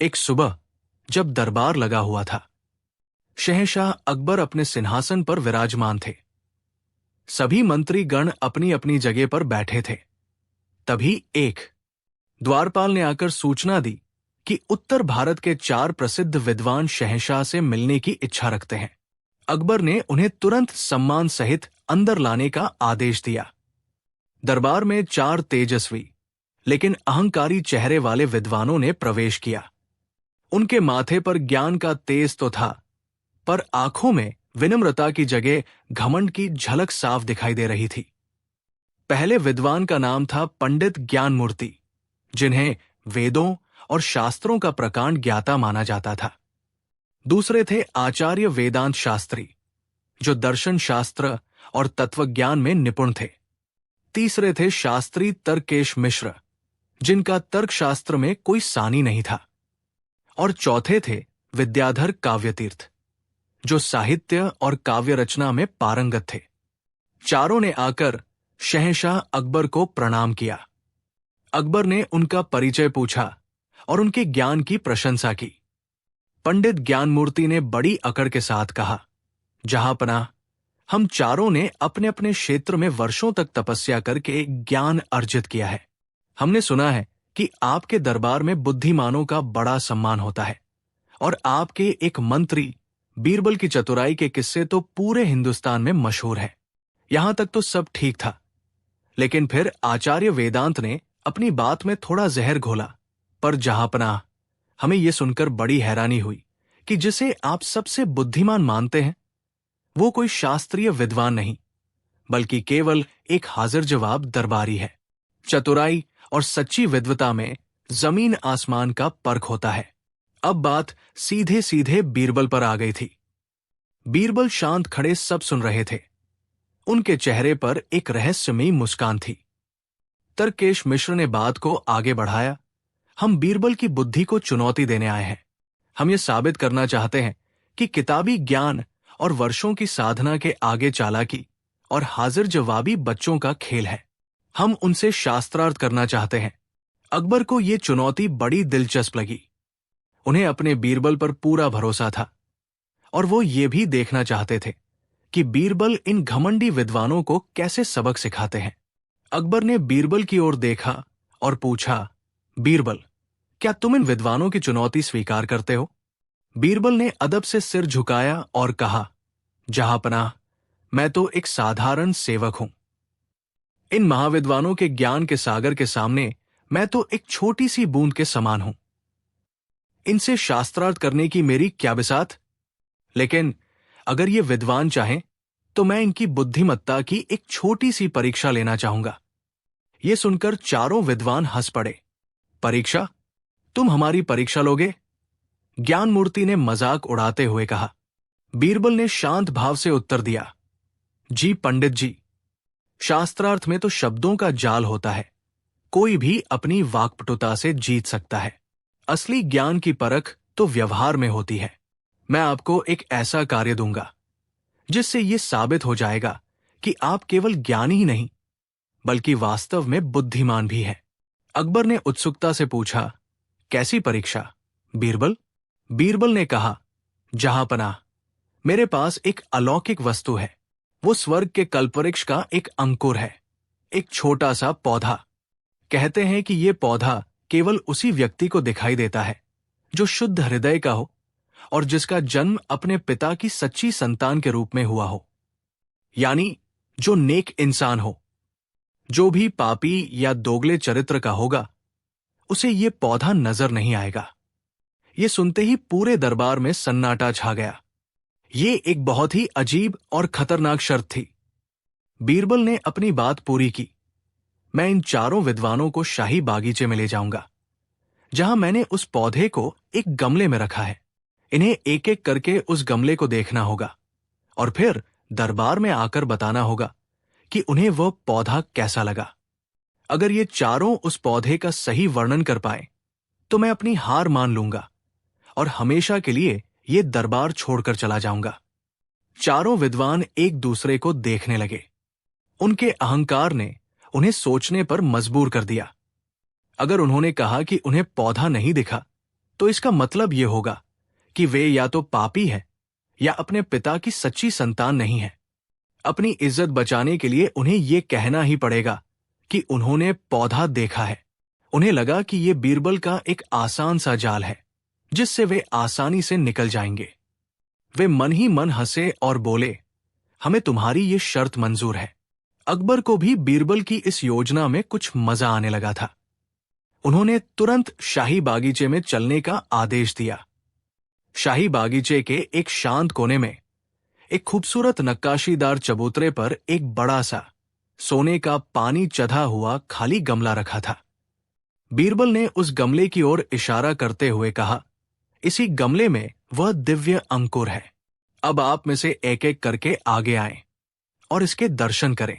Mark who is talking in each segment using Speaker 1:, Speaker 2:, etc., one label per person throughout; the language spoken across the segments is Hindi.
Speaker 1: एक सुबह जब दरबार लगा हुआ था, शहंशाह अकबर अपने सिंहासन पर विराजमान थे। सभी मंत्री गण अपनी अपनी जगह पर बैठे थे। तभी एक द्वारपाल ने आकर सूचना दी कि उत्तर भारत के 4 प्रसिद्ध विद्वान शहंशाह से मिलने की इच्छा रखते हैं। अकबर ने उन्हें तुरंत सम्मान सहित अंदर लाने का आदेश दिया। दरबार में 4 तेजस्वी लेकिन अहंकारी चेहरे वाले विद्वानों ने प्रवेश किया। उनके माथे पर ज्ञान का तेज तो था, पर आंखों में विनम्रता की जगह घमंड की झलक साफ दिखाई दे रही थी। पहले विद्वान का नाम था पंडित ज्ञानमूर्ति, जिन्हें वेदों और शास्त्रों का प्रकांड ज्ञाता माना जाता था। दूसरे थे आचार्य वेदांत शास्त्री, जो दर्शन शास्त्र और तत्वज्ञान में निपुण थे। तीसरे थे शास्त्री तर्केश मिश्र, जिनका तर्कशास्त्र में कोई सानी नहीं था। और चौथे थे विद्याधर काव्यतीर्थ, जो साहित्य और काव्य रचना में पारंगत थे। चारों ने आकर शहंशाह अकबर को प्रणाम किया। अकबर ने उनका परिचय पूछा और उनके ज्ञान की प्रशंसा की। पंडित ज्ञानमूर्ति ने बड़ी अकड़ के साथ कहा, जहांपनाह, हम चारों ने अपने अपने क्षेत्र में वर्षों तक तपस्या करके ज्ञान अर्जित किया है। हमने सुना है कि आपके दरबार में बुद्धिमानों का बड़ा सम्मान होता है, और आपके एक मंत्री बीरबल की चतुराई के किस्से तो पूरे हिंदुस्तान में मशहूर हैं। यहां तक तो सब ठीक था, लेकिन फिर आचार्य वेदांत ने अपनी बात में थोड़ा जहर घोला। पर जहांपनाह, हमें यह सुनकर बड़ी हैरानी हुई कि जिसे आप सबसे बुद्धिमान मानते हैं, वो कोई शास्त्रीय विद्वान नहीं, बल्कि केवल एक हाजिर जवाब दरबारी है। चतुराई और सच्ची विद्वता में जमीन आसमान का फर्क होता है। अब बात सीधे सीधे बीरबल पर आ गई थी। बीरबल शांत खड़े सब सुन रहे थे। उनके चेहरे पर एक रहस्यमयी मुस्कान थी। तर्केश मिश्र ने बात को आगे बढ़ाया, हम बीरबल की बुद्धि को चुनौती देने आए हैं। हम ये साबित करना चाहते हैं कि किताबी ज्ञान और वर्षों की साधना के आगे चालाकी और हाजिर जवाबी बच्चों का खेल है। हम उनसे शास्त्रार्थ करना चाहते हैं। अकबर को ये चुनौती बड़ी दिलचस्प लगी। उन्हें अपने बीरबल पर पूरा भरोसा था, और वो ये भी देखना चाहते थे कि बीरबल इन घमंडी विद्वानों को कैसे सबक सिखाते हैं। अकबर ने बीरबल की ओर देखा और पूछा, बीरबल, क्या तुम इन विद्वानों की चुनौती स्वीकार करते हो? बीरबल ने अदब से सिर झुकाया और कहा, जहांपनाह, मैं तो एक साधारण सेवक हूं। इन महाविद्वानों के ज्ञान के सागर के सामने मैं तो एक छोटी सी बूंद के समान हूं। इनसे शास्त्रार्थ करने की मेरी क्या बिसात? लेकिन अगर ये विद्वान चाहें तो मैं इनकी बुद्धिमत्ता की एक छोटी सी परीक्षा लेना चाहूंगा। ये सुनकर चारों विद्वान हंस पड़े। परीक्षा? तुम हमारी परीक्षा लोगे? ज्ञानमूर्ति ने मजाक उड़ाते हुए कहा। बीरबल ने शांत भाव से उत्तर दिया, जी पंडित जी, शास्त्रार्थ में तो शब्दों का जाल होता है। कोई भी अपनी वाक्पटुता से जीत सकता है। असली ज्ञान की परख तो व्यवहार में होती है। मैं आपको एक ऐसा कार्य दूंगा जिससे यह साबित हो जाएगा कि आप केवल ज्ञानी ही नहीं, बल्कि वास्तव में बुद्धिमान भी हैं। अकबर ने उत्सुकता से पूछा, कैसी परीक्षा बीरबल? बीरबल ने कहा, जहांपनाह, मेरे पास एक अलौकिक वस्तु है। वो स्वर्ग के कल्पवृक्ष का एक अंकुर है, एक छोटा सा पौधा। कहते हैं कि ये पौधा केवल उसी व्यक्ति को दिखाई देता है जो शुद्ध हृदय का हो और जिसका जन्म अपने पिता की सच्ची संतान के रूप में हुआ हो, यानी जो नेक इंसान हो। जो भी पापी या दोगले चरित्र का होगा, उसे ये पौधा नजर नहीं आएगा। ये सुनते ही पूरे दरबार में सन्नाटा छा गया। ये एक बहुत ही अजीब और खतरनाक शर्त थी। बीरबल ने अपनी बात पूरी की, मैं इन चारों विद्वानों को शाही बागीचे में ले जाऊंगा, जहां मैंने उस पौधे को एक गमले में रखा है। इन्हें एक एक करके उस गमले को देखना होगा और फिर दरबार में आकर बताना होगा कि उन्हें वह पौधा कैसा लगा। अगर ये चारों उस पौधे का सही वर्णन कर पाए तो मैं अपनी हार मान लूंगा और हमेशा के लिए ये दरबार छोड़कर चला जाऊंगा। चारों विद्वान एक दूसरे को देखने लगे। उनके अहंकार ने उन्हें सोचने पर मजबूर कर दिया। अगर उन्होंने कहा कि उन्हें पौधा नहीं दिखा, तो इसका मतलब ये होगा कि वे या तो पापी हैं या अपने पिता की सच्ची संतान नहीं है। अपनी इज्जत बचाने के लिए उन्हें यह कहना ही पड़ेगा कि उन्होंने पौधा देखा है। उन्हें लगा कि यह बीरबल का एक आसान सा जाल है जिससे वे आसानी से निकल जाएंगे। वे मन ही मन हंसे और बोले, हमें तुम्हारी ये शर्त मंजूर है। अकबर को भी बीरबल की इस योजना में कुछ मजा आने लगा था। उन्होंने तुरंत शाही बागीचे में चलने का आदेश दिया। शाही बागीचे के एक शांत कोने में एक खूबसूरत नक्काशीदार चबूतरे पर एक बड़ा सा सोने का पानी चढ़ा हुआ खाली गमला रखा था। बीरबल ने उस गमले की ओर इशारा करते हुए कहा, इसी गमले में वह दिव्य अंकुर है। अब आप में से एक एक करके आगे आएं और इसके दर्शन करें।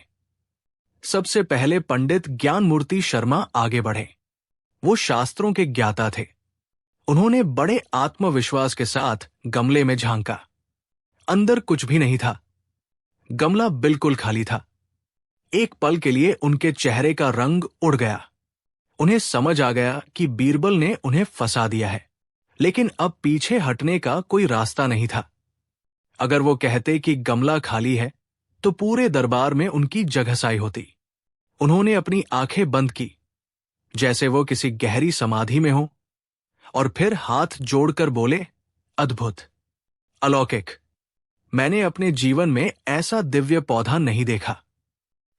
Speaker 1: सबसे पहले पंडित ज्ञानमूर्ति शर्मा आगे बढ़े। वो शास्त्रों के ज्ञाता थे। उन्होंने बड़े आत्मविश्वास के साथ गमले में झांका। अंदर कुछ भी नहीं था। गमला बिल्कुल खाली था। एक पल के लिए उनके चेहरे का रंग उड़ गया। उन्हें समझ आ गया कि बीरबल ने उन्हें फंसा दिया है, लेकिन अब पीछे हटने का कोई रास्ता नहीं था। अगर वो कहते कि गमला खाली है तो पूरे दरबार में उनकी जगहसाई होती। उन्होंने अपनी आंखें बंद की जैसे वो किसी गहरी समाधि में हो, और फिर हाथ जोड़कर बोले, अद्भुत, अलौकिक। मैंने अपने जीवन में ऐसा दिव्य पौधा नहीं देखा।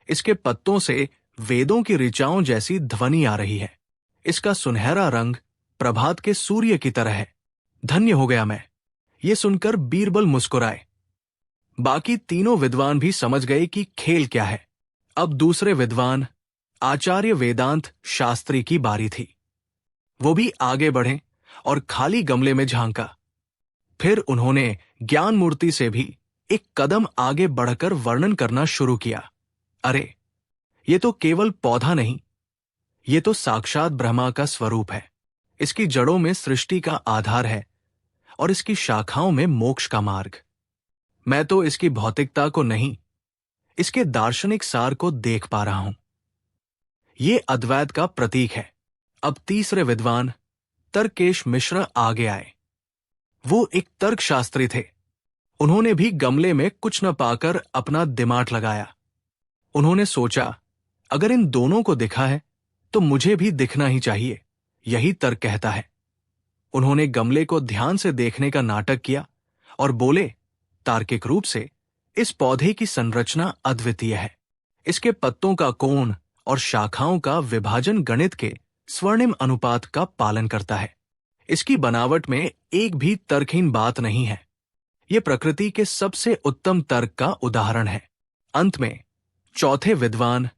Speaker 1: इसके पत्तों से वेदों की ऋचाओं जैसी ध्वनि आ रही है। इसका सुनहरा रंग प्रभात के सूर्य की तरह है। धन्य हो गया मैं। ये सुनकर बीरबल मुस्कुराए। बाकी तीनों विद्वान भी समझ गए कि खेल क्या है। अब दूसरे विद्वान आचार्य वेदांत शास्त्री की बारी थी। वो भी आगे बढ़े और खाली गमले में झांका। फिर उन्होंने ज्ञान मूर्ति से भी एक कदम आगे बढ़कर वर्णन करना शुरू किया। अरे, ये तो केवल पौधा नहीं, ये तो साक्षात ब्रह्मा का स्वरूप है। इसकी जड़ों में सृष्टि का आधार है और इसकी शाखाओं में मोक्ष का मार्ग। मैं तो इसकी भौतिकता को नहीं, इसके दार्शनिक सार को देख पा रहा हूं। ये अद्वैत का प्रतीक है। अब तीसरे विद्वान तर्केश मिश्र आगे आए। वो एक तर्कशास्त्री थे। उन्होंने भी गमले में कुछ न पाकर अपना दिमाग लगाया। उन्होंने सोचा, अगर इन दोनों को दिखा है तो मुझे भी दिखना ही चाहिए। यही तर्क कहता है। उन्होंने गमले को ध्यान से देखने का नाटक किया और बोले, तार्किक रूप से इस पौधे की संरचना अद्वितीय है। इसके पत्तों का कोण और शाखाओं का विभाजन गणित के स्वर्णिम अनुपात का पालन करता है। इसकी बनावट में एक भी तर्कहीन बात नहीं है। यह प्रकृति के सबसे उत्तम तर्क का उदाहरण है। अंत में चौथे विद्वान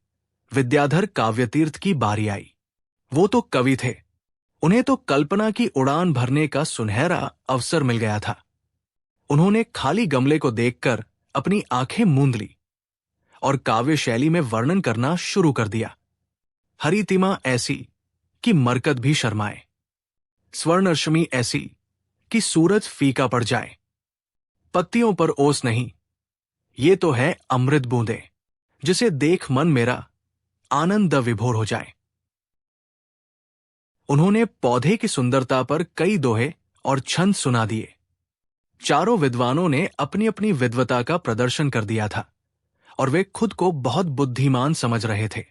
Speaker 1: विद्याधर काव्यतीर्थ की बारी आई। वो तो कवि थे। उन्हें तो कल्पना की उड़ान भरने का सुनहरा अवसर मिल गया था। उन्होंने खाली गमले को देखकर अपनी आंखें मूंद ली और काव्य शैली में वर्णन करना शुरू कर दिया। हरितिमा ऐसी कि मरकत भी शर्माए, स्वर्णरश्मि ऐसी कि सूरज फीका पड़ जाए। पत्तियों पर ओस नहीं, ये तो है अमृत बूंदे, जिसे देख मन मेरा आनंद विभोर हो जाए। उन्होंने पौधे की सुंदरता पर कई दोहे और छंद सुना दिए। चारों विद्वानों ने अपनी अपनी विद्वता का प्रदर्शन कर दिया था और वे खुद को बहुत बुद्धिमान समझ रहे थे।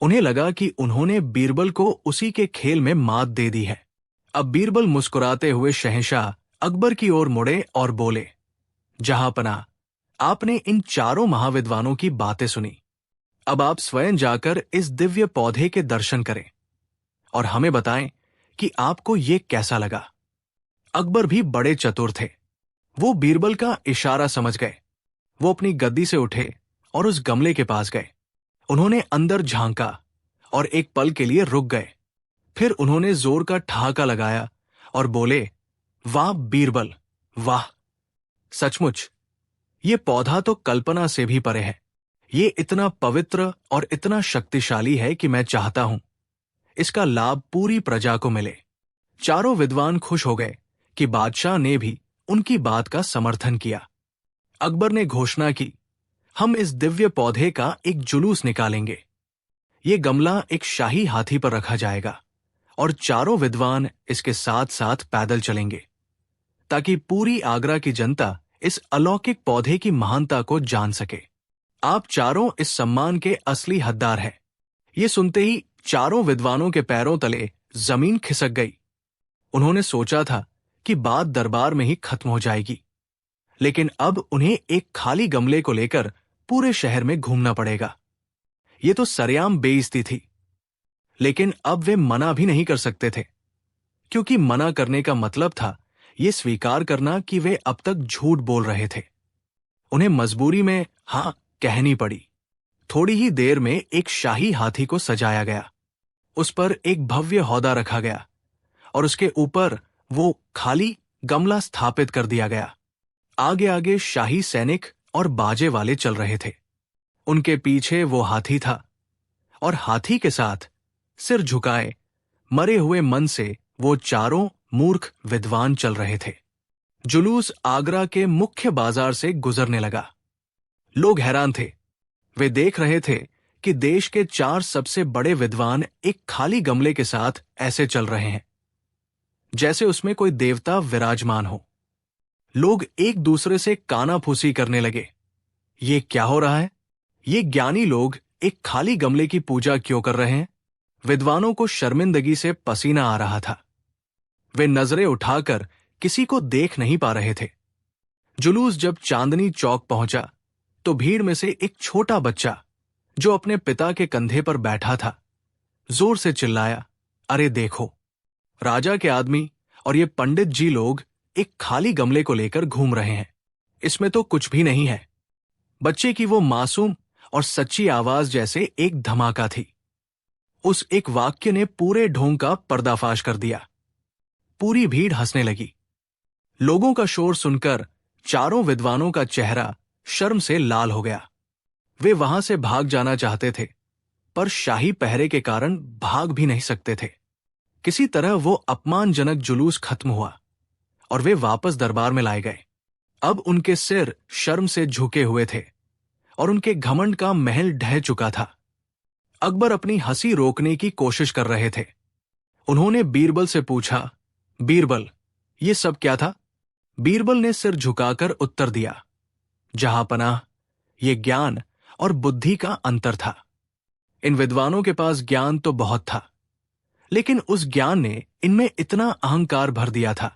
Speaker 1: उन्हें लगा कि उन्होंने बीरबल को उसी के खेल में मात दे दी है। अब बीरबल मुस्कुराते हुए शहंशाह अकबर की ओर मुड़े और बोले, जहांपनाह, आपने इन चारों महाविद्वानों की बातें सुनी। अब आप स्वयं जाकर इस दिव्य पौधे के दर्शन करें और हमें बताएं कि आपको ये कैसा लगा। अकबर भी बड़े चतुर थे। वो बीरबल का इशारा समझ गए। वो अपनी गद्दी से उठे और उस गमले के पास गए। उन्होंने अंदर झांका और एक पल के लिए रुक गए। फिर उन्होंने जोर का ठहाका लगाया और बोले, वाह बीरबल, वाह! सचमुच ये पौधा तो कल्पना से भी परे है। ये इतना पवित्र और इतना शक्तिशाली है कि मैं चाहता हूं इसका लाभ पूरी प्रजा को मिले। चारों विद्वान खुश हो गए कि बादशाह ने भी उनकी बात का समर्थन किया। अकबर ने घोषणा की, हम इस दिव्य पौधे का एक जुलूस निकालेंगे। ये गमला एक शाही हाथी पर रखा जाएगा और चारों विद्वान इसके साथ साथ पैदल चलेंगे, ताकि पूरी आगरा की जनता इस अलौकिक पौधे की महानता को जान सके। आप चारों इस सम्मान के असली हकदार हैं। ये सुनते ही चारों विद्वानों के पैरों तले जमीन खिसक गई। उन्होंने सोचा था कि बात दरबार में ही खत्म हो जाएगी, लेकिन अब उन्हें एक खाली गमले को लेकर पूरे शहर में घूमना पड़ेगा। ये तो सरेआम बेइज्जती थी, लेकिन अब वे मना भी नहीं कर सकते थे, क्योंकि मना करने का मतलब था ये स्वीकार करना कि वे अब तक झूठ बोल रहे थे। उन्हें मजबूरी में हाँ कहनी पड़ी। थोड़ी ही देर में एक शाही हाथी को सजाया गया, उस पर एक भव्य हौदा रखा गया और उसके ऊपर वो खाली गमला स्थापित कर दिया गया। आगे आगे शाही सैनिक और बाजे वाले चल रहे थे। उनके पीछे वो हाथी था और हाथी के साथ सिर झुकाए मरे हुए मन से वो चारों मूर्ख विद्वान चल रहे थे। जुलूस आगरा के मुख्य बाजार से गुजरने लगा। लोग हैरान थे। वे देख रहे थे कि देश के 4 सबसे बड़े विद्वान एक खाली गमले के साथ ऐसे चल रहे हैं जैसे उसमें कोई देवता विराजमान हो। लोग एक दूसरे से कानाफूसी करने लगे। ये क्या हो रहा है? ये ज्ञानी लोग एक खाली गमले की पूजा क्यों कर रहे हैं? विद्वानों को शर्मिंदगी से पसीना आ रहा था। वे नजरें उठाकर किसी को देख नहीं पा रहे थे। जुलूस जब चांदनी चौक पहुंचा तो भीड़ में से एक छोटा बच्चा जो अपने पिता के कंधे पर बैठा था जोर से चिल्लाया, अरे देखो, राजा के आदमी और ये पंडित जी लोग एक खाली गमले को लेकर घूम रहे हैं। इसमें तो कुछ भी नहीं है। बच्चे की वो मासूम और सच्ची आवाज जैसे एक धमाका थी। उस एक वाक्य ने पूरे ढोंग का पर्दाफाश कर दिया। पूरी भीड़ हंसने लगी। लोगों का शोर सुनकर चारों विद्वानों का चेहरा शर्म से लाल हो गया। वे वहां से भाग जाना चाहते थे, पर शाही पहरे के कारण भाग भी नहीं सकते थे। किसी तरह वो अपमानजनक जुलूस खत्म हुआ और वे वापस दरबार में लाए गए। अब उनके सिर शर्म से झुके हुए थे और उनके घमंड का महल ढह चुका था। अकबर अपनी हंसी रोकने की कोशिश कर रहे थे। उन्होंने बीरबल से पूछा, बीरबल, ये सब क्या था? बीरबल ने सिर झुकाकर उत्तर दिया, जहांपनाह, ये ज्ञान और बुद्धि का अंतर था। इन विद्वानों के पास ज्ञान तो बहुत था, लेकिन उस ज्ञान ने इनमें इतना अहंकार भर दिया था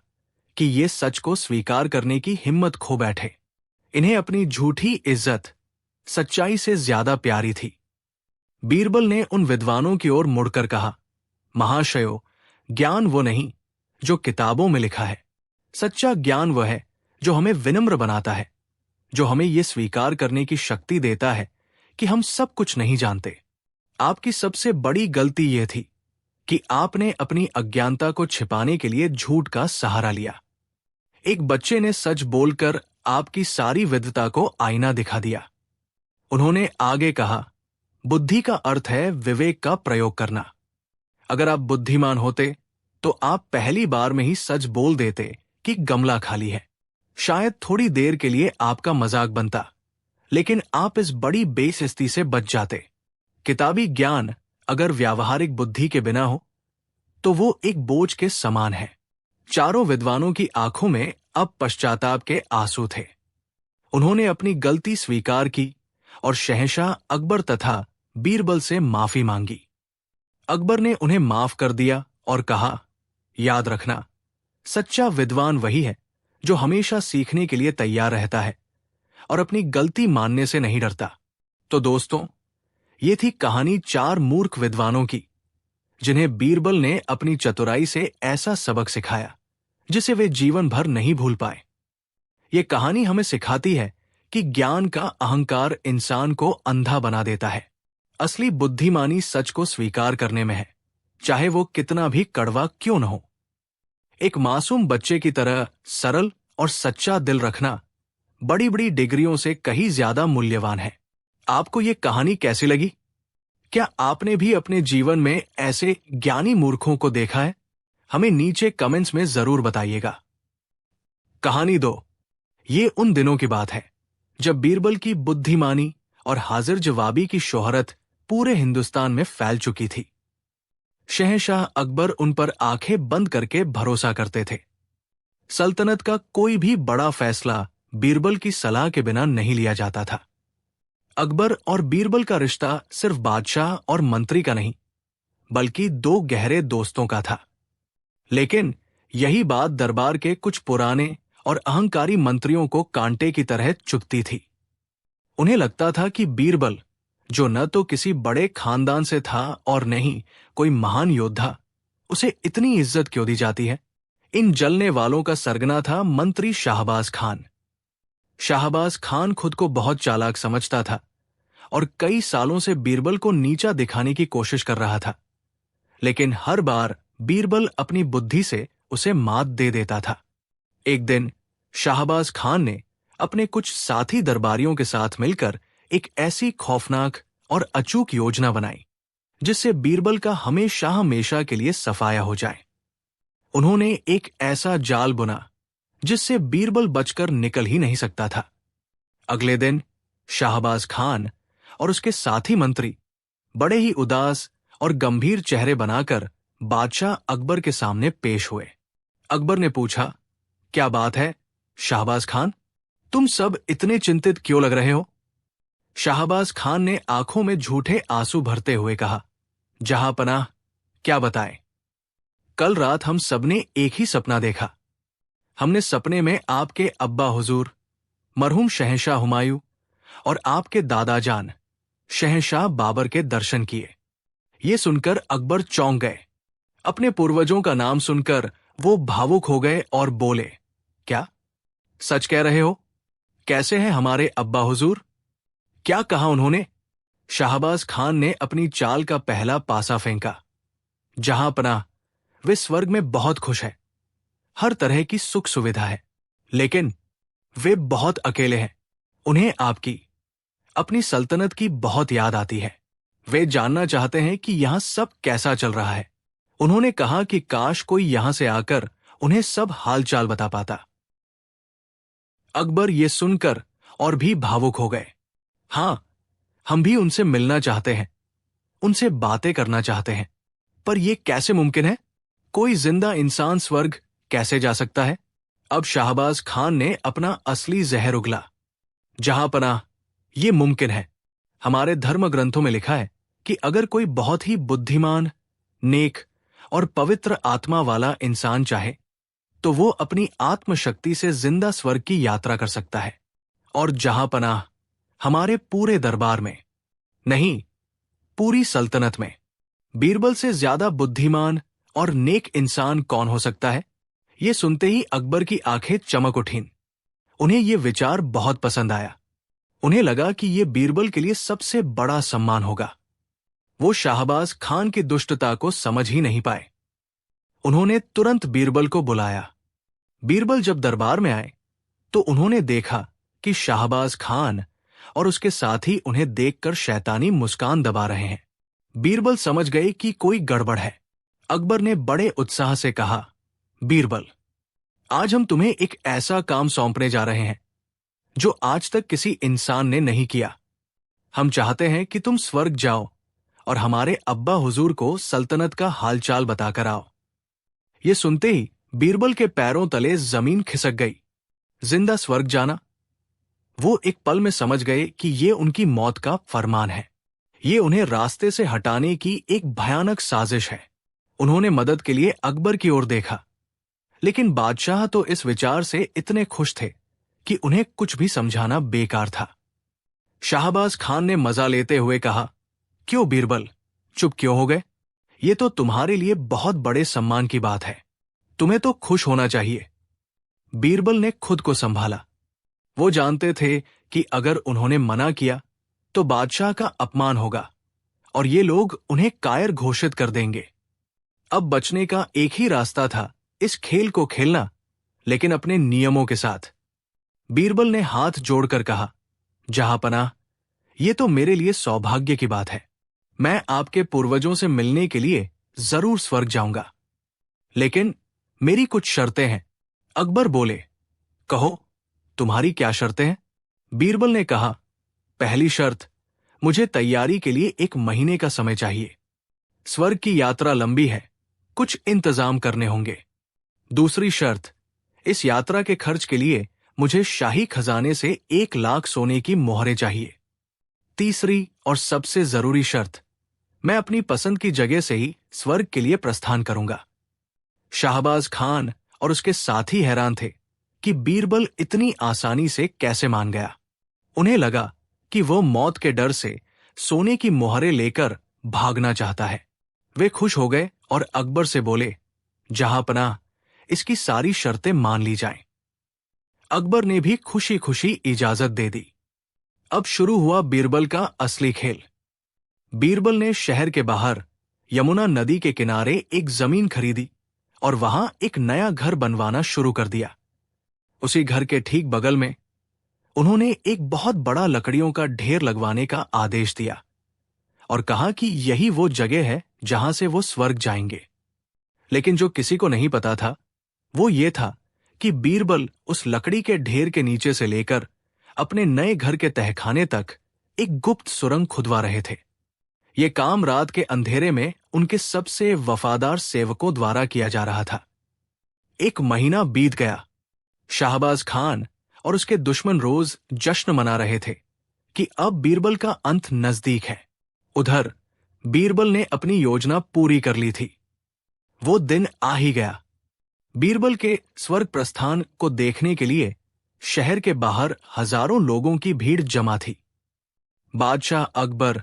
Speaker 1: कि ये सच को स्वीकार करने की हिम्मत खो बैठे। इन्हें अपनी झूठी इज्जत सच्चाई से ज्यादा प्यारी थी। बीरबल ने उन विद्वानों की ओर मुड़कर कहा, महाशयो, ज्ञान वो नहीं जो किताबों में लिखा है। सच्चा ज्ञान वह है जो हमें विनम्र बनाता है, जो हमें यह स्वीकार करने की शक्ति देता है कि हम सब कुछ नहीं जानते। आपकी सबसे बड़ी गलती यह थी कि आपने अपनी अज्ञानता को छिपाने के लिए झूठ का सहारा लिया। एक बच्चे ने सच बोलकर आपकी सारी विद्वता को आईना दिखा दिया। उन्होंने आगे कहा, बुद्धि का अर्थ है विवेक का प्रयोग करना। अगर आप बुद्धिमान होते तो आप पहली बार में ही सच बोल देते कि गमला खाली है। शायद थोड़ी देर के लिए आपका मजाक बनता, लेकिन आप इस बड़ी बेइज्जती से बच जाते। किताबी ज्ञान अगर व्यावहारिक बुद्धि के बिना हो तो वो एक बोझ के समान है। चारों विद्वानों की आंखों में अब पश्चाताप के आंसू थे। उन्होंने अपनी गलती स्वीकार की और शहंशाह अकबर तथा बीरबल से माफी मांगी। अकबर ने उन्हें माफ कर दिया और कहा, याद रखना, सच्चा विद्वान वही है जो हमेशा सीखने के लिए तैयार रहता है और अपनी गलती मानने से नहीं डरता। तो दोस्तों, ये थी कहानी 4 मूर्ख विद्वानों की, जिन्हें बीरबल ने अपनी चतुराई से ऐसा सबक सिखाया जिसे वे जीवन भर नहीं भूल पाए। ये कहानी हमें सिखाती है कि ज्ञान का अहंकार इंसान को अंधा बना देता है। असली बुद्धिमानी सच को स्वीकार करने में है, चाहे वो कितना भी कड़वा क्यों न हो। एक मासूम बच्चे की तरह सरल और सच्चा दिल रखना बड़ी बड़ी डिग्रियों से कहीं ज्यादा मूल्यवान है। आपको ये कहानी कैसी लगी? क्या आपने भी अपने जीवन में ऐसे ज्ञानी मूर्खों को देखा है? हमें नीचे कमेंट्स में जरूर बताइएगा। कहानी 2। ये उन दिनों की बात है जब बीरबल की बुद्धिमानी और हाजिर जवाबी की शोहरत पूरे हिंदुस्तान में फैल चुकी थी। शहंशाह अकबर उन पर आंखें बंद करके भरोसा करते थे। सल्तनत का कोई भी बड़ा फैसला बीरबल की सलाह के बिना नहीं लिया जाता था। अकबर और बीरबल का रिश्ता सिर्फ बादशाह और मंत्री का नहीं, बल्कि दो गहरे दोस्तों का था। लेकिन यही बात दरबार के कुछ पुराने और अहंकारी मंत्रियों को कांटे की तरह चुभती थी। उन्हें लगता था कि बीरबल, जो न तो किसी बड़े खानदान से था और न ही कोई महान योद्धा, उसे इतनी इज्जत क्यों दी जाती है। इन जलने वालों का सरगना था मंत्री शाहबाज खान। शाहबाज खान खुद को बहुत चालाक समझता था और कई सालों से बीरबल को नीचा दिखाने की कोशिश कर रहा था। लेकिन हर बार बीरबल अपनी बुद्धि से उसे मात दे देता था। एक दिन शाहबाज खान ने अपने कुछ साथी दरबारियों के साथ मिलकर एक ऐसी खौफनाक और अचूक योजना बनाई जिससे बीरबल का हमेशा हमेशा के लिए सफाया हो जाए। उन्होंने एक ऐसा जाल बुना जिससे बीरबल बचकर निकल ही नहीं सकता था। अगले दिन शाहबाज खान और उसके साथी मंत्री बड़े ही उदास और गंभीर चेहरे बनाकर बादशाह अकबर के सामने पेश हुए। अकबर ने पूछा, क्या बात है शाहबाज खान, तुम सब इतने चिंतित क्यों लग रहे हो? शाहबाज खान ने आंखों में झूठे आंसू भरते हुए कहा, जहां पनाह, क्या बताएं। कल रात हम सबने एक ही सपना देखा। हमने सपने में आपके अब्बा हुजूर मरहूम शहंशाह हुमायूं और आपके दादा जान शहंशाह बाबर के दर्शन किए। ये सुनकर अकबर चौंक गए। अपने पूर्वजों का नाम सुनकर वो भावुक हो गए और बोले, क्या सच कह रहे हो? कैसे हैं हमारे अब्बा हुजूर? क्या कहा उन्होंने? शाहबाज खान ने अपनी चाल का पहला पासा फेंका। जहां पनाह, वे स्वर्ग में बहुत खुश है, हर तरह की सुख सुविधा है, लेकिन वे बहुत अकेले हैं। उन्हें आपकी, अपनी सल्तनत की बहुत याद आती है। वे जानना चाहते हैं कि यहां सब कैसा चल रहा है। उन्होंने कहा कि काश कोई यहां से आकर उन्हें सब हालचाल बता पाता। अकबर ये सुनकर और भी भावुक हो गए। हां, हम भी उनसे मिलना चाहते हैं, उनसे बातें करना चाहते हैं, पर यह कैसे मुमकिन है? कोई जिंदा इंसान स्वर्ग कैसे जा सकता है? अब शाहबाज खान ने अपना असली जहर उगला। जहां पनाह, यह मुमकिन है। हमारे धर्म ग्रंथों में लिखा है कि अगर कोई बहुत ही बुद्धिमान, नेक और पवित्र आत्मा वाला इंसान चाहे तो वो अपनी आत्मशक्ति से जिंदा स्वर्ग की यात्रा कर सकता है। और जहां पनाह, हमारे पूरे दरबार में, नहीं, पूरी सल्तनत में बीरबल से ज्यादा बुद्धिमान और नेक इंसान कौन हो सकता है? ये सुनते ही अकबर की आंखें चमक उठीं। उन्हें यह विचार बहुत पसंद आया। उन्हें लगा कि यह बीरबल के लिए सबसे बड़ा सम्मान होगा। वो शाहबाज खान की दुष्टता को समझ ही नहीं पाए। उन्होंने तुरंत बीरबल को बुलाया। बीरबल जब दरबार में आए तो उन्होंने देखा कि शाहबाज खान और उसके साथी उन्हें देखकर शैतानी मुस्कान दबा रहे हैं। बीरबल समझ गए कि कोई गड़बड़ है। अकबर ने बड़े उत्साह से कहा, बीरबल, आज हम तुम्हें एक ऐसा काम सौंपने जा रहे हैं जो आज तक किसी इंसान ने नहीं किया। हम चाहते हैं कि तुम स्वर्ग जाओ और हमारे अब्बा हुजूर को सल्तनत का हालचाल बताकर आओ। ये सुनते ही बीरबल के पैरों तले जमीन खिसक गई। जिंदा स्वर्ग जाना? वो एक पल में समझ गए कि ये उनकी मौत का फरमान है। ये उन्हें रास्ते से हटाने की एक भयानक साजिश है। उन्होंने मदद के लिए अकबर की ओर देखा, लेकिन बादशाह तो इस विचार से इतने खुश थे कि उन्हें कुछ भी समझाना बेकार था। शाहबाज खान ने मजा लेते हुए कहा, क्यों बीरबल, चुप क्यों हो गए? ये तो तुम्हारे लिए बहुत बड़े सम्मान की बात है। तुम्हें तो खुश होना चाहिए। बीरबल ने खुद को संभाला। वो जानते थे कि अगर उन्होंने मना किया तो बादशाह का अपमान होगा और ये लोग उन्हें कायर घोषित कर देंगे। अब बचने का एक ही रास्ता था, इस खेल को खेलना, लेकिन अपने नियमों के साथ। बीरबल ने हाथ जोड़कर कहा, जहां पनाह, ये तो मेरे लिए सौभाग्य की बात है। मैं आपके पूर्वजों से मिलने के लिए जरूर स्वर्ग जाऊंगा, लेकिन मेरी कुछ शर्तें हैं। अकबर बोले, कहो, तुम्हारी क्या शर्तें हैं? बीरबल ने कहा, पहली शर्त, मुझे तैयारी के लिए 1 महीने का समय चाहिए। स्वर्ग की यात्रा लंबी है, कुछ इंतजाम करने होंगे। दूसरी शर्त, इस यात्रा के खर्च के लिए मुझे शाही खजाने से 1 लाख सोने की मोहरें चाहिए। तीसरी और सबसे जरूरी शर्त, मैं अपनी पसंद की जगह से ही स्वर्ग के लिए प्रस्थान करूंगा। शाहबाज खान और उसके साथी हैरान थे कि बीरबल इतनी आसानी से कैसे मान गया। उन्हें लगा कि वो मौत के डर से सोने की मोहरें लेकर भागना चाहता है। वे खुश हो गए और अकबर से बोले, जहांपनाह, इसकी सारी शर्तें मान ली जाएं। अकबर ने भी खुशी खुशी इजाजत दे दी। अब शुरू हुआ बीरबल का असली खेल। बीरबल ने शहर के बाहर यमुना नदी के किनारे एक जमीन खरीदी और वहां एक नया घर बनवाना शुरू कर दिया। उसी घर के ठीक बगल में उन्होंने एक बहुत बड़ा लकड़ियों का ढेर लगवाने का आदेश दिया और कहा कि यही वो जगह है जहां से वो स्वर्ग जाएंगे। लेकिन जो किसी को नहीं पता था वो ये था कि बीरबल उस लकड़ी के ढेर के नीचे से लेकर अपने नए घर के तहखाने तक एक गुप्त सुरंग खुदवा रहे थे। ये काम रात के अंधेरे में उनके सबसे वफादार सेवकों द्वारा किया जा रहा था। 1 महीना बीत गया। शाहबाज खान और उसके दुश्मन रोज जश्न मना रहे थे कि अब बीरबल का अंत नजदीक है। उधर बीरबल ने अपनी योजना पूरी कर ली थी। वो दिन आ ही गया। बीरबल के स्वर्ग प्रस्थान को देखने के लिए शहर के बाहर हजारों लोगों की भीड़ जमा थी। बादशाह अकबर,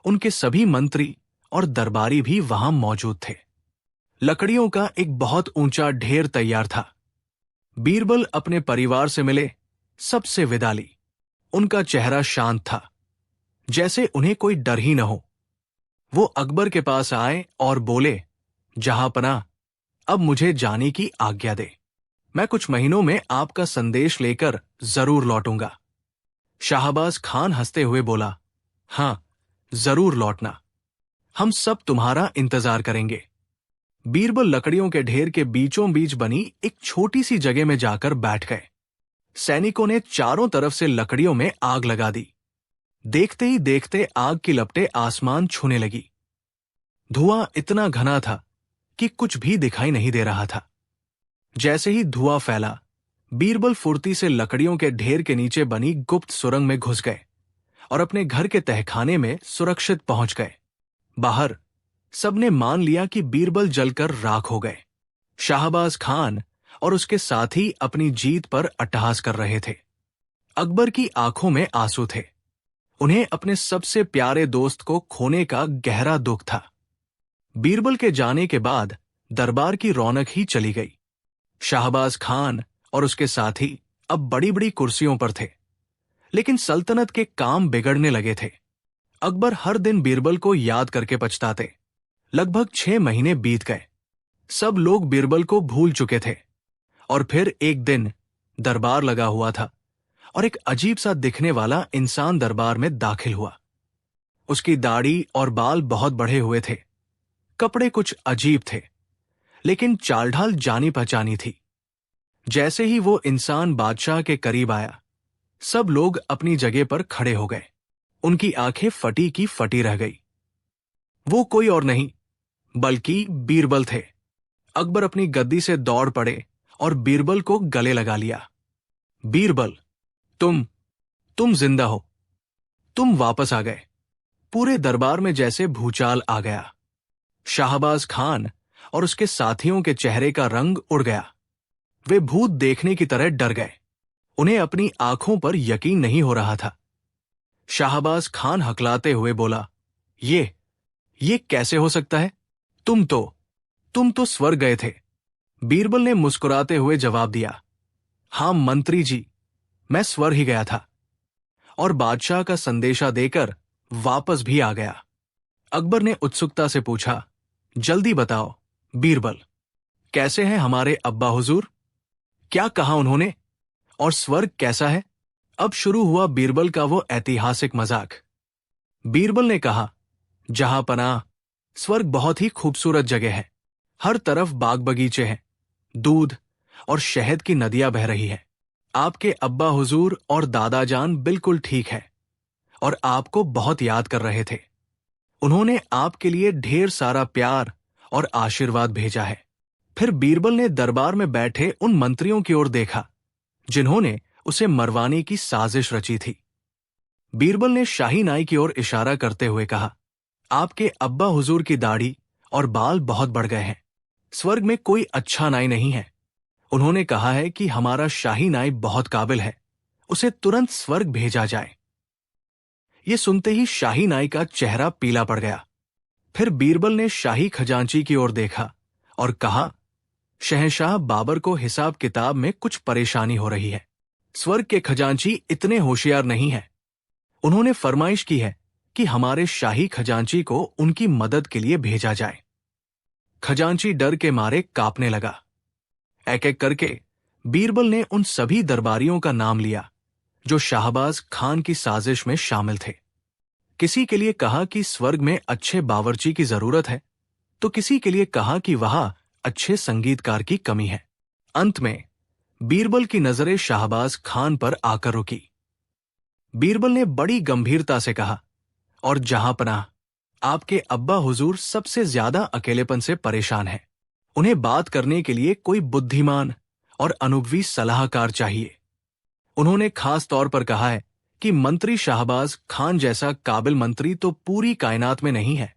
Speaker 1: उनके सभी मंत्री और दरबारी भी वहां मौजूद थे। लकड़ियों का एक बहुत ऊंचा ढेर तैयार था। बीरबल अपने परिवार से मिले, सबसे विदा ली। उनका चेहरा शांत था, जैसे उन्हें कोई डर ही न हो। वो अकबर के पास आए और बोले, जहांपनाह, अब मुझे जाने की आज्ञा दे। मैं कुछ महीनों में आपका संदेश लेकर जरूर लौटूंगा। शाहबाज खान हंसते हुए बोला, हां, जरूर लौटना। हम सब तुम्हारा इंतजार करेंगे। बीरबल लकड़ियों के ढेर के बीचों बीच बनी एक छोटी सी जगह में जाकर बैठ गए। सैनिकों ने चारों तरफ से लकड़ियों में आग लगा दी। देखते ही देखते आग की लपटें आसमान छूने लगी। धुआं इतना घना था कि कुछ भी दिखाई नहीं दे रहा था। जैसे ही धुआं फैला, बीरबल फुर्ती से लकड़ियों के ढेर के नीचे बनी गुप्त सुरंग में घुस गए और अपने घर के तहखाने में सुरक्षित पहुंच गए। बाहर सबने मान लिया कि बीरबल जलकर राख हो गए। शाहबाज खान और उसके साथी अपनी जीत पर अट्टहास कर रहे थे। अकबर की आंखों में आंसू थे। उन्हें अपने सबसे प्यारे दोस्त को खोने का गहरा दुख था। बीरबल के जाने के बाद दरबार की रौनक ही चली गई। शाहबाज खान और उसके साथी अब बड़ी बड़ी कुर्सियों पर थे, लेकिन सल्तनत के काम बिगड़ने लगे थे। अकबर हर दिन बीरबल को याद करके पछताते। लगभग 6 महीने बीत गए। सब लोग बीरबल को भूल चुके थे और फिर एक दिन दरबार लगा हुआ था और एक अजीब सा दिखने वाला इंसान दरबार में दाखिल हुआ। उसकी दाढ़ी और बाल बहुत बढ़े हुए थे। कपड़े कुछ अजीब थे, लेकिन चाल ढाल जानी पहचानी थी। जैसे ही वो इंसान बादशाह के करीब आया, सब लोग अपनी जगह पर खड़े हो गए। उनकी आंखें फटी की फटी रह गई। वो कोई और नहीं बल्कि बीरबल थे। अकबर अपनी गद्दी से दौड़ पड़े और बीरबल को गले लगा लिया। बीरबल, तुम जिंदा हो। तुम वापस आ गए। पूरे दरबार में जैसे भूचाल आ गया। शाहबाज खान और उसके साथियों के चेहरे का रंग उड़ गया। वे भूत देखने की तरह डर गए। उन्हें अपनी आंखों पर यकीन नहीं हो रहा था। शाहबाज खान हकलाते हुए बोला, ये कैसे हो सकता है? तुम तो स्वर्ग गए थे। बीरबल ने मुस्कुराते हुए जवाब दिया, हां मंत्री जी, मैं स्वर्ग ही गया था और बादशाह का संदेशा देकर वापस भी आ गया। अकबर ने उत्सुकता से पूछा, जल्दी बताओ बीरबल, कैसे हैं हमारे अब्बा हुजूर? क्या कहा उन्होंने? और स्वर्ग कैसा है? अब शुरू हुआ बीरबल का वो ऐतिहासिक मजाक। बीरबल ने कहा, जहांपनाह, स्वर्ग बहुत ही खूबसूरत जगह है। हर तरफ बाग बगीचे हैं, दूध और शहद की नदियां बह रही है। आपके अब्बा हुजूर और दादा जान बिल्कुल ठीक है और आपको बहुत याद कर रहे थे। उन्होंने आपके लिए ढेर सारा प्यार और आशीर्वाद भेजा है। फिर बीरबल ने दरबार में बैठे उन मंत्रियों की ओर देखा जिन्होंने उसे मरवाने की साजिश रची थी। बीरबल ने शाही नाई की ओर इशारा करते हुए कहा, आपके अब्बा हुजूर की दाढ़ी और बाल बहुत बढ़ गए हैं। स्वर्ग में कोई अच्छा नाई नहीं है। उन्होंने कहा है कि हमारा शाही नाई बहुत काबिल है, उसे तुरंत स्वर्ग भेजा जाए। ये सुनते ही शाही नाई का चेहरा पीला पड़ गया। फिर बीरबल ने शाही खजांची की ओर देखा और कहा, शहंशाह बाबर को हिसाब किताब में कुछ परेशानी हो रही है। स्वर्ग के खजांची इतने होशियार नहीं है। उन्होंने फरमाइश की है कि हमारे शाही खजांची को उनकी मदद के लिए भेजा जाए। खजांची डर के मारे कांपने लगा। एक एक करके बीरबल ने उन सभी दरबारियों का नाम लिया जो शाहबाज खान की साजिश में शामिल थे। किसी के लिए कहा कि स्वर्ग में अच्छे बावर्ची की जरूरत है, तो किसी के लिए कहा कि वहां अच्छे संगीतकार की कमी है। अंत में बीरबल की नजरें शाहबाज खान पर आकर रुकी। बीरबल ने बड़ी गंभीरता से कहा, और जहांपनाह, आपके अब्बा हुजूर सबसे ज्यादा अकेलेपन से परेशान हैं। उन्हें बात करने के लिए कोई बुद्धिमान और अनुभवी सलाहकार चाहिए। उन्होंने खास तौर पर कहा है कि मंत्री शाहबाज खान जैसा काबिल मंत्री तो पूरी कायनात में नहीं है।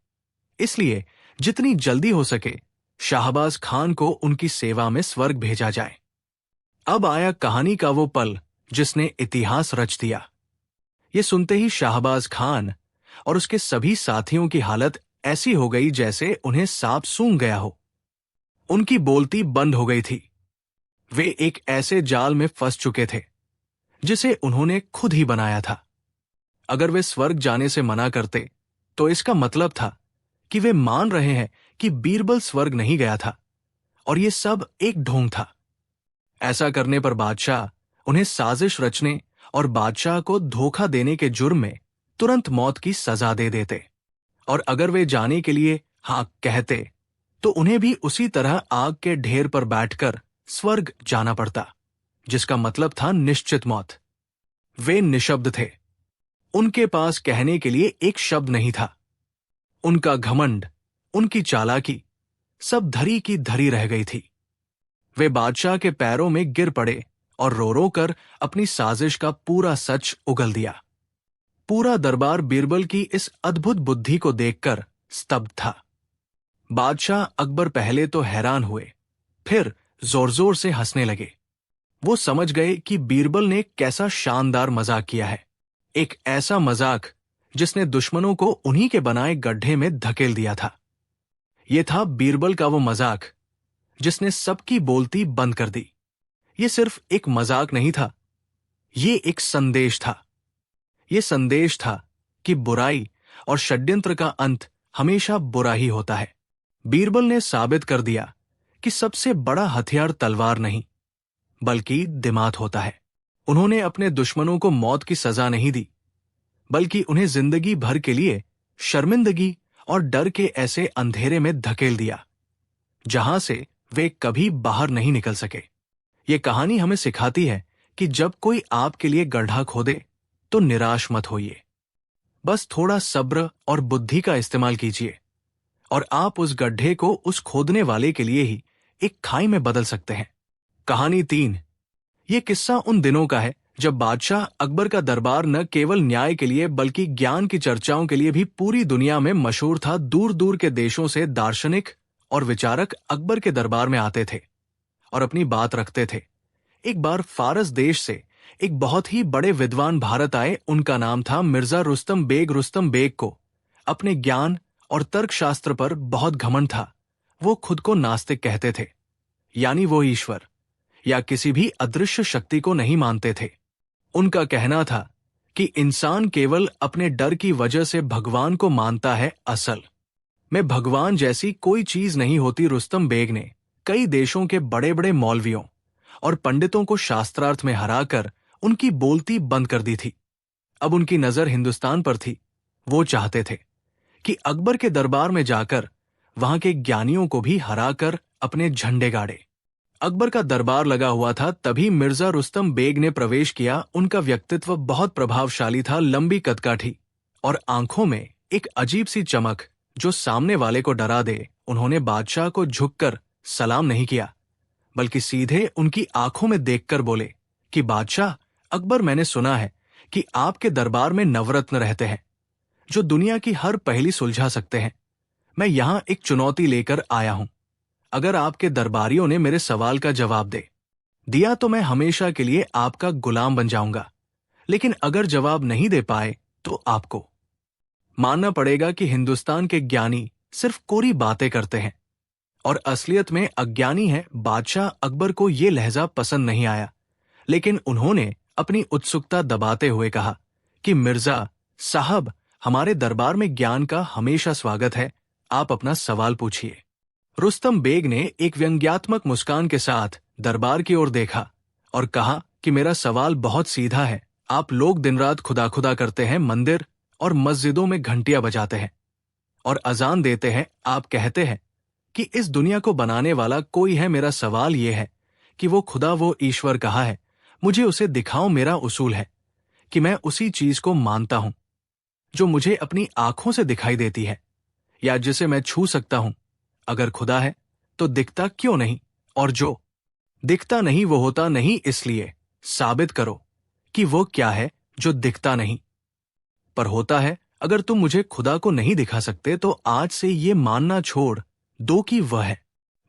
Speaker 1: इसलिए जितनी जल्दी हो सके शाहबाज खान को उनकी सेवा में स्वर्ग भेजा जाए। अब आया कहानी का वो पल जिसने इतिहास रच दिया। ये सुनते ही शाहबाज खान और उसके सभी साथियों की हालत ऐसी हो गई जैसे उन्हें सांप सूंघ गया हो। उनकी बोलती बंद हो गई थी। वे एक ऐसे जाल में फंस चुके थे जिसे उन्होंने खुद ही बनाया था। अगर वे स्वर्ग जाने से मना करते तो इसका मतलब था कि वे मान रहे हैं कि बीरबल स्वर्ग नहीं गया था और ये सब एक ढोंग था। ऐसा करने पर बादशाह उन्हें साजिश रचने और बादशाह को धोखा देने के जुर्म में तुरंत मौत की सजा दे देते, और अगर वे जाने के लिए हाँ कहते तो उन्हें भी उसी तरह आग के ढेर पर बैठकर स्वर्ग जाना पड़ता, जिसका मतलब था निश्चित मौत। वे निशब्द थे। उनके पास कहने के लिए एक शब्द नहीं था। उनका घमंड, उनकी चालाकी सब धरी की धरी रह गई थी। वे बादशाह के पैरों में गिर पड़े और रो रो कर अपनी साजिश का पूरा सच उगल दिया। पूरा दरबार बीरबल की इस अद्भुत बुद्धि को देखकर स्तब्ध था। बादशाह अकबर पहले तो हैरान हुए, फिर जोर जोर से हंसने लगे। वो समझ गए कि बीरबल ने कैसा शानदार मजाक किया है, एक ऐसा मजाक जिसने दुश्मनों को उन्हीं के बनाए गड्ढे में धकेल दिया था। ये था बीरबल का वो मजाक जिसने सबकी बोलती बंद कर दी। ये सिर्फ एक मजाक नहीं था, ये एक संदेश था। ये संदेश था कि बुराई और षड्यंत्र का अंत हमेशा बुरा ही होता है। बीरबल ने साबित कर दिया कि सबसे बड़ा हथियार तलवार नहीं बल्कि दिमाग होता है। उन्होंने अपने दुश्मनों को मौत की सजा नहीं दी, बल्कि उन्हें जिंदगी भर के लिए शर्मिंदगी और डर के ऐसे अंधेरे में धकेल दिया जहां से वे कभी बाहर नहीं निकल सके। ये कहानी हमें सिखाती है कि जब कोई आपके लिए गड्ढा खोदे तो निराश मत होइए। बस थोड़ा सब्र और बुद्धि का इस्तेमाल कीजिए और आप उस गड्ढे को उस खोदने वाले के लिए ही एक खाई में बदल सकते हैं। कहानी 3। ये किस्सा उन दिनों का है जब बादशाह अकबर का दरबार न केवल न्याय के लिए बल्कि ज्ञान की चर्चाओं के लिए भी पूरी दुनिया में मशहूर था। दूर दूर के देशों से दार्शनिक और विचारक अकबर के दरबार में आते थे और अपनी बात रखते थे। एक बार फारस देश से एक बहुत ही बड़े विद्वान भारत आए। उनका नाम था मिर्जा रुस्तम बेग। रुस्तम बेग को अपने ज्ञान और तर्कशास्त्र पर बहुत घमंड था। वो खुद को नास्तिक कहते थे, यानी वो ईश्वर या किसी भी अदृश्य शक्ति को नहीं मानते थे। उनका कहना था कि इंसान केवल अपने डर की वजह से भगवान को मानता है, असल में भगवान जैसी कोई चीज नहीं होती। रुस्तम बेग ने कई देशों के बड़े बड़े मौलवियों और पंडितों को शास्त्रार्थ में हराकर उनकी बोलती बंद कर दी थी। अब उनकी नजर हिंदुस्तान पर थी। वो चाहते थे कि अकबर के दरबार में जाकर वहां के ज्ञानियों को भी हराकर अपने झंडे गाड़े। अकबर का दरबार लगा हुआ था, तभी मिर्जा रुस्तम बेग ने प्रवेश किया। उनका व्यक्तित्व बहुत प्रभावशाली था, लंबी कदकाठी और आंखों में एक अजीब सी चमक जो सामने वाले को डरा दे। उन्होंने बादशाह को झुककर सलाम नहीं किया, बल्कि सीधे उनकी आंखों में देखकर बोले कि बादशाह अकबर, मैंने सुना है कि आपके दरबार में नवरत्न रहते हैं जो दुनिया की हर पहेली सुलझा सकते हैं। मैं यहां एक चुनौती लेकर आया हूं। अगर आपके दरबारियों ने मेरे सवाल का जवाब दिया तो मैं हमेशा के लिए आपका गुलाम बन जाऊंगा, लेकिन अगर जवाब नहीं दे पाए तो आपको मानना पड़ेगा कि हिंदुस्तान के ज्ञानी सिर्फ कोरी बातें करते हैं और असलियत में अज्ञानी हैं। बादशाह अकबर को यह लहजा पसंद नहीं आया, लेकिन उन्होंने अपनी उत्सुकता दबाते हुए कहा कि मिर्जा साहब, हमारे दरबार में ज्ञान का हमेशा स्वागत है, आप अपना सवाल पूछिए। रुस्तम बेग ने एक व्यंग्यात्मक मुस्कान के साथ दरबार की ओर देखा और कहा कि मेरा सवाल बहुत सीधा है। आप लोग दिन रात खुदा खुदा करते हैं, मंदिर और मस्जिदों में घंटियां बजाते हैं और अजान देते हैं। आप कहते हैं कि इस दुनिया को बनाने वाला कोई है। मेरा सवाल यह है कि वो खुदा, वो ईश्वर कहाँ है? मुझे उसे दिखाओ। मेरा उसूल है कि मैं उसी चीज को मानता हूं जो मुझे अपनी आंखों से दिखाई देती है या जिसे मैं छू सकता हूं। अगर खुदा है तो दिखता क्यों नहीं? और जो दिखता नहीं वो होता नहीं, इसलिए साबित करो कि वो क्या है जो दिखता नहीं पर होता है। अगर तुम मुझे खुदा को नहीं दिखा सकते तो आज से ये मानना छोड़ दो कि वह है।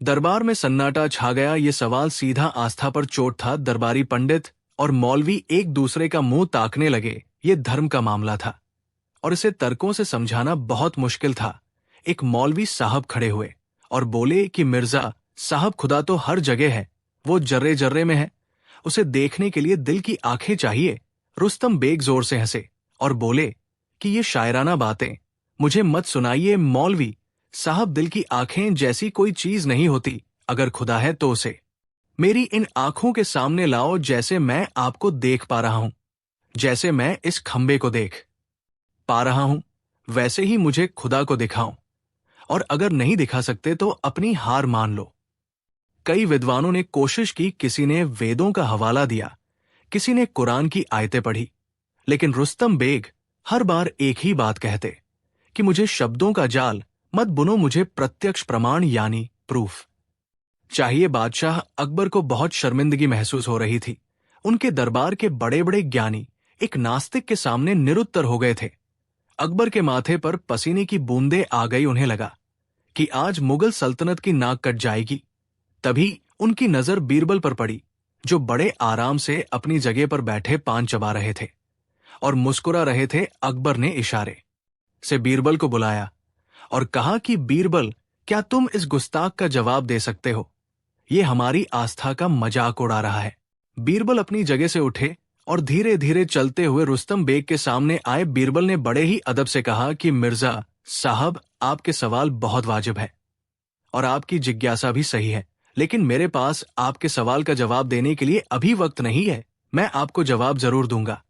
Speaker 1: दरबार में सन्नाटा छा गया। ये सवाल सीधा आस्था पर चोट था। दरबारी पंडित और मौलवी एक दूसरे का मुंह ताकने लगे। ये धर्म का मामला था और इसे तर्कों से समझाना बहुत मुश्किल था। एक मौलवी साहब खड़े हुए और बोले कि मिर्जा साहब, खुदा तो हर जगह है, वो जर्रे जर्रे में है, उसे देखने के लिए दिल की आंखें चाहिए। रुस्तम बेग जोर से हंसे और बोले कि ये शायराना बातें मुझे मत सुनाइए मौलवी साहब, दिल की आंखें जैसी कोई चीज नहीं होती। अगर खुदा है तो उसे मेरी इन आंखों के सामने लाओ, जैसे मैं आपको देख पा रहा हूं, जैसे मैं इस खंबे को देख पा रहा हूं, वैसे ही मुझे खुदा को दिखाओ। और अगर नहीं दिखा सकते तो अपनी हार मान लो। कई विद्वानों ने कोशिश की, किसी ने वेदों का हवाला दिया, किसी ने कुरान की आयतें पढ़ी, लेकिन रुस्तम बेग हर बार एक ही बात कहते कि मुझे शब्दों का जाल मत बुनो, मुझे प्रत्यक्ष प्रमाण यानी प्रूफ चाहिए। बादशाह अकबर को बहुत शर्मिंदगी महसूस हो रही थी। उनके दरबार के बड़े बड़े ज्ञानी एक नास्तिक के सामने निरुत्तर हो गए थे। अकबर के माथे पर पसीने की बूंदें आ गई। उन्हें लगा कि आज मुगल सल्तनत की नाक कट जाएगी। तभी उनकी नजर बीरबल पर पड़ी, जो बड़े आराम से अपनी जगह पर बैठे पान चबा रहे थे और मुस्कुरा रहे थे। अकबर ने इशारे से बीरबल को बुलाया और कहा कि बीरबल, क्या तुम इस गुस्ताख का जवाब दे सकते हो? ये हमारी आस्था का मजाक उड़ा रहा है। बीरबल अपनी जगह से उठे और धीरे धीरे चलते हुए रुस्तम बेग के सामने आए। बीरबल ने बड़े ही अदब से कहा कि मिर्जा साहब, आपके सवाल बहुत वाजिब है और आपकी जिज्ञासा भी सही है, लेकिन मेरे पास आपके सवाल का जवाब देने के लिए अभी वक्त नहीं है। मैं आपको जवाब जरूर दूंगा,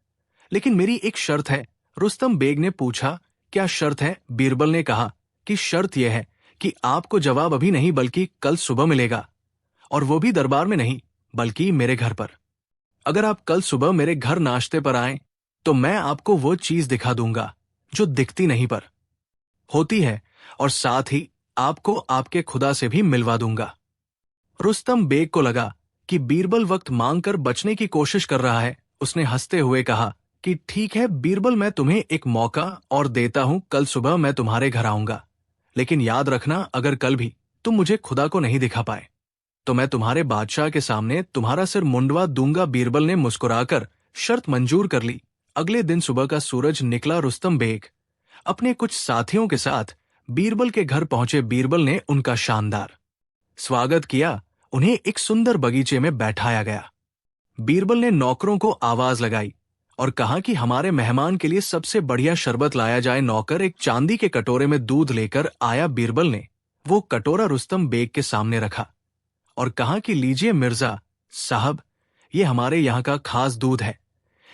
Speaker 1: लेकिन मेरी एक शर्त है। रुस्तम बेग ने पूछा, क्या शर्त है? बीरबल ने कहा कि शर्त यह है कि आपको जवाब अभी नहीं बल्कि कल सुबह मिलेगा, और वो भी दरबार में नहीं बल्कि मेरे घर पर। अगर आप कल सुबह मेरे घर नाश्ते पर आएं तो मैं आपको वो चीज दिखा दूंगा जो दिखती नहीं पर होती है, और साथ ही आपको आपके खुदा से भी मिलवा दूंगा। रुस्तम बेग को लगा कि बीरबल वक्त मांगकर बचने की कोशिश कर रहा है। उसने हंसते हुए कहा कि ठीक है बीरबल, मैं तुम्हें एक मौका और देता हूं। कल सुबह मैं तुम्हारे घर आऊंगा, लेकिन याद रखना, अगर कल भी तुम मुझे खुदा को नहीं दिखा पाए तो मैं तुम्हारे बादशाह के सामने तुम्हारा सिर मुंडवा दूंगा। बीरबल ने मुस्कुराकर शर्त मंजूर कर ली। अगले दिन सुबह का सूरज निकला। रुस्तम बेग अपने कुछ साथियों के साथ बीरबल के घर पहुंचे। बीरबल ने उनका शानदार स्वागत किया। उन्हें एक सुंदर बगीचे में बैठाया गया। बीरबल ने नौकरों को आवाज लगाई और कहा कि हमारे मेहमान के लिए सबसे बढ़िया शरबत लाया जाए। नौकर एक चांदी के कटोरे में दूध लेकर आया। बीरबल ने वो कटोरा रुस्तम बेग के सामने रखा और कहा कि लीजिए मिर्जा साहब, ये हमारे यहाँ का खास दूध है,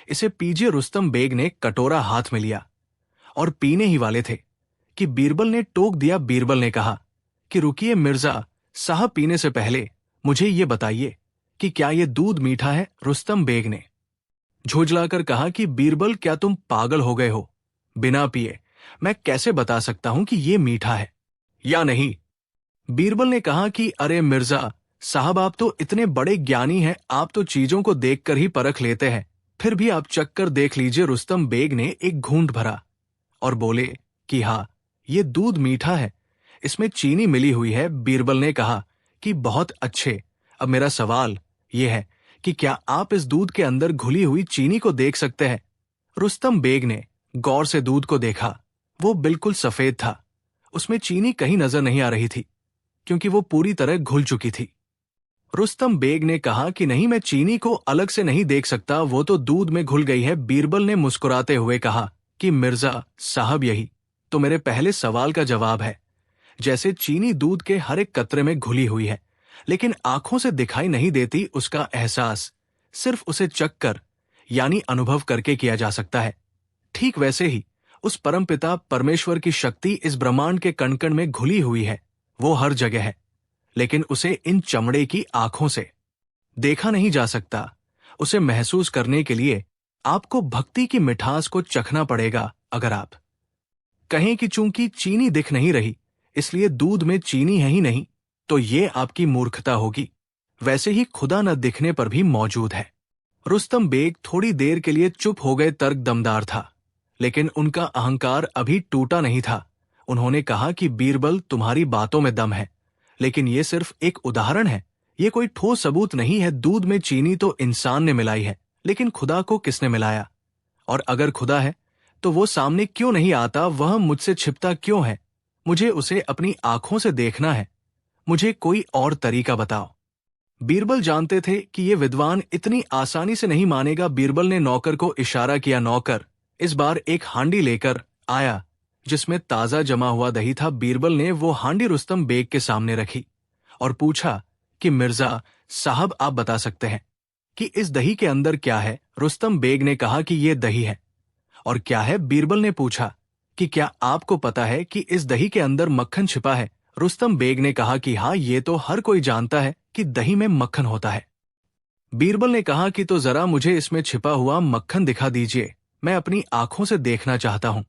Speaker 1: इसे पीजिए। रुस्तम बेग ने कटोरा हाथ में लिया और पीने ही वाले थे कि बीरबल ने टोक दिया। बीरबल ने कहा कि रुकिए मिर्जा साहब, पीने से पहले मुझे ये बताइए कि क्या ये दूध मीठा है? रुस्तम बेग ने झुंझलाकर कहा कि बीरबल, क्या तुम पागल हो गए हो? बिना पिए मैं कैसे बता सकता हूं कि ये मीठा है या नहीं? बीरबल ने कहा कि अरे मिर्जा साहब, आप तो इतने बड़े ज्ञानी हैं, आप तो चीजों को देखकर ही परख लेते हैं, फिर भी आप चक्कर देख लीजिए। रुस्तम बेग ने एक घूंट भरा और बोले कि हाँ, ये दूध मीठा है, इसमें चीनी मिली हुई है। बीरबल ने कहा कि बहुत अच्छे, अब मेरा सवाल यह है कि क्या आप इस दूध के अंदर घुली हुई चीनी को देख सकते हैं? रुस्तम बेग ने गौर से दूध को देखा। वो बिल्कुल सफेद था, उसमें चीनी कहीं नजर नहीं आ रही थी, क्योंकि वो पूरी तरह घुल चुकी थी। रुस्तम बेग ने कहा कि नहीं, मैं चीनी को अलग से नहीं देख सकता, वो तो दूध में घुल गई है। बीरबल ने मुस्कुराते हुए कहा कि मिर्जा साहब, यही तो मेरे पहले सवाल का जवाब है। जैसे चीनी दूध के हर एक कतरे में घुली हुई है, लेकिन आंखों से दिखाई नहीं देती, उसका एहसास सिर्फ उसे चखकर यानी अनुभव करके किया जा सकता है। ठीक वैसे ही उस परमपिता परमेश्वर की शक्ति इस ब्रह्मांड के कण कण में घुली हुई है। वो हर जगह है, लेकिन उसे इन चमड़े की आंखों से देखा नहीं जा सकता। उसे महसूस करने के लिए आपको भक्ति की मिठास को चखना पड़ेगा। अगर आप कहें कि चूंकि चीनी दिख नहीं रही इसलिए दूध में चीनी है ही नहीं, तो ये आपकी मूर्खता होगी। वैसे ही खुदा न दिखने पर भी मौजूद है। रुस्तम बेग थोड़ी देर के लिए चुप हो गए। तर्क दमदार था, लेकिन उनका अहंकार अभी टूटा नहीं था। उन्होंने कहा कि बीरबल, तुम्हारी बातों में दम है, लेकिन ये सिर्फ एक उदाहरण है, ये कोई ठोस सबूत नहीं है। दूध में चीनी तो इंसान ने मिलाई है, लेकिन खुदा को किसने मिलाया? और अगर खुदा है तो वो सामने क्यों नहीं आता? वह मुझसे छिपता क्यों है? मुझे उसे अपनी आंखों से देखना है। मुझे कोई और तरीका बताओ। बीरबल जानते थे कि ये विद्वान इतनी आसानी से नहीं मानेगा। बीरबल ने नौकर को इशारा किया। नौकर इस बार एक हांडी लेकर आया जिसमें ताजा जमा हुआ दही था। बीरबल ने वो हांडी रुस्तम बेग के सामने रखी और पूछा कि मिर्जा साहब, आप बता सकते हैं कि इस दही के अंदर क्या है? रुस्तम बेग ने कहा कि ये दही है। और क्या है? बीरबल ने पूछा कि क्या आपको पता है कि इस दही के अंदर मक्खन छिपा है? रुस्तम बेग ने कहा कि हाँ, ये तो हर कोई जानता है कि दही में मक्खन होता है। बीरबल ने कहा कि तो जरा मुझे इसमें छिपा हुआ मक्खन दिखा दीजिए, मैं अपनी आंखों से देखना चाहता हूं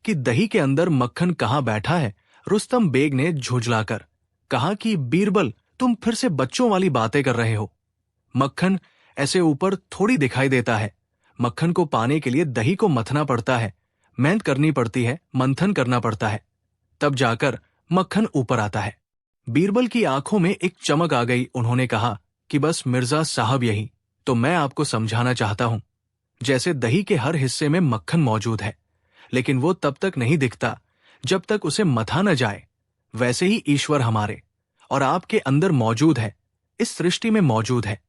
Speaker 1: कि दही के अंदर मक्खन कहाँ बैठा है। रुस्तम बेग ने झुंझलाकर कहा कि बीरबल, तुम फिर से बच्चों वाली बातें कर रहे हो। मक्खन ऐसे ऊपर थोड़ी दिखाई देता है। मक्खन को पाने के लिए दही को मथना पड़ता है, मेहनत करनी पड़ती है, मंथन करना पड़ता है, तब जाकर मक्खन ऊपर आता है। बीरबल की आंखों में एक चमक आ गई। उन्होंने कहा कि बस मिर्जा साहब, यही तो मैं आपको समझाना चाहता हूं। जैसे दही के हर हिस्से में मक्खन मौजूद है, लेकिन वो तब तक नहीं दिखता जब तक उसे मथा न जाए, वैसे ही ईश्वर हमारे और आपके अंदर मौजूद है, इस सृष्टि में मौजूद है,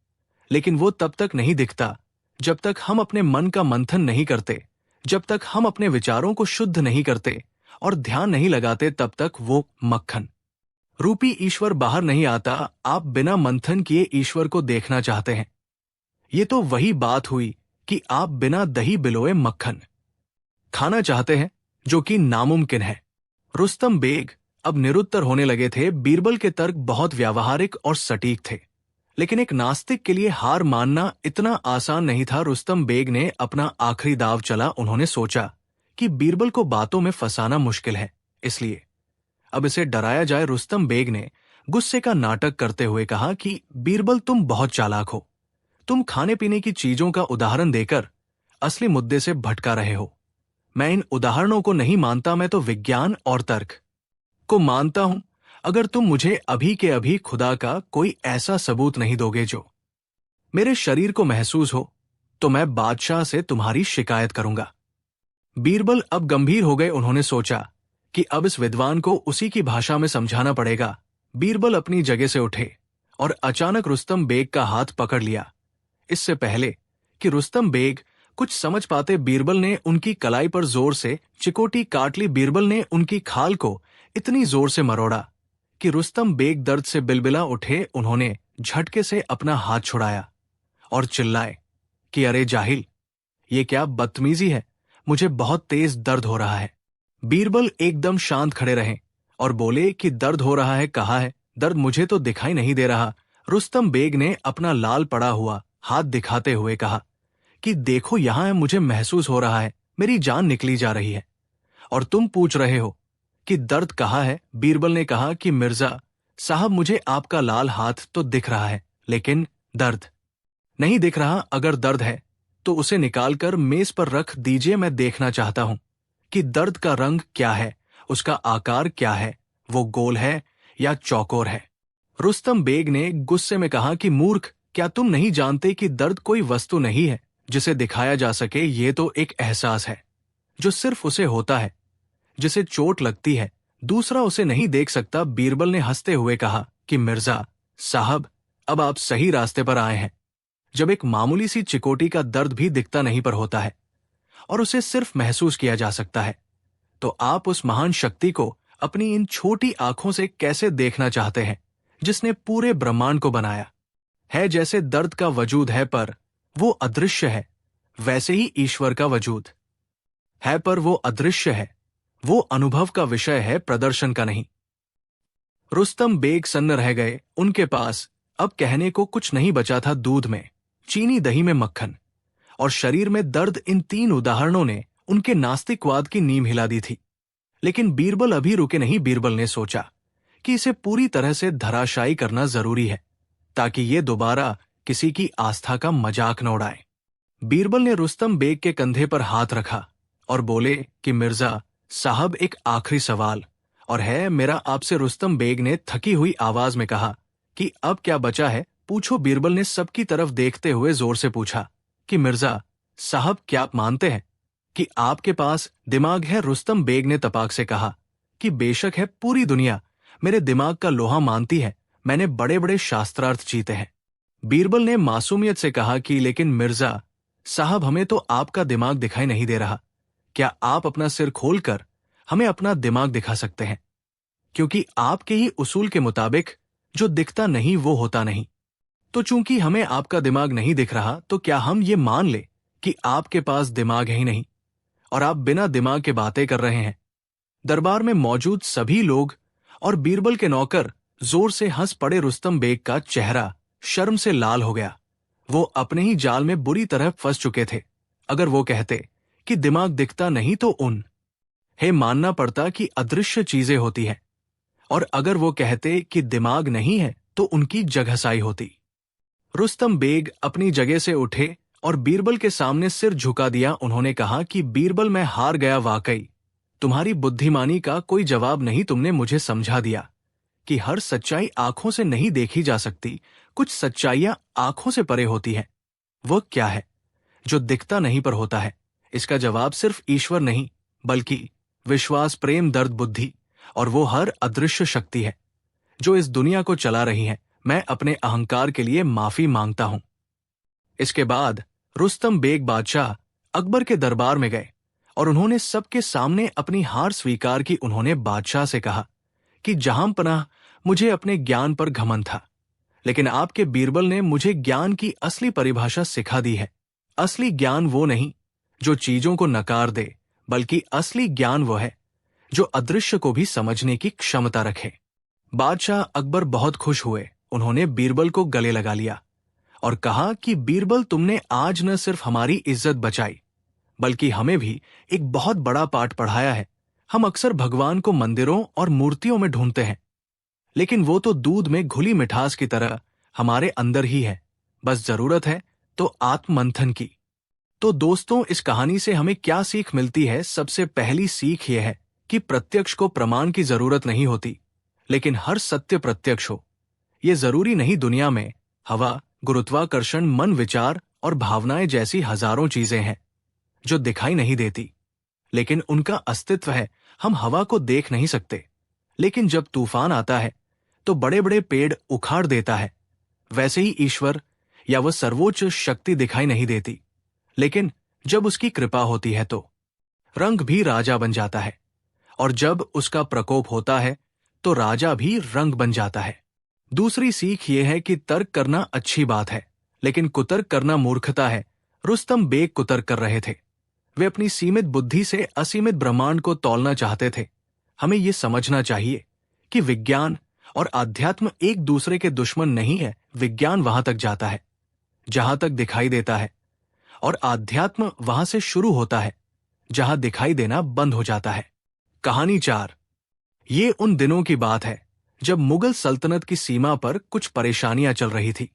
Speaker 1: लेकिन वो तब तक नहीं दिखता जब तक हम अपने मन का मंथन नहीं करते, जब तक हम अपने विचारों को शुद्ध नहीं करते और ध्यान नहीं लगाते, तब तक वो मक्खन रूपी ईश्वर बाहर नहीं आता। आप बिना मंथन किए ईश्वर को देखना चाहते हैं। ये तो वही बात हुई कि आप बिना दही बिलोए मक्खन खाना चाहते हैं, जो कि नामुमकिन है। रुस्तम बेग अब निरुत्तर होने लगे थे। बीरबल के तर्क बहुत व्यावहारिक और सटीक थे, लेकिन एक नास्तिक के लिए हार मानना इतना आसान नहीं था। रुस्तम बेग ने अपना आखिरी दाव चला। उन्होंने सोचा कि बीरबल को बातों में फंसाना मुश्किल है, इसलिए अब इसे डराया जाए। रुस्तम बेग ने गुस्से का नाटक करते हुए कहा कि बीरबल, तुम बहुत चालाक हो। तुम खाने पीने की चीजों का उदाहरण देकर असली मुद्दे से भटका रहे हो। मैं इन उदाहरणों को नहीं मानता, मैं तो विज्ञान और तर्क को मानता हूं। अगर तुम मुझे अभी के अभी खुदा का कोई ऐसा सबूत नहीं दोगे जो मेरे शरीर को महसूस हो, तो मैं बादशाह से तुम्हारी शिकायत करूंगा। बीरबल अब गंभीर हो गए। उन्होंने सोचा कि अब इस विद्वान को उसी की भाषा में समझाना पड़ेगा। बीरबल अपनी जगह से उठे और अचानक रुस्तम बेग का हाथ पकड़ लिया। इससे पहले कि रुस्तम बेग कुछ समझ पाते, बीरबल ने उनकी कलाई पर जोर से चिकोटी काट ली। बीरबल ने उनकी खाल को इतनी जोर से मरोड़ा कि रुस्तम बेग दर्द से बिलबिला उठे। उन्होंने झटके से अपना हाथ छुड़ाया और चिल्लाए कि अरे जाहिल, ये क्या बदतमीजी है, मुझे बहुत तेज दर्द हो रहा है। बीरबल एकदम शांत खड़े रहे और बोले कि दर्द हो रहा है, कहा है दर्द? मुझे तो दिखाई नहीं दे रहा। रुस्तम बेग ने अपना लाल पड़ा हुआ हाथ दिखाते हुए कहा कि देखो, यहां है, मुझे महसूस हो रहा है, मेरी जान निकली जा रही है। और तुम पूछ रहे हो कि दर्द कहाँ है। बीरबल ने कहा कि मिर्जा साहब, मुझे आपका लाल हाथ तो दिख रहा है, लेकिन दर्द नहीं दिख रहा। अगर दर्द है तो उसे निकालकर मेज पर रख दीजिए, मैं देखना चाहता हूं कि दर्द का रंग क्या है, उसका आकार क्या है, वो गोल है या चौकोर है। रुस्तम बेग ने गुस्से में कहा कि मूर्ख, क्या तुम नहीं जानते कि दर्द कोई वस्तु नहीं है जिसे दिखाया जा सके। ये तो एक एहसास है जो सिर्फ उसे होता है जिसे चोट लगती है, दूसरा उसे नहीं देख सकता। बीरबल ने हंसते हुए कहा कि मिर्जा साहब, अब आप सही रास्ते पर आए हैं। जब एक मामूली सी चिकोटी का दर्द भी दिखता नहीं पर होता है और उसे सिर्फ महसूस किया जा सकता है, तो आप उस महान शक्ति को अपनी इन छोटी आंखों से कैसे देखना चाहते हैं जिसने पूरे ब्रह्मांड को बनाया है। जैसे दर्द का वजूद है पर वो अदृश्य है, वैसे ही ईश्वर का वजूद है पर वो अदृश्य है। वो अनुभव का विषय है, प्रदर्शन का नहीं। रुस्तम बेग सन्न रह गए। उनके पास अब कहने को कुछ नहीं बचा था। दूध में चीनी, दही में मक्खन और शरीर में दर्द, इन 3 उदाहरणों ने उनके नास्तिकवाद की नींव हिला दी थी। लेकिन बीरबल अभी रुके नहीं। बीरबल ने सोचा कि इसे पूरी तरह से धराशायी करना जरूरी है ताकि ये दोबारा किसी की आस्था का मजाक न उड़ाए। बीरबल ने रुस्तम बेग के कंधे पर हाथ रखा और बोले कि मिर्जा साहब, एक आखिरी सवाल और है मेरा आपसे। रुस्तम बेग ने थकी हुई आवाज में कहा कि अब क्या बचा है, पूछो। बीरबल ने सबकी तरफ देखते हुए जोर से पूछा कि मिर्जा साहब, क्या आप मानते हैं कि आपके पास दिमाग है? रुस्तम बेग ने तपाक से कहा कि बेशक है, पूरी दुनिया मेरे दिमाग का लोहा मानती है। मैंने बड़े बड़े शास्त्रार्थ जीते हैं। बीरबल ने मासूमियत से कहा कि लेकिन मिर्जा साहब, हमें तो आपका दिमाग दिखाई नहीं दे रहा। क्या आप अपना सिर खोलकर हमें अपना दिमाग दिखा सकते हैं? क्योंकि आपके ही उसूल के मुताबिक जो दिखता नहीं वो होता नहीं। तो चूंकि हमें आपका दिमाग नहीं दिख रहा, तो क्या हम ये मान ले कि आपके पास दिमाग है ही नहीं और आप बिना दिमाग के बातें कर रहे हैं? दरबार में मौजूद सभी लोग और बीरबल के नौकर जोर से हंस पड़े। रुस्तम बेग का चेहरा शर्म से लाल हो गया। वो अपने ही जाल में बुरी तरह फंस चुके थे। अगर वो कहते कि दिमाग दिखता नहीं तो उन्हें मानना पड़ता कि अदृश्य चीजें होती हैं, और अगर वो कहते कि दिमाग नहीं है तो उनकी जगहसाई होती। रुस्तम बेग अपनी जगह से उठे और बीरबल के सामने सिर झुका दिया। उन्होंने कहा कि बीरबल, मैं हार गया। वाकई तुम्हारी बुद्धिमानी का कोई जवाब नहीं। तुमने मुझे समझा दिया कि हर सच्चाई आंखों से नहीं देखी जा सकती। कुछ सच्चाइयां आंखों से परे होती हैं। वह क्या है जो दिखता नहीं पर होता है? इसका जवाब सिर्फ ईश्वर नहीं, बल्कि विश्वास, प्रेम, दर्द, बुद्धि और वो हर अदृश्य शक्ति है जो इस दुनिया को चला रही है। मैं अपने अहंकार के लिए माफी मांगता हूं। इसके बाद रुस्तम बेग बादशाह अकबर के दरबार में गए और उन्होंने सबके सामने अपनी हार स्वीकार की। उन्होंने बादशाह से कहा कि जहांपनाह, मुझे अपने ज्ञान पर घमंड था, लेकिन आपके बीरबल ने मुझे ज्ञान की असली परिभाषा सिखा दी है। असली ज्ञान वो नहीं जो चीजों को नकार दे, बल्कि असली ज्ञान वो है जो अदृश्य को भी समझने की क्षमता रखे। बादशाह अकबर बहुत खुश हुए। उन्होंने बीरबल को गले लगा लिया और कहा कि बीरबल, तुमने आज न सिर्फ हमारी इज्जत बचाई, बल्कि हमें भी एक बहुत बड़ा पाठ पढ़ाया है। हम अक्सर भगवान को मंदिरों और मूर्तियों में ढूंढते हैं, लेकिन वो तो दूध में घुली मिठास की तरह हमारे अंदर ही है। बस जरूरत है तो आत्ममंथन की। तो दोस्तों, इस कहानी से हमें क्या सीख मिलती है? सबसे पहली सीख यह है कि प्रत्यक्ष को प्रमाण की जरूरत नहीं होती, लेकिन हर सत्य प्रत्यक्ष हो। ये जरूरी नहीं। दुनिया में हवा, गुरुत्वाकर्षण, मन, विचार और भावनाएं जैसी हजारों चीजें हैं जो दिखाई नहीं देती, लेकिन उनका अस्तित्व है। हम हवा को देख नहीं सकते, लेकिन जब तूफान आता है तो बड़े बड़े पेड़ उखाड़ देता है। वैसे ही ईश्वर या वह सर्वोच्च शक्ति दिखाई नहीं देती, लेकिन जब उसकी कृपा होती है तो रंग भी राजा बन जाता है, और जब उसका प्रकोप होता है तो राजा भी रंग बन जाता है। दूसरी सीख ये है कि तर्क करना अच्छी बात है, लेकिन कुतर्क करना मूर्खता है। रुस्तम बेग कुतर्क कर रहे थे। वे अपनी सीमित बुद्धि से असीमित ब्रह्मांड को तौलना चाहते थे। हमें ये समझना चाहिए कि विज्ञान और आध्यात्म एक दूसरे के दुश्मन नहीं है। विज्ञान वहां तक जाता है जहां तक दिखाई देता है, और आध्यात्म वहां से शुरू होता है जहां दिखाई देना बंद हो जाता है। कहानी 4। ये उन दिनों की बात है जब मुगल सल्तनत की सीमा पर कुछ परेशानियां चल रही थी।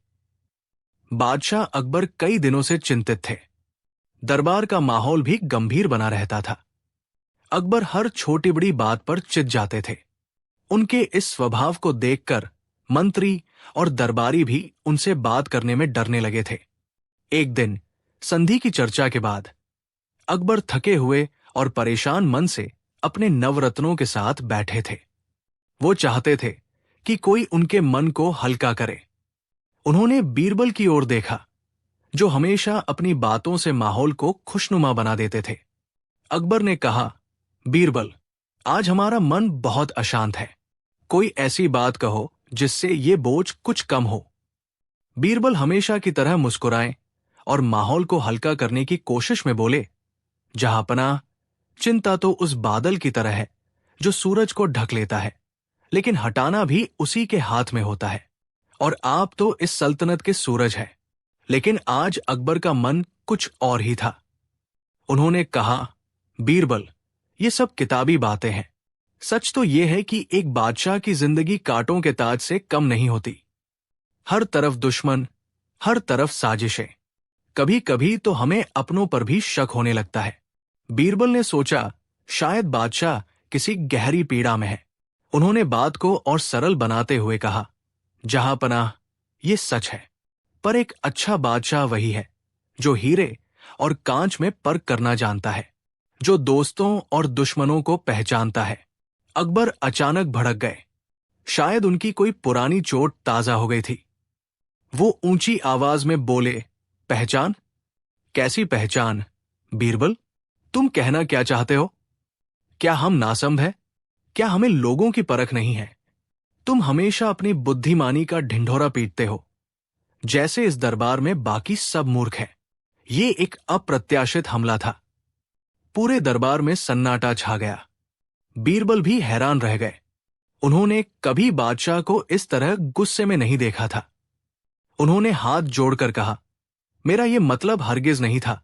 Speaker 1: बादशाह अकबर कई दिनों से चिंतित थे। दरबार का माहौल भी गंभीर बना रहता था। अकबर हर छोटी बड़ी बात पर चिढ़ जाते थे। उनके इस स्वभाव को देखकर मंत्री और दरबारी भी उनसे बात करने में डरने लगे थे। एक दिन संधि की चर्चा के बाद अकबर थके हुए और परेशान मन से अपने नवरत्नों के साथ बैठे थे। वो चाहते थे कि कोई उनके मन को हल्का करे। उन्होंने बीरबल की ओर देखा, जो हमेशा अपनी बातों से माहौल को खुशनुमा बना देते थे। अकबर ने कहा, बीरबल, आज हमारा मन बहुत अशांत है। कोई ऐसी बात कहो जिससे ये बोझ कुछ कम हो। बीरबल हमेशा की तरह मुस्कुराए और माहौल को हल्का करने की कोशिश में बोले, जहांपनाह, चिंता तो उस बादल की तरह है जो सूरज को ढक लेता है, लेकिन हटाना भी उसी के हाथ में होता है। और आप तो इस सल्तनत के सूरज है। लेकिन आज अकबर का मन कुछ और ही था। उन्होंने कहा, बीरबल, ये सब किताबी बातें हैं। सच तो यह है कि एक बादशाह की जिंदगी कांटों के ताज से कम नहीं होती। हर तरफ दुश्मन, हर तरफ साजिशें। कभी कभी तो हमें अपनों पर भी शक होने लगता है। बीरबल ने सोचा, शायद बादशाह किसी गहरी पीड़ा में है। उन्होंने बात को और सरल बनाते हुए कहा, जहांपनाह, ये सच है, पर एक अच्छा बादशाह वही है जो हीरे और कांच में फर्क करना जानता है, जो दोस्तों और दुश्मनों को पहचानता है। अकबर अचानक भड़क गए। शायद उनकी कोई पुरानी चोट ताजा हो गई थी। वो ऊंची आवाज में बोले, पहचान? कैसी पहचान, बीरबल? तुम कहना क्या चाहते हो? क्या हम नासमझ हैं? क्या हमें लोगों की परख नहीं है? तुम हमेशा अपनी बुद्धिमानी का ढिंढोरा पीटते हो, जैसे इस दरबार में बाकी सब मूर्ख हैं। ये एक अप्रत्याशित हमला था। पूरे दरबार में सन्नाटा छा गया। बीरबल भी हैरान रह गए। उन्होंने कभी बादशाह को इस तरह गुस्से में नहीं देखा था। उन्होंने हाथ जोड़कर कहा, मेरा ये मतलब हरगिज नहीं था।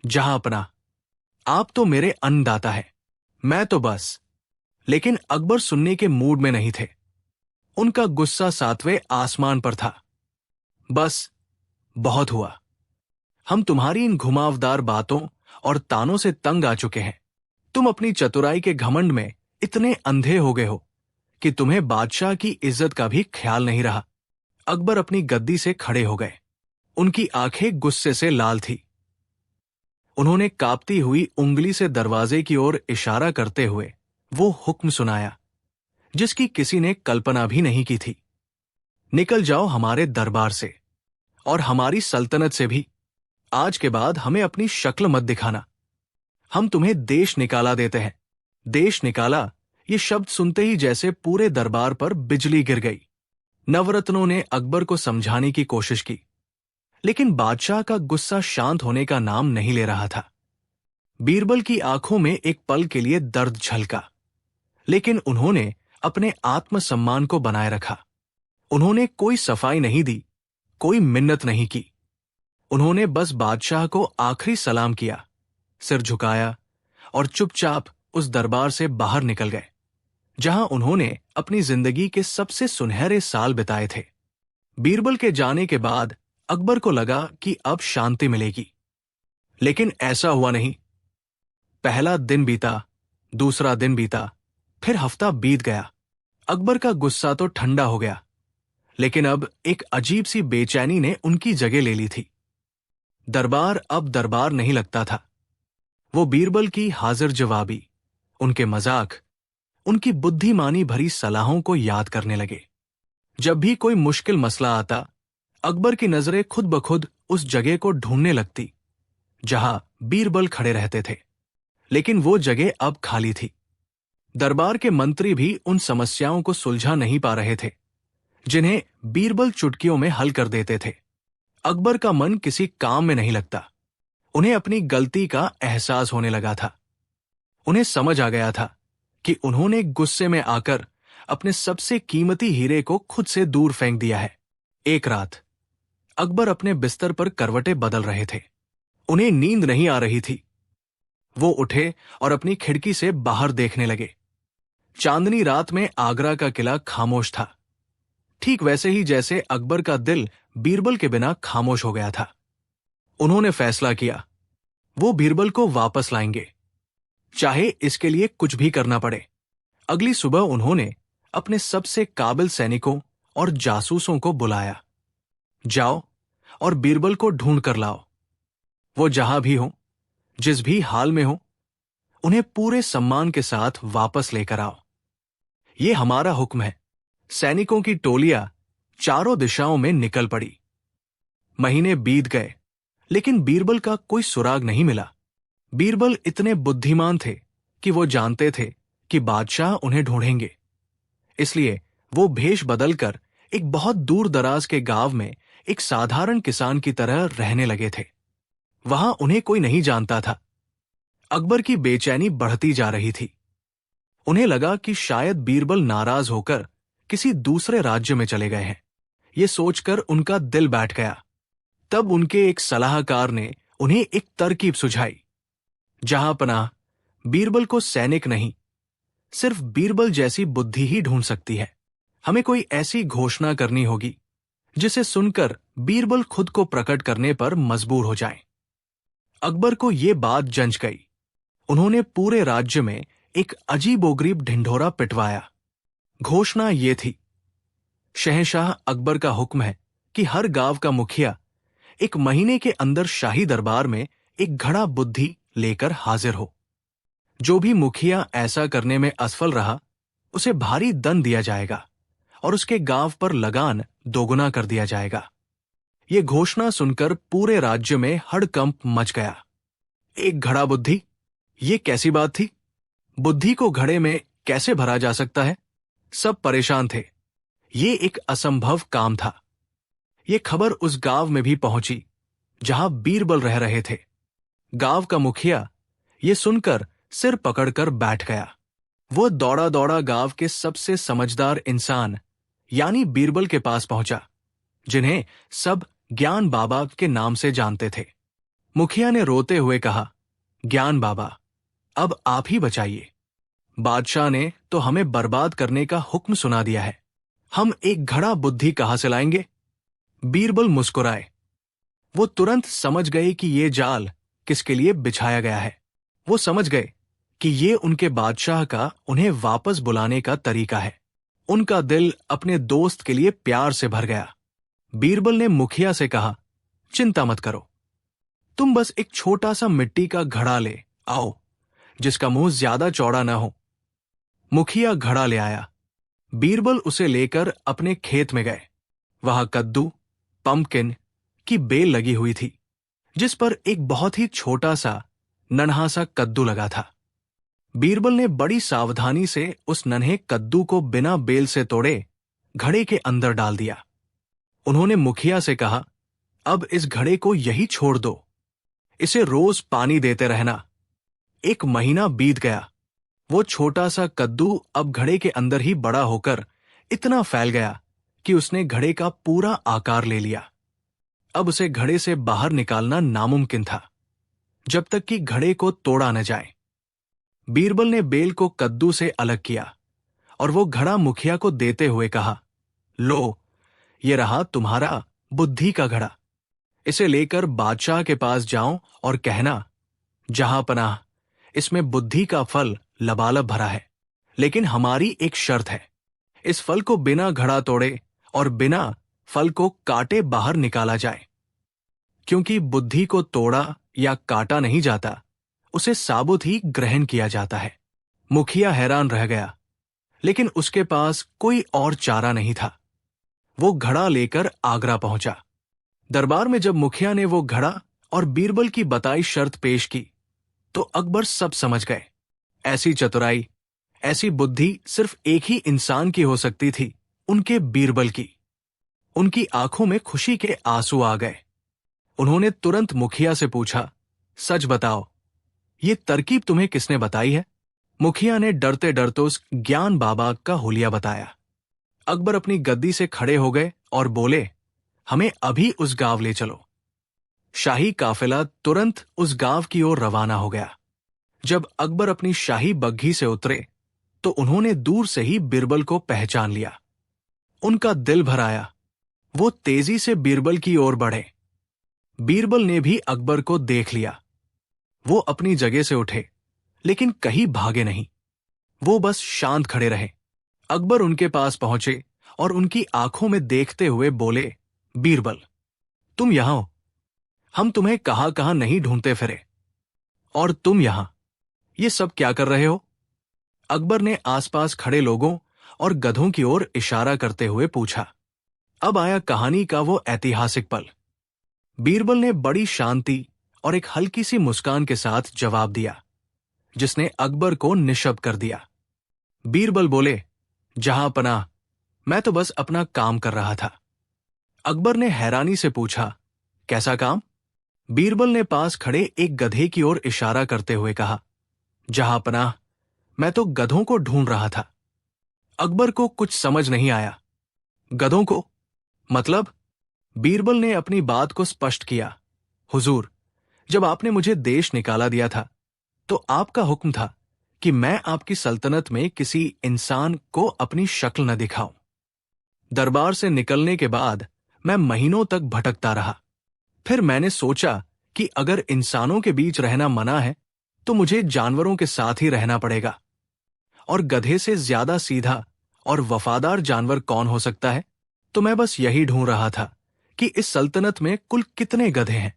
Speaker 1: जहांपनाह, आप तो मेरे अन्नदाता है, मैं तो बस। लेकिन अकबर सुनने के मूड में नहीं थे। उनका गुस्सा 7वें आसमान पर था। बस, बहुत हुआ। हम तुम्हारी इन घुमावदार बातों और तानों से तंग आ चुके हैं। तुम अपनी चतुराई के घमंड में इतने अंधे हो गए हो कि तुम्हें बादशाह की इज्जत का भी ख्याल नहीं रहा। अकबर अपनी गद्दी से खड़े हो गए। उनकी आंखें गुस्से से लाल थी। उन्होंने कांपती हुई उंगली से दरवाजे की ओर इशारा करते हुए वो हुक्म सुनाया जिसकी किसी ने कल्पना भी नहीं की थी। निकल जाओ हमारे दरबार से और हमारी सल्तनत से भी। आज के बाद हमें अपनी शक्ल मत दिखाना। हम तुम्हें देश निकाला देते हैं। देश निकाला, ये शब्द सुनते ही जैसे पूरे दरबार पर बिजली गिर गई। नवरत्नों ने अकबर को समझाने की कोशिश की, लेकिन बादशाह का गुस्सा शांत होने का नाम नहीं ले रहा था। बीरबल की आंखों में एक पल के लिए दर्द झलका, लेकिन उन्होंने अपने आत्मसम्मान को बनाए रखा। उन्होंने कोई सफाई नहीं दी, कोई मिन्नत नहीं की। उन्होंने बस बादशाह को आखिरी सलाम किया, सिर झुकाया और चुपचाप उस दरबार से बाहर निकल गए, जहां उन्होंने अपनी जिंदगी के सबसे सुनहरे साल बिताए थे। बीरबल के जाने के बाद अकबर को लगा कि अब शांति मिलेगी, लेकिन ऐसा हुआ नहीं। पहला दिन बीता, दूसरा दिन बीता, फिर हफ्ता बीत गया। अकबर का गुस्सा तो ठंडा हो गया, लेकिन अब एक अजीब सी बेचैनी ने उनकी जगह ले ली थी। दरबार अब दरबार नहीं लगता था। वो बीरबल की हाजिर जवाबी, उनके मजाक, उनकी बुद्धिमानी भरी सलाहों को याद करने लगे। जब भी कोई मुश्किल मसला आता, अकबर की नजरें खुद ब खुद उस जगह को ढूंढने लगती जहां बीरबल खड़े रहते थे, लेकिन वो जगह अब खाली थी। दरबार के मंत्री भी उन समस्याओं को सुलझा नहीं पा रहे थे जिन्हें बीरबल चुटकियों में हल कर देते थे। अकबर का मन किसी काम में नहीं लगता। उन्हें अपनी गलती का एहसास होने लगा था। उन्हें समझ आ गया था कि उन्होंने गुस्से में आकर अपने सबसे कीमती हीरे को खुद से दूर फेंक दिया है। एक रात अकबर अपने बिस्तर पर करवटें बदल रहे थे। उन्हें नींद नहीं आ रही थी। वो उठे और अपनी खिड़की से बाहर देखने लगे। चांदनी रात में आगरा का किला खामोश था, ठीक वैसे ही जैसे अकबर का दिल बीरबल के बिना खामोश हो गया था। उन्होंने फैसला किया, वो बीरबल को वापस लाएंगे, चाहे इसके लिए कुछ भी करना पड़े। अगली सुबह उन्होंने अपने सबसे काबिल सैनिकों और जासूसों को बुलाया। जाओ और बीरबल को ढूंढ कर लाओ। वो जहां भी हो, जिस भी हाल में हो, उन्हें पूरे सम्मान के साथ वापस लेकर आओ। ये हमारा हुक्म है। सैनिकों की टोलियां चारों दिशाओं में निकल पड़ी। महीने बीत गए, लेकिन बीरबल का कोई सुराग नहीं मिला। बीरबल इतने बुद्धिमान थे कि वो जानते थे कि बादशाह उन्हें ढूंढेंगे। इसलिए वो भेष बदलकर एक बहुत दूर दराज के गांव में एक साधारण किसान की तरह रहने लगे थे। वहां उन्हें कोई नहीं जानता था। अकबर की बेचैनी बढ़ती जा रही थी। उन्हें लगा कि शायद बीरबल नाराज होकर किसी दूसरे राज्य में चले गए हैं। ये सोचकर उनका दिल बैठ गया। तब उनके एक सलाहकार ने उन्हें एक तरकीब सुझाई। जहां पनाह, बीरबल को सैनिक नहीं, सिर्फ बीरबल जैसी बुद्धि ही ढूंढ सकती है। हमें कोई ऐसी घोषणा करनी होगी जिसे सुनकर बीरबल खुद को प्रकट करने पर मजबूर हो जाएं। अकबर को ये बात जंच गई। उन्होंने पूरे राज्य में एक अजीबोगरीब ढिंढोरा पिटवाया। घोषणा ये थी, शहंशाह अकबर का हुक्म है कि हर गांव का मुखिया एक महीने के अंदर शाही दरबार में एक घड़ा बुद्धि लेकर हाजिर हो। जो भी मुखिया ऐसा करने में असफल रहा, उसे भारी दंड दिया जाएगा और उसके गांव पर लगान दोगुना कर दिया जाएगा। ये घोषणा सुनकर पूरे राज्य में हड़कंप मच गया। एक घड़ा बुद्धि, ये कैसी बात थी? बुद्धि को घड़े में कैसे भरा जा सकता है? सब परेशान थे। ये एक असंभव काम था। ये खबर उस गांव में भी पहुंची जहां बीरबल रह रहे थे। गांव का मुखिया ये सुनकर सिर पकड़कर बैठ गया। वो दौड़ा दौड़ा गांव के सबसे समझदार इंसान यानी बीरबल के पास पहुंचा, जिन्हें सब ज्ञान बाबा के नाम से जानते थे। मुखिया ने रोते हुए कहा, ज्ञान बाबा, अब आप ही बचाइए। बादशाह ने तो हमें बर्बाद करने का हुक्म सुना दिया है। हम एक घड़ा बुद्धि कहां से लाएंगे? बीरबल मुस्कुराए। वो तुरंत समझ गए कि ये जाल किसके लिए बिछाया गया है। वो समझ गए कि ये उनके बादशाह का उन्हें वापस बुलाने का तरीका है। उनका दिल अपने दोस्त के लिए प्यार से भर गया। बीरबल ने मुखिया से कहा, चिंता मत करो, तुम बस एक छोटा सा मिट्टी का घड़ा ले आओ, जिसका मुंह ज्यादा चौड़ा ना हो। मुखिया घड़ा ले आया। बीरबल उसे लेकर अपने खेत में गए। वहां कद्दू, पंपकिन की बेल लगी हुई थी, जिस पर एक बहुत ही छोटा सा नन्हा सा कद्दू लगा था। बीरबल ने बड़ी सावधानी से उस नन्हे कद्दू को बिना बेल से तोड़े घड़े के अंदर डाल दिया। उन्होंने मुखिया से कहा, अब इस घड़े को यही छोड़ दो, इसे रोज पानी देते रहना। एक महीना बीत गया। वो छोटा सा कद्दू अब घड़े के अंदर ही बड़ा होकर इतना फैल गया कि उसने घड़े का पूरा आकार ले लिया। अब उसे घड़े से बाहर निकालना नामुमकिन था, जब तक कि घड़े को तोड़ा न जाए। बीरबल ने बेल को कद्दू से अलग किया और वो घड़ा मुखिया को देते हुए कहा, लो, ये रहा तुम्हारा बुद्धि का घड़ा। इसे लेकर बादशाह के पास जाओ और कहना, जहां पनाह, इसमें बुद्धि का फल लबालब भरा है, लेकिन हमारी एक शर्त है। इस फल को बिना घड़ा तोड़े और बिना फल को काटे बाहर निकाला जाए। क्योंकि बुद्धि को तोड़ा या काटा नहीं जाता, उसे साबुत ही ग्रहण किया जाता है। मुखिया हैरान रह गया, लेकिन उसके पास कोई और चारा नहीं था। वो घड़ा लेकर आगरा पहुंचा। दरबार में जब मुखिया ने वो घड़ा और बीरबल की बताई शर्त पेश की, तो अकबर सब समझ गए। ऐसी चतुराई, ऐसी बुद्धि सिर्फ एक ही इंसान की हो सकती थी, उनके बीरबल की। उनकी आंखों में खुशी के आंसू आ गए। उन्होंने तुरंत मुखिया से पूछा, सच बताओ, ये तरकीब तुम्हें किसने बताई है? मुखिया ने डरते डरते उस ज्ञान बाबा का हुलिया बताया। अकबर अपनी गद्दी से खड़े हो गए और बोले, हमें अभी उस गांव ले चलो। शाही काफिला तुरंत उस गांव की ओर रवाना हो गया। जब अकबर अपनी शाही बग्घी से उतरे तो उन्होंने दूर से ही बीरबल को पहचान लिया। उनका दिल भर आया। वो तेजी से बीरबल की ओर बढ़े। बीरबल ने भी अकबर को देख लिया। वो अपनी जगह से उठे, लेकिन कहीं भागे नहीं। वो बस शांत खड़े रहे। अकबर उनके पास पहुंचे और उनकी आंखों में देखते हुए बोले, बीरबल, तुम यहां हो। हम तुम्हें कहां कहां नहीं ढूंढते फिरे। और तुम यहां ये सब क्या कर रहे हो? अकबर ने आसपास खड़े लोगों और गधों की ओर इशारा करते हुए पूछा। अब आया कहानी का वो ऐतिहासिक पल। बीरबल ने बड़ी शांति और एक हल्की सी मुस्कान के साथ जवाब दिया, जिसने अकबर को निशब्द कर दिया। बीरबल बोले, जहां पनाह, मैं तो बस अपना काम कर रहा था। अकबर ने हैरानी से पूछा, कैसा काम? बीरबल ने पास खड़े एक गधे की ओर इशारा करते हुए कहा, जहां पनाह, मैं तो गधों को ढूंढ रहा था। अकबर को कुछ समझ नहीं आया। गधों को मतलब? बीरबल ने अपनी बात को स्पष्ट किया, हुजूर, जब आपने मुझे देश निकाला दिया था तो आपका हुक्म था कि मैं आपकी सल्तनत में किसी इंसान को अपनी शक्ल न दिखाऊं। दरबार से निकलने के बाद मैं महीनों तक भटकता रहा। फिर मैंने सोचा कि अगर इंसानों के बीच रहना मना है तो मुझे जानवरों के साथ ही रहना पड़ेगा। और गधे से ज्यादा सीधा और वफादार जानवर कौन हो सकता है? तो मैं बस यही ढूंढ रहा था कि इस सल्तनत में कुल कितने गधे हैं,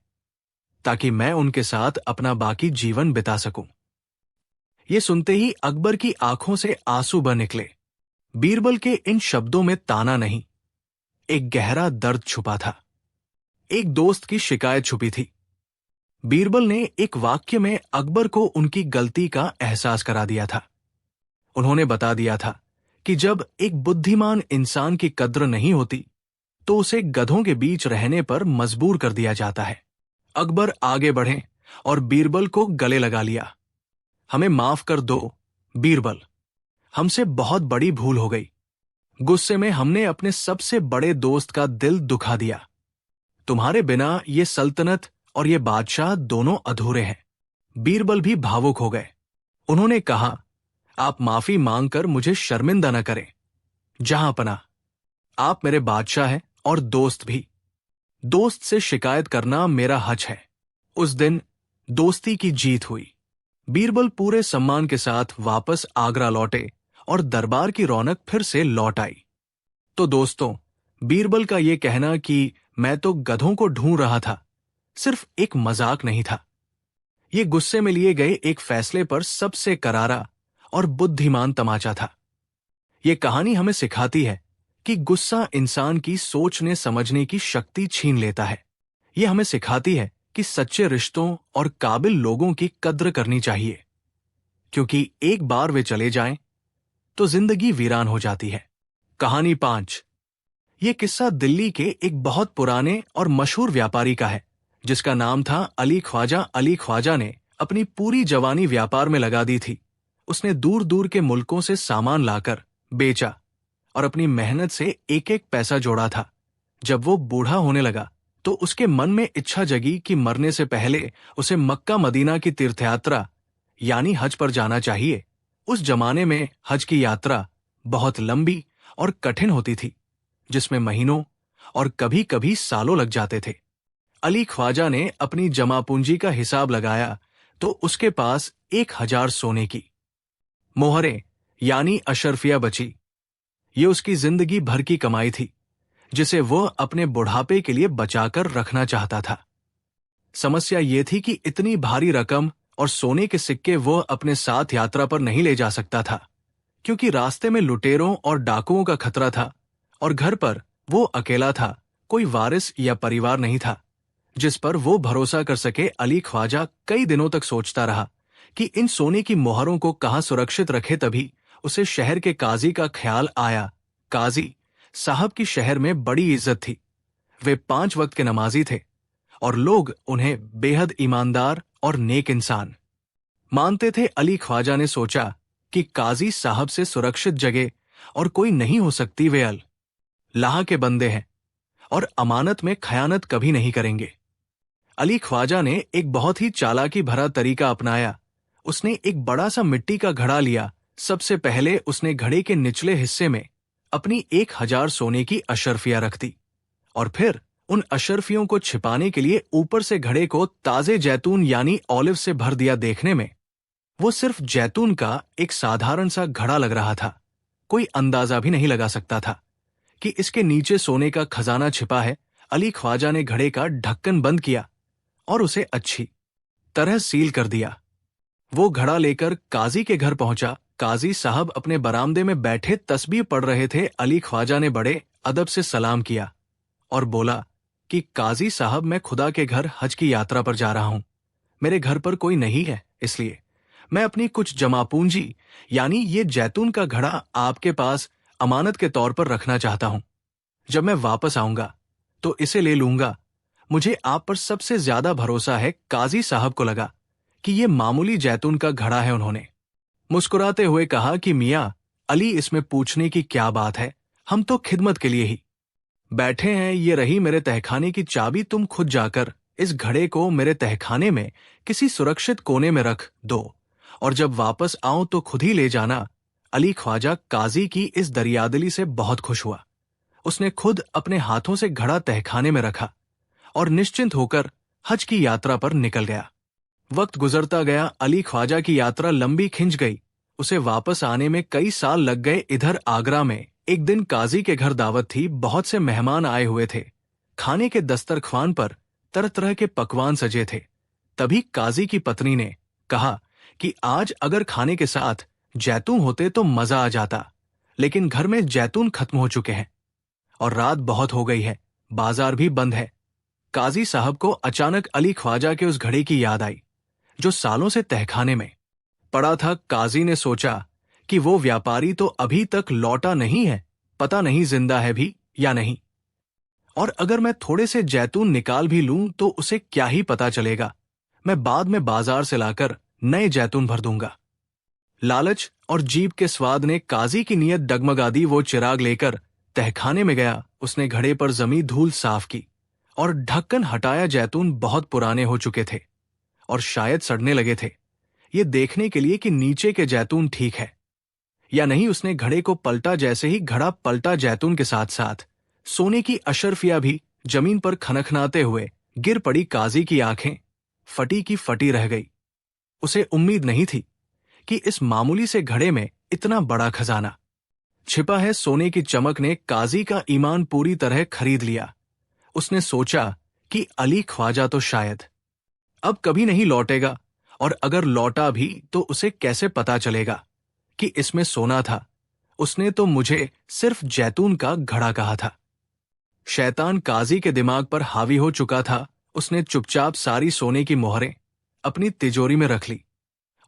Speaker 1: ताकि मैं उनके साथ अपना बाकी जीवन बिता सकूं। ये सुनते ही अकबर की आंखों से आंसू बह निकले। बीरबल के इन शब्दों में ताना नहीं, एक गहरा दर्द छुपा था। एक दोस्त की शिकायत छुपी थी। बीरबल ने एक वाक्य में अकबर को उनकी गलती का एहसास करा दिया था। उन्होंने बता दिया था कि जब एक बुद्धिमान इंसान की कद्र नहीं होती तो उसे गधों के बीच रहने पर मजबूर कर दिया जाता है। अकबर आगे बढ़े और बीरबल को गले लगा लिया। हमें माफ कर दो बीरबल, हमसे बहुत बड़ी भूल हो गई। गुस्से में हमने अपने सबसे बड़े दोस्त का दिल दुखा दिया। तुम्हारे बिना ये सल्तनत और ये बादशाह दोनों अधूरे हैं। बीरबल भी भावुक हो गए। उन्होंने कहा, आप माफी मांगकर मुझे शर्मिंदा न करें। जहां पनाह, आप मेरे बादशाह हैं और दोस्त भी। दोस्त से शिकायत करना मेरा हक है। उस दिन दोस्ती की जीत हुई। बीरबल पूरे सम्मान के साथ वापस आगरा लौटे और दरबार की रौनक फिर से लौट आई। तो दोस्तों, बीरबल का यह कहना कि मैं तो गधों को ढूंढ रहा था, सिर्फ एक मजाक नहीं था। ये गुस्से में लिए गए एक फैसले पर सबसे करारा और बुद्धिमान तमाचा था। ये कहानी हमें सिखाती है कि गुस्सा इंसान की सोचने समझने की शक्ति छीन लेता है। यह हमें सिखाती है कि सच्चे रिश्तों और काबिल लोगों की कद्र करनी चाहिए, क्योंकि एक बार वे चले जाएं तो जिंदगी वीरान हो जाती है। कहानी 5। यह किस्सा दिल्ली के एक बहुत पुराने और मशहूर व्यापारी का है, जिसका नाम था अली ख्वाजा। अली ख्वाजा ने अपनी पूरी जवानी व्यापार में लगा दी थी। उसने दूर दूर के मुल्कों से सामान लाकर बेचा और अपनी मेहनत से एक एक पैसा जोड़ा था। जब वो बूढ़ा होने लगा तो उसके मन में इच्छा जगी कि मरने से पहले उसे मक्का मदीना की तीर्थयात्रा यानी हज पर जाना चाहिए। उस जमाने में हज की यात्रा बहुत लंबी और कठिन होती थी, जिसमें महीनों और कभी कभी सालों लग जाते थे। अली ख्वाजा ने अपनी जमा पूंजी का हिसाब लगाया तो उसके पास 1000 सोने की मोहरें यानी अशरफिया बची। ये उसकी जिंदगी भर की कमाई थी, जिसे वह अपने बुढ़ापे के लिए बचाकर रखना चाहता था। समस्या ये थी कि इतनी भारी रकम और सोने के सिक्के वह अपने साथ यात्रा पर नहीं ले जा सकता था, क्योंकि रास्ते में लुटेरों और डाकुओं का खतरा था और घर पर वो अकेला था। कोई वारिस या परिवार नहीं था जिस पर वो भरोसा कर सके। अली ख्वाजा कई दिनों तक सोचता रहा कि इन सोने की मोहरों को कहां सुरक्षित रखे। तभी उसे शहर के काजी का ख्याल आया। काजी साहब की शहर में बड़ी इज्जत थी। वे 5 वक्त के नमाजी थे और लोग उन्हें बेहद ईमानदार और नेक इंसान मानते थे। अली ख्वाजा ने सोचा कि काजी साहब से सुरक्षित जगह और कोई नहीं हो सकती। वे अल्लाह के बंदे हैं और अमानत में खयानत कभी नहीं करेंगे। अली ख्वाजा ने एक बहुत ही चालाकी भरा तरीका अपनाया उसने एक बड़ा सा मिट्टी का घड़ा लिया। सबसे पहले उसने घड़े के निचले हिस्से में अपनी 1000 सोने की अशर्फियां रख दी और फिर उन अशर्फियों को छिपाने के लिए ऊपर से घड़े को ताजे जैतून यानी ऑलिव से भर दिया। देखने में वो सिर्फ जैतून का एक साधारण सा घड़ा लग रहा था। कोई अंदाजा भी नहीं लगा सकता था कि इसके नीचे सोने का खजाना छिपा है। अली ख्वाजा ने घड़े का ढक्कन बंद किया और उसे अच्छी तरह सील कर दिया। वो घड़ा लेकर काजी के घर पहुंचा। काजी साहब अपने बरामदे में बैठे तस्बीह पढ़ रहे थे। अली ख्वाजा ने बड़े अदब से सलाम किया और बोला कि काजी साहब, मैं खुदा के घर हज की यात्रा पर जा रहा हूं। मेरे घर पर कोई नहीं है, इसलिए मैं अपनी कुछ जमा पूंजी यानी ये जैतून का घड़ा आपके पास अमानत के तौर पर रखना चाहता हूं। जब मैं वापस आऊंगा तो इसे ले लूंगा। मुझे आप पर सबसे ज्यादा भरोसा है। काजी साहब को लगा कि ये मामूली जैतून का घड़ा है। उन्होंने मुस्कुराते हुए कहा कि मियां अली, इसमें पूछने की क्या बात है, हम तो खिदमत के लिए ही बैठे हैं। ये रही मेरे तहखाने की चाबी। तुम खुद जाकर इस घड़े को मेरे तहखाने में किसी सुरक्षित कोने में रख दो और जब वापस आऊं तो खुद ही ले जाना। अली ख्वाजा काजी की इस दरियादिली से बहुत खुश हुआ। उसने खुद अपने हाथों से घड़ा तहखाने में रखा और निश्चिंत होकर हज की यात्रा पर निकल गया। वक्त गुजरता गया। अली ख्वाजा की यात्रा लंबी खिंच गई। उसे वापस आने में कई साल लग गए। इधर आगरा में एक दिन काजी के घर दावत थी। बहुत से मेहमान आए हुए थे। खाने के दस्तरख्वान पर तरह तरह के पकवान सजे थे। तभी काजी की पत्नी ने कहा कि आज अगर खाने के साथ जैतून होते तो मजा आ जाता, लेकिन घर में जैतून खत्म हो चुके हैं और रात बहुत हो गई है, बाजार भी बंद है। काजी साहब को अचानक अली ख्वाजा के उस घड़े की याद आई जो सालों से तहखाने में पड़ा था। काजी ने सोचा कि वो व्यापारी तो अभी तक लौटा नहीं है, पता नहीं जिंदा है भी या नहीं, और अगर मैं थोड़े से जैतून निकाल भी लूं तो उसे क्या ही पता चलेगा। मैं बाद में बाजार से लाकर नए जैतून भर दूंगा। लालच और जीभ के स्वाद ने काजी की नीयत डगमगा दी। वो चिराग लेकर तहखाने में गया। उसने घड़े पर जमी धूल साफ की और ढक्कन हटाया। जैतून बहुत पुराने हो चुके थे और शायद सड़ने लगे थे। ये देखने के लिए कि नीचे के जैतून ठीक है या नहीं, उसने घड़े को पलटा। जैसे ही घड़ा पलटा, जैतून के साथ साथ सोने की अशर्फिया भी जमीन पर खनखनाते हुए गिर पड़ी। काजी की आंखें फटी की फटी रह गई। उसे उम्मीद नहीं थी कि इस मामूली से घड़े में इतना बड़ा खजाना छिपा है। सोने की चमक ने काजी का ईमान पूरी तरह खरीद लिया। उसने सोचा कि अली ख्वाजा तो शायद अब कभी नहीं लौटेगा, और अगर लौटा भी तो उसे कैसे पता चलेगा कि इसमें सोना था। उसने तो मुझे सिर्फ जैतून का घड़ा कहा था। शैतान काजी के दिमाग पर हावी हो चुका था। उसने चुपचाप सारी सोने की मोहरें अपनी तिजोरी में रख ली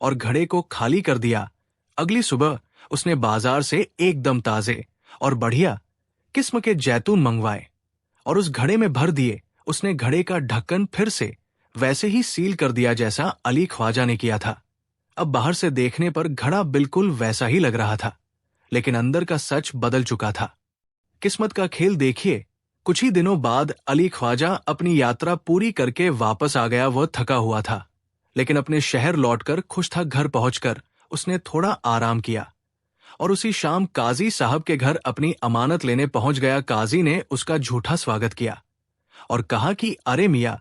Speaker 1: और घड़े को खाली कर दिया। अगली सुबह उसने बाजार से एकदम ताजे और बढ़िया किस्म के जैतून मंगवाए और उस घड़े में भर दिए। उसने घड़े का ढक्कन फिर से वैसे ही सील कर दिया जैसा अली ख्वाजा ने किया था। अब बाहर से देखने पर घड़ा बिल्कुल वैसा ही लग रहा था, लेकिन अंदर का सच बदल चुका था। किस्मत का खेल देखिए। कुछ ही दिनों बाद अली ख्वाजा अपनी यात्रा पूरी करके वापस आ गया। वह थका हुआ था, लेकिन अपने शहर लौटकर खुश था। घर पहुंचकर उसने थोड़ा आराम किया और उसी शाम काजी साहब के घर अपनी अमानत लेने पहुंच गया। काजी ने उसका झूठा स्वागत किया और कहा कि अरे मियां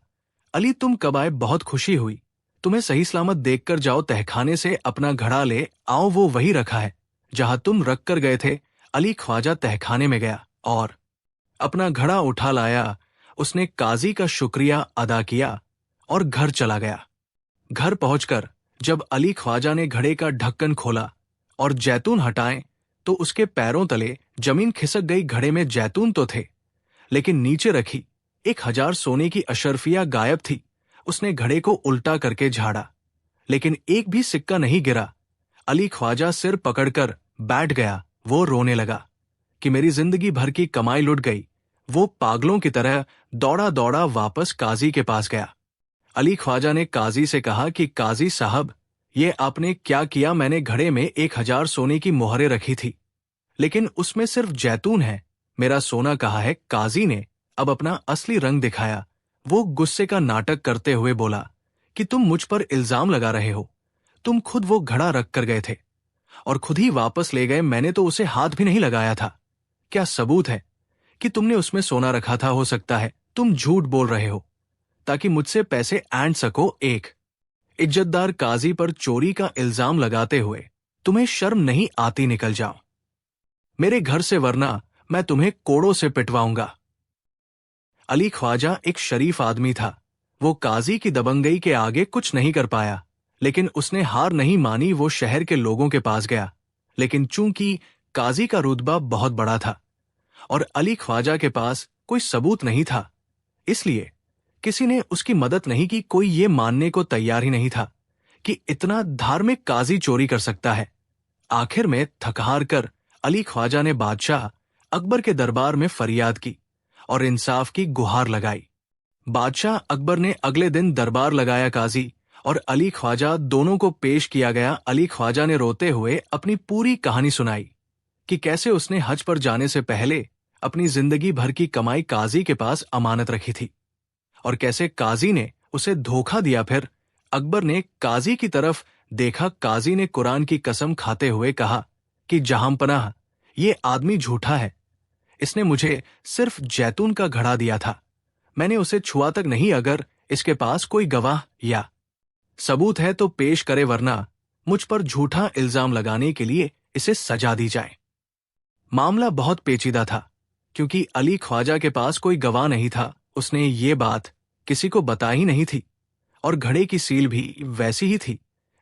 Speaker 1: अली, तुम कब आए, बहुत खुशी हुई। तुम्हें सही सलामत देखकर जाओ। तहखाने से अपना घड़ा ले आओ, वो वही रखा है जहां तुम रख कर गए थे। अली ख्वाजा तहखाने में गया और अपना घड़ा उठा लाया। उसने काजी का शुक्रिया अदा किया और घर चला गया। घर पहुंचकर जब अली ख्वाजा ने घड़े का ढक्कन खोला और जैतून हटाए तो उसके पैरों तले जमीन खिसक गई। घड़े में जैतून तो थे, लेकिन नीचे रखी 1000 सोने की अशर्फिया गायब थी। उसने घड़े को उल्टा करके झाड़ा, लेकिन एक भी सिक्का नहीं गिरा। अली ख्वाजा सिर पकड़कर बैठ गया। वो रोने लगा कि मेरी जिंदगी भर की कमाई लुट गई। वो पागलों की तरह दौड़ा दौड़ा वापस काजी के पास गया। अली ख्वाजा ने काजी से कहा कि काजी साहब, ये आपने क्या किया? मैंने घड़े में 1000 सोने की मोहरें रखी थी, लेकिन उसमें सिर्फ जैतून है। मेरा सोना कहाँ है? काजी ने अब अपना असली रंग दिखाया। वो गुस्से का नाटक करते हुए बोला कि तुम मुझ पर इल्जाम लगा रहे हो। तुम खुद वो घड़ा रख कर गए थे और खुद ही वापस ले गए। मैंने तो उसे हाथ भी नहीं लगाया था। क्या सबूत है कि तुमने उसमें सोना रखा था? हो सकता है तुम झूठ बोल रहे हो ताकि मुझसे पैसे ऐंठ सको। एक इज्जतदार काजी पर चोरी का इल्जाम लगाते हुए तुम्हें शर्म नहीं आती? निकल जाओ मेरे घर से, वरना मैं तुम्हें कोड़ों से पिटवाऊंगा। अली ख्वाजा एक शरीफ आदमी था। वो काजी की दबंगई के आगे कुछ नहीं कर पाया, लेकिन उसने हार नहीं मानी। वो शहर के लोगों के पास गया, लेकिन चूंकि काजी का रुतबा बहुत बड़ा था और अली ख्वाजा के पास कोई सबूत नहीं था, इसलिए किसी ने उसकी मदद नहीं की। कोई ये मानने को तैयार ही नहीं था कि इतना धार्मिक काजी चोरी कर सकता है। आखिर में थक-हार कर अली ख्वाजा ने बादशाह अकबर के दरबार में फरियाद की और इंसाफ की गुहार लगाई। बादशाह अकबर ने अगले दिन दरबार लगाया। काजी और अली ख्वाजा दोनों को पेश किया गया। अली ख्वाजा ने रोते हुए अपनी पूरी कहानी सुनाई कि कैसे उसने हज पर जाने से पहले अपनी जिंदगी भर की कमाई काजी के पास अमानत रखी थी और कैसे काजी ने उसे धोखा दिया। फिर अकबर ने काजी की तरफ देखा। काजी ने कुरान की कसम खाते हुए कहा कि जहांपनाह, ये आदमी झूठा है। इसने मुझे सिर्फ जैतून का घड़ा दिया था, मैंने उसे छुआ तक नहीं। अगर इसके पास कोई गवाह या सबूत है तो पेश करे, वरना मुझ पर झूठा इल्जाम लगाने के लिए इसे सजा दी जाए। मामला बहुत पेचीदा था क्योंकि अली ख्वाजा के पास कोई गवाह नहीं था। उसने ये बात किसी को बताई ही नहीं थी और घड़े की सील भी वैसी ही थी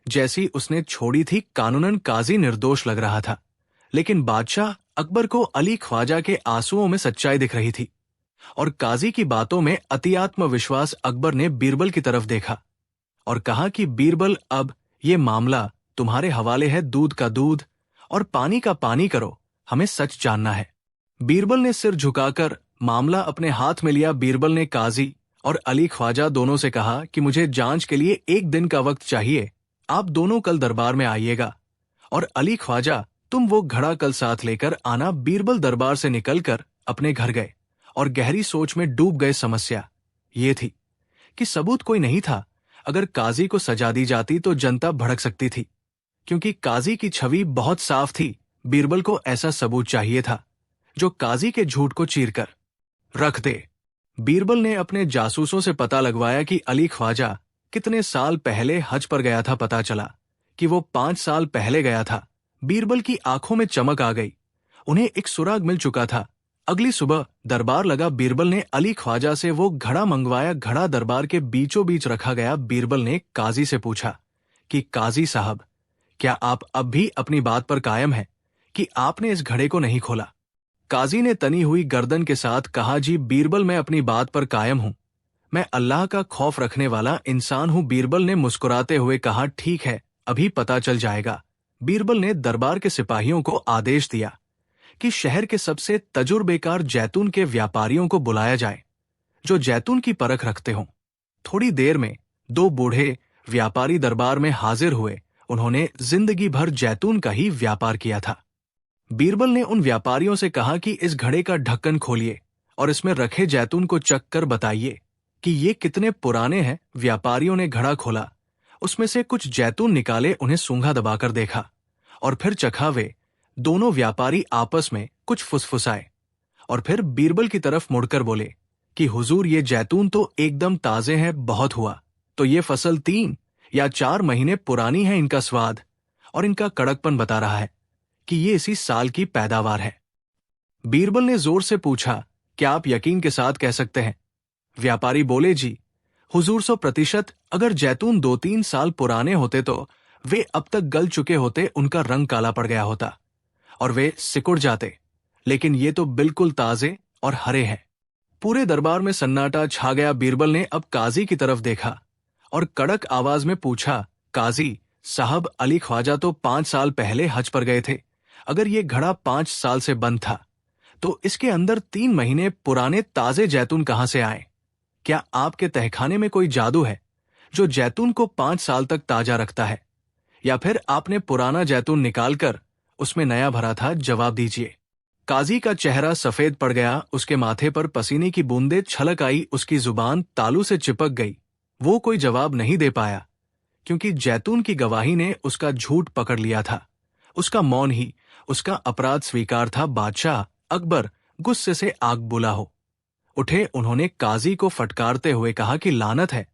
Speaker 1: जैसी उसने छोड़ी थी। कानूनन काजी निर्दोष लग रहा था, लेकिन बादशाह अकबर को अली ख्वाजा के आंसुओं में सच्चाई दिख रही थी और काजी की बातों में अतिआत्म विश्वास। अकबर ने बीरबल की तरफ देखा और कहा कि बीरबल, अब ये मामला तुम्हारे हवाले है। दूध का दूध और पानी का पानी करो, हमें सच जानना है। बीरबल ने सिर झुकाकर मामला अपने हाथ में लिया। बीरबल ने काजी और अली ख्वाजा दोनों से कहा कि मुझे जांच के लिए 1 दिन का वक्त चाहिए। आप दोनों कल दरबार में आइएगा और अली ख्वाजा, तुम वो घड़ा कल साथ लेकर आना। बीरबल दरबार से निकलकर अपने घर गए और गहरी सोच में डूब गए। समस्या ये थी कि सबूत कोई नहीं था। अगर काजी को सजा दी जाती तो जनता भड़क सकती थी, क्योंकि काजी की छवि बहुत साफ थी। बीरबल को ऐसा सबूत चाहिए था जो काजी के झूठ को चीरकर रख दे। बीरबल ने अपने जासूसों से पता लगवाया कि अली ख्वाजा कितने साल पहले हज पर गया था। पता चला कि वो 5 साल पहले गया था। बीरबल की आंखों में चमक आ गई। उन्हें एक सुराग मिल चुका था। अगली सुबह दरबार लगा। बीरबल ने अली ख्वाजा से वो घड़ा मंगवाया। घड़ा दरबार के बीचों बीच रखा गया। बीरबल ने काजी से पूछा कि काजी साहब, क्या आप अब भी अपनी बात पर कायम हैं कि आपने इस घड़े को नहीं खोला? काजी ने तनी हुई गर्दन के साथ कहा, जी बीरबल, मैं अपनी बात पर कायम हूं। मैं अल्लाह का खौफ रखने वाला इंसान हूं। बीरबल ने मुस्कुराते हुए कहा, ठीक है, अभी पता चल जाएगा। बीरबल ने दरबार के सिपाहियों को आदेश दिया कि शहर के सबसे तजुर्बेकार जैतून के व्यापारियों को बुलाया जाए जो जैतून की परख रखते हों। थोड़ी देर में 2 बूढ़े व्यापारी दरबार में हाजिर हुए। उन्होंने जिंदगी भर जैतून का ही व्यापार किया था। बीरबल ने उन व्यापारियों से कहा कि इस घड़े का ढक्कन खोलिए और इसमें रखे जैतून को चख कर बताइए कि ये कितने पुराने हैं। व्यापारियों ने घड़ा खोला, उसमें से कुछ जैतून निकाले, उन्हें सूंघा दबाकर देखा और फिर चखा। वे दोनों व्यापारी आपस में कुछ फुसफुसाए और फिर बीरबल की तरफ मुड़कर बोले कि हुजूर, ये जैतून तो एकदम ताजे हैं। बहुत हुआ तो ये फसल 3 या 4 महीने पुरानी है। इनका स्वाद और इनका कड़कपन बता रहा है कि ये इसी साल की पैदावार है। बीरबल ने जोर से पूछा, क्या आप यकीन के साथ कह सकते हैं? व्यापारी बोले, जी हुजूर, 100%। अगर जैतून 2-3 साल पुराने होते तो वे अब तक गल चुके होते, उनका रंग काला पड़ गया होता और वे सिकुड़ जाते, लेकिन ये तो बिल्कुल ताजे और हरे हैं। पूरे दरबार में सन्नाटा छा गया। बीरबल ने अब काजी की तरफ देखा और कड़क आवाज में पूछा, काजी साहब, अली ख्वाजा तो 5 साल पहले हज पर गए थे। अगर ये घड़ा 5 साल से बंद था तो इसके अंदर 3 महीने पुराने ताजे जैतून कहां से आए? क्या आपके तहखाने में कोई जादू है जो जैतून को 5 साल तक ताजा रखता है, या फिर आपने पुराना जैतून निकालकर उसमें नया भरा था? जवाब दीजिए। काजी का चेहरा सफेद पड़ गया। उसके माथे पर पसीने की बूंदें छलक आई। उसकी जुबान तालू से चिपक गई। वो कोई जवाब नहीं दे पाया क्योंकि जैतून की गवाही ने उसका झूठ पकड़ लिया था। उसका मौन ही उसका अपराध स्वीकार था। बादशाह अकबर गुस्से से आग बुला हो उठे। उन्होंने काजी को फटकारते हुए कहा कि लानत है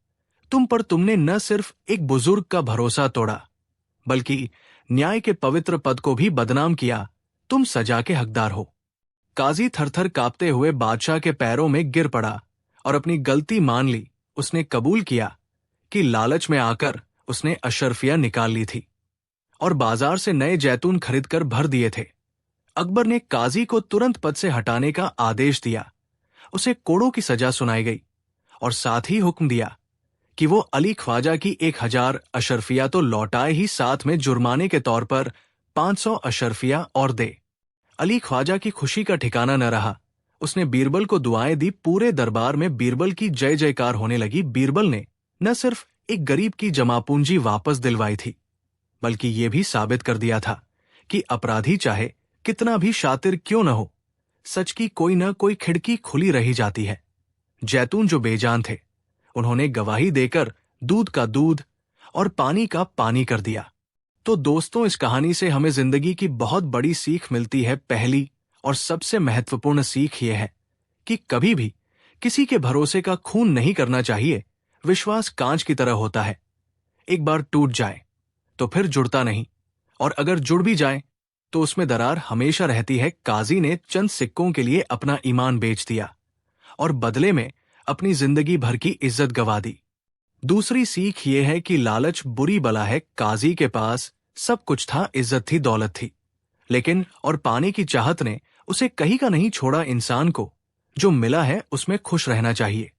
Speaker 1: तुम पर, तुमने न सिर्फ एक बुजुर्ग का भरोसा तोड़ा बल्कि न्याय के पवित्र पद को भी बदनाम किया। तुम सजा के हकदार हो। काजी थरथर कांपते हुए बादशाह के पैरों में गिर पड़ा और अपनी गलती मान ली। उसने कबूल किया कि लालच में आकर उसने अशर्फियां निकाल ली थी और बाजार से नए जैतून खरीदकर भर दिए थे। अकबर ने काजी को तुरंत पद से हटाने का आदेश दिया। उसे कोड़ों की सजा सुनाई गई और साथ ही हुक्म दिया कि वो अली ख्वाजा की 1000 अशर्फिया तो लौटाए ही, साथ में जुर्माने के तौर पर 500 अशर्फिया और दे। अली ख्वाजा की खुशी का ठिकाना न रहा। उसने बीरबल को दुआएं दी। पूरे दरबार में बीरबल की जय जयकार होने लगी। बीरबल ने न सिर्फ एक गरीब की जमापूंजी वापस दिलवाई थी, बल्कि ये भी साबित कर दिया था कि अपराधी चाहे कितना भी शातिर क्यों न हो, सच की कोई न कोई खिड़की खुली रही जाती है। जैतून जो बेजान थे, उन्होंने गवाही देकर दूध का दूध और पानी का पानी कर दिया। तो दोस्तों, इस कहानी से हमें जिंदगी की बहुत बड़ी सीख मिलती है। पहली और सबसे महत्वपूर्ण सीख यह है कि कभी भी किसी के भरोसे का खून नहीं करना चाहिए। विश्वास कांच की तरह होता है, एक बार टूट जाए तो फिर जुड़ता नहीं, और अगर जुड़ भी जाए तो उसमें दरार हमेशा रहती है। काजी ने चंद सिक्कों के लिए अपना ईमान बेच दिया और बदले में अपनी जिंदगी भर की इज्जत गंवा दी। दूसरी सीख ये है कि लालच बुरी बला है। काजी के पास सब कुछ था, इज्जत थी, दौलत थी, लेकिन और पाने की चाहत ने उसे कहीं का नहीं छोड़ा। इंसान को जो मिला है उसमें खुश रहना चाहिए,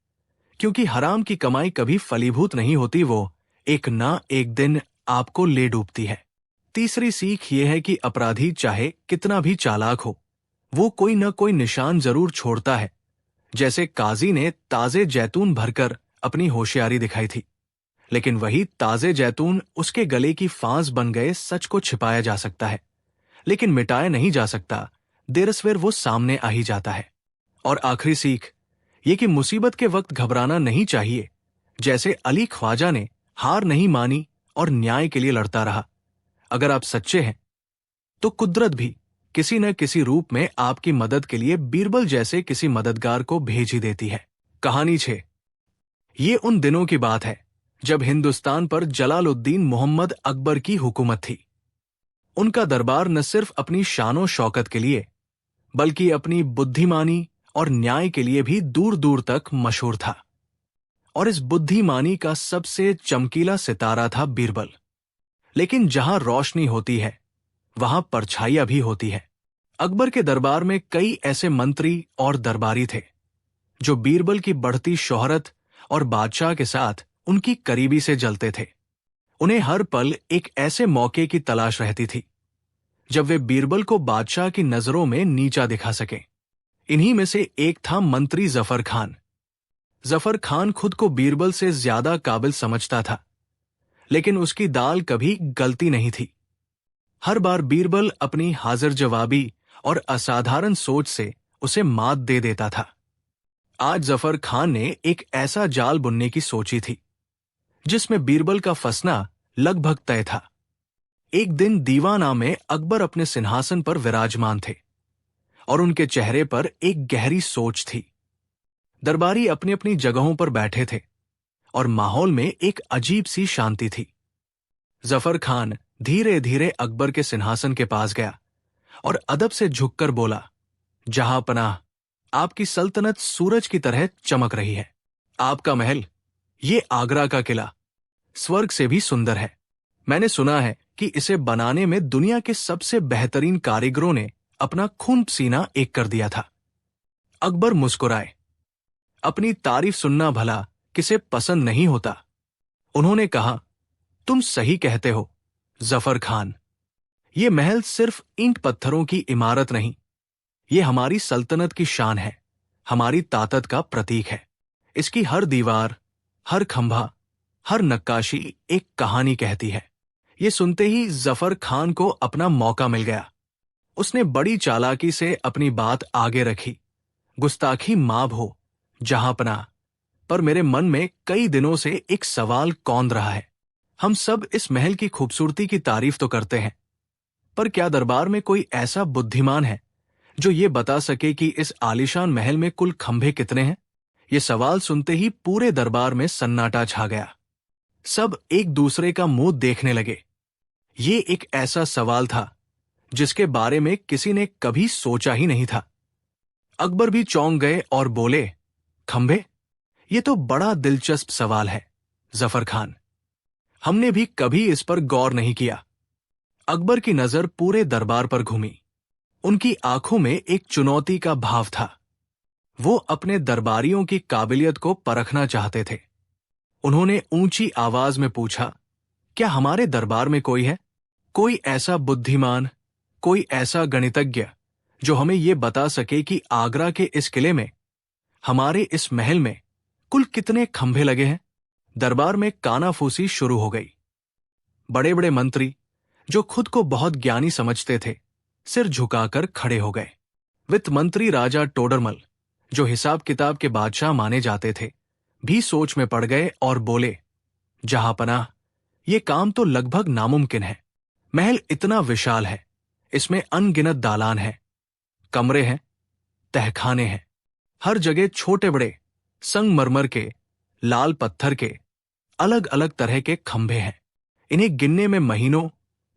Speaker 1: क्योंकि हराम की कमाई कभी फलीभूत नहीं होती, वो एक ना एक दिन आपको ले डूबती है। तीसरी सीख ये है कि अपराधी चाहे कितना भी चालाक हो, वो कोई न कोई निशान जरूर छोड़ता है। जैसे काजी ने ताजे जैतून भरकर अपनी होशियारी दिखाई थी, लेकिन वही ताजे जैतून उसके गले की फांस बन गए। सच को छिपाया जा सकता है, लेकिन मिटाया नहीं जा सकता। देर सवेर वो सामने आ ही जाता है। और आखिरी सीख ये कि मुसीबत के वक्त घबराना नहीं चाहिए। जैसे अली ख्वाजा ने हार नहीं मानी और न्याय के लिए लड़ता रहा। अगर आप सच्चे हैं तो कुदरत भी किसी न किसी रूप में आपकी मदद के लिए बीरबल जैसे किसी मददगार को भेज ही देती है। कहानी 6। ये उन दिनों की बात है जब हिंदुस्तान पर जलालुद्दीन मोहम्मद अकबर की हुकूमत थी। उनका दरबार न सिर्फ अपनी शानो शौकत के लिए बल्कि अपनी बुद्धिमानी और न्याय के लिए भी दूर दूर तक मशहूर था। और इस बुद्धिमानी का सबसे चमकीला सितारा था बीरबल। लेकिन जहां रोशनी होती है वहां परछाइयां भी होती है। अकबर के दरबार में कई ऐसे मंत्री और दरबारी थे जो बीरबल की बढ़ती शोहरत और बादशाह के साथ उनकी करीबी से जलते थे। उन्हें हर पल एक ऐसे मौके की तलाश रहती थी जब वे बीरबल को बादशाह की नजरों में नीचा दिखा सकें। इन्हीं में से एक था मंत्री जफर खान। जफर खान खुद को बीरबल से ज्यादा काबिल समझता था, लेकिन उसकी दाल कभी गलती नहीं थी। हर बार बीरबल अपनी हाजिर जवाबी और असाधारण सोच से उसे मात दे देता था। आज जफर खान ने एक ऐसा जाल बुनने की सोची थी जिसमें बीरबल का फंसना लगभग तय था। एक दिन दीवाना में अकबर अपने सिंहासन पर विराजमान थे और उनके चेहरे पर एक गहरी सोच थी। दरबारी अपनी अपनी जगहों पर बैठे थे और माहौल में एक अजीब सी शांति थी। जफर खान धीरे धीरे अकबर के सिंहासन के पास गया और अदब से झुककर बोला, जहां पनाह, आपकी सल्तनत सूरज की तरह चमक रही है। आपका महल, ये आगरा का किला, स्वर्ग से भी सुंदर है। मैंने सुना है कि इसे बनाने में दुनिया के सबसे बेहतरीन कारीगरों ने अपना खून पसीना एक कर दिया था। अकबर मुस्कुराए। अपनी तारीफ सुनना भला किसे पसंद नहीं होता। उन्होंने कहा, तुम सही कहते हो जफर खान। ये महल सिर्फ ईंट पत्थरों की इमारत नहीं, ये हमारी सल्तनत की शान है, हमारी ताकत का प्रतीक है। इसकी हर दीवार, हर खंभा, हर नक्काशी एक कहानी कहती है। ये सुनते ही जफर खान को अपना मौका मिल गया। उसने बड़ी चालाकी से अपनी बात आगे रखी। गुस्ताखी माफ हो जहां पनाह, पर मेरे मन में कई दिनों से एक सवाल कौंध रहा है। हम सब इस महल की खूबसूरती की तारीफ तो करते हैं, पर क्या दरबार में कोई ऐसा बुद्धिमान है जो ये बता सके कि इस आलीशान महल में कुल खंभे कितने हैं? ये सवाल सुनते ही पूरे दरबार में सन्नाटा छा गया। सब एक दूसरे का मुंह देखने लगे। ये एक ऐसा सवाल था जिसके बारे में किसी ने कभी सोचा ही नहीं था। अकबर भी चौंक गए और बोले, खंभे? ये तो बड़ा दिलचस्प सवाल है जफर खान, हमने भी कभी इस पर गौर नहीं किया। अकबर की नजर पूरे दरबार पर घूमी। उनकी आंखों में एक चुनौती का भाव था। वो अपने दरबारियों की काबिलियत को परखना चाहते थे। उन्होंने ऊंची आवाज में पूछा, क्या हमारे दरबार में कोई है? कोई ऐसा बुद्धिमान, कोई ऐसा गणितज्ञ जो हमें यह बता सके कि आगरा के इस किले में, हमारे इस महल में कुल कितने खंभे लगे हैं? दरबार में कानाफूसी शुरू हो गई। बड़े बड़े मंत्री जो खुद को बहुत ज्ञानी समझते थे, सिर झुकाकर खड़े हो गए। वित्त मंत्री राजा टोडरमल, जो हिसाब किताब के बादशाह माने जाते थे, भी सोच में पड़ गए और बोले, जहांपनाह, ये काम तो लगभग नामुमकिन है। महल इतना विशाल है, इसमें अनगिनत दालान हैं, कमरे हैं, तहखाने हैं, हर जगह छोटे बड़े संगमरमर के, लाल पत्थर के, अलग अलग तरह के खंभे हैं। इन्हें गिनने में महीनों,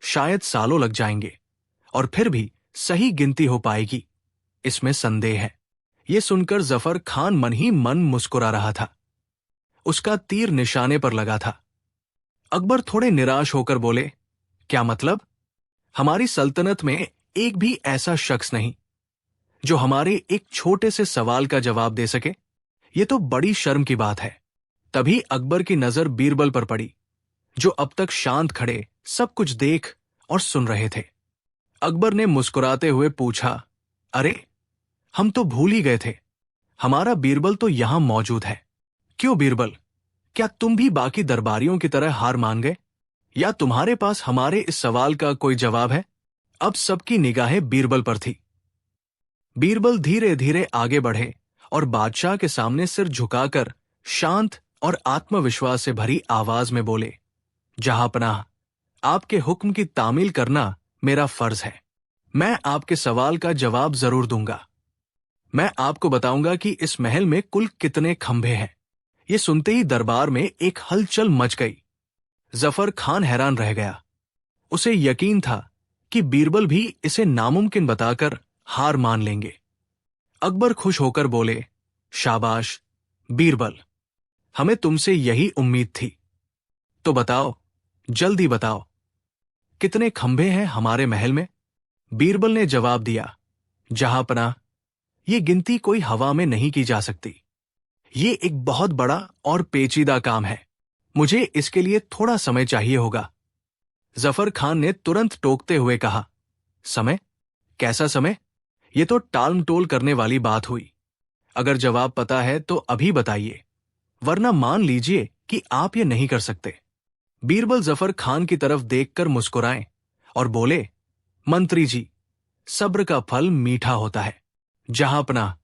Speaker 1: शायद सालों लग जाएंगे, और फिर भी सही गिनती हो पाएगी, इसमें संदेह है। यह सुनकर जफर खान मन ही मन मुस्कुरा रहा था। उसका तीर निशाने पर लगा था। अकबर थोड़े निराश होकर बोले, क्या मतलब? हमारी सल्तनत में एक भी ऐसा शख्स नहीं जो हमारे एक छोटे से सवाल का जवाब दे सके? यह तो बड़ी शर्म की बात है। तभी अकबर की नजर बीरबल पर पड़ी, जो अब तक शांत खड़े सब कुछ देख और सुन रहे थे। अकबर ने मुस्कुराते हुए पूछा, अरे, हम तो भूल ही गए थे, हमारा बीरबल तो यहां मौजूद है। क्यों बीरबल, क्या तुम भी बाकी दरबारियों की तरह हार मान गए, या तुम्हारे पास हमारे इस सवाल का कोई जवाब है? अब सबकी निगाहें बीरबल पर थी। बीरबल धीरे धीरे आगे बढ़े और बादशाह के सामने सिर झुकाकर शांत और आत्मविश्वास से भरी आवाज में बोले, जहांपनाह, आपके हुक्म की तामील करना मेरा फर्ज है। मैं आपके सवाल का जवाब जरूर दूंगा। मैं आपको बताऊंगा कि इस महल में कुल कितने खंभे हैं। ये सुनते ही दरबार में एक हलचल मच गई। जफर खान हैरान रह गया। उसे यकीन था कि बीरबल भी इसे नामुमकिन बताकर हार मान लेंगे। अकबर खुश होकर बोले, शाबाश बीरबल, हमें तुमसे यही उम्मीद थी। तो बताओ, जल्दी बताओ, कितने खंभे हैं हमारे महल में? बीरबल ने जवाब दिया, जहांपनाह, ये गिनती कोई हवा में नहीं की जा सकती। ये एक बहुत बड़ा और पेचीदा काम है। मुझे इसके लिए थोड़ा समय चाहिए होगा। जफर खान ने तुरंत टोकते हुए कहा, समय? कैसा समय? ये तो टालमटोल करने वाली बात हुई। अगर जवाब पता है तो अभी बताइए, वरना मान लीजिए कि आप ये नहीं कर सकते। बीरबल जफर खान की तरफ देखकर मुस्कुराए और बोले, मंत्री जी, सब्र का फल मीठा होता है। जहांपनाह,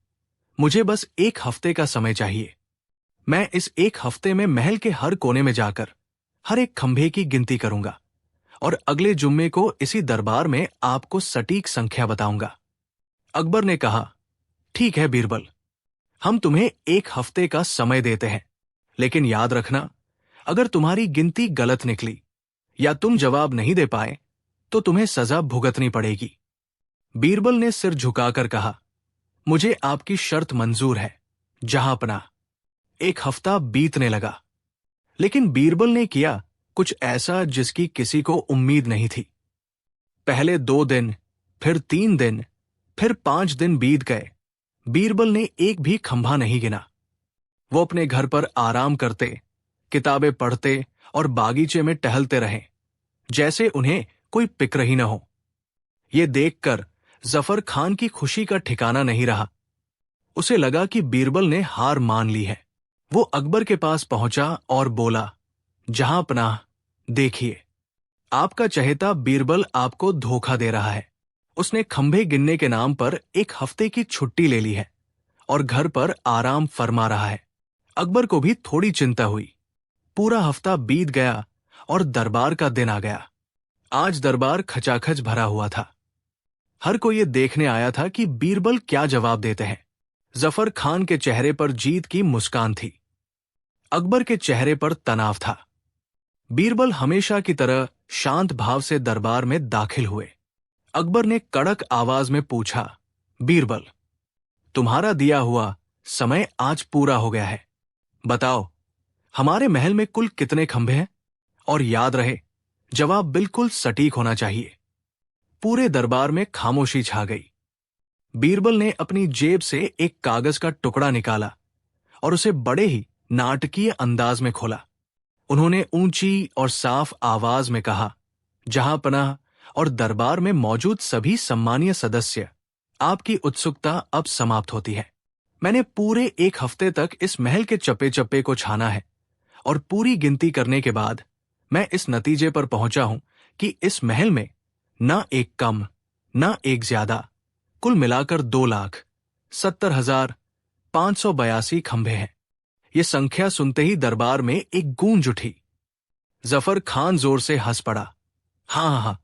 Speaker 1: मुझे बस एक हफ्ते का समय चाहिए। मैं इस एक हफ्ते में महल के हर कोने में जाकर हर एक खंभे की गिनती करूंगा और अगले जुम्मे को इसी दरबार में आपको सटीक संख्या बताऊंगा। अकबर ने कहा, ठीक है बीरबल, हम तुम्हें एक हफ्ते का समय देते हैं, लेकिन याद रखना, अगर तुम्हारी गिनती गलत निकली या तुम जवाब नहीं दे पाए तो तुम्हें सजा भुगतनी पड़ेगी। बीरबल ने सिर झुकाकर कहा, मुझे आपकी शर्त मंजूर है जहांपनाह। एक हफ्ता बीतने लगा, लेकिन बीरबल ने किया कुछ ऐसा जिसकी किसी को उम्मीद नहीं थी। पहले 2 दिन, फिर 3 दिन, फिर 5 दिन बीत गए। बीरबल ने एक भी खंभा नहीं गिना। वो अपने घर पर आराम करते, किताबें पढ़ते और बागीचे में टहलते रहे, जैसे उन्हें कोई फिक्र ही न हो। ये देखकर जफर खान की खुशी का ठिकाना नहीं रहा। उसे लगा कि बीरबल ने हार मान ली है। वो अकबर के पास पहुंचा और बोला, जहांपनाह, देखिए, आपका चहेता बीरबल आपको धोखा दे रहा है। उसने खंभे गिनने के नाम पर एक हफ्ते की छुट्टी ले ली है और घर पर आराम फरमा रहा है। अकबर को भी थोड़ी चिंता हुई। पूरा हफ्ता बीत गया और दरबार का दिन आ गया। आज दरबार खचाखच भरा हुआ था। हर कोई ये देखने आया था कि बीरबल क्या जवाब देते हैं। जफर खान के चेहरे पर जीत की मुस्कान थी। अकबर के चेहरे पर तनाव था। बीरबल हमेशा की तरह शांत भाव से दरबार में दाखिल हुए। अकबर ने कड़क आवाज में पूछा, बीरबल, तुम्हारा दिया हुआ समय आज पूरा हो गया है। बताओ, हमारे महल में कुल कितने खंभे हैं? और याद रहे, जवाब बिल्कुल सटीक होना चाहिए। पूरे दरबार में खामोशी छा गई। बीरबल ने अपनी जेब से एक कागज का टुकड़ा निकाला और उसे बड़े ही नाटकीय अंदाज में खोला। उन्होंने ऊंची और साफ आवाज में कहा, जहांपनाह और दरबार में मौजूद सभी सम्मानीय सदस्य, आपकी उत्सुकता अब समाप्त होती है। मैंने पूरे 1 हफ्ते तक इस महल के चप्पे चप्पे को छाना है और पूरी गिनती करने के बाद मैं इस नतीजे पर पहुंचा हूं कि इस महल में न एक कम न एक ज्यादा, कुल मिलाकर 2,70,582 खंभे हैं। ये संख्या सुनते ही दरबार में एक गूंज उठी। जफर खान जोर से हंस पड़ा। हाँ,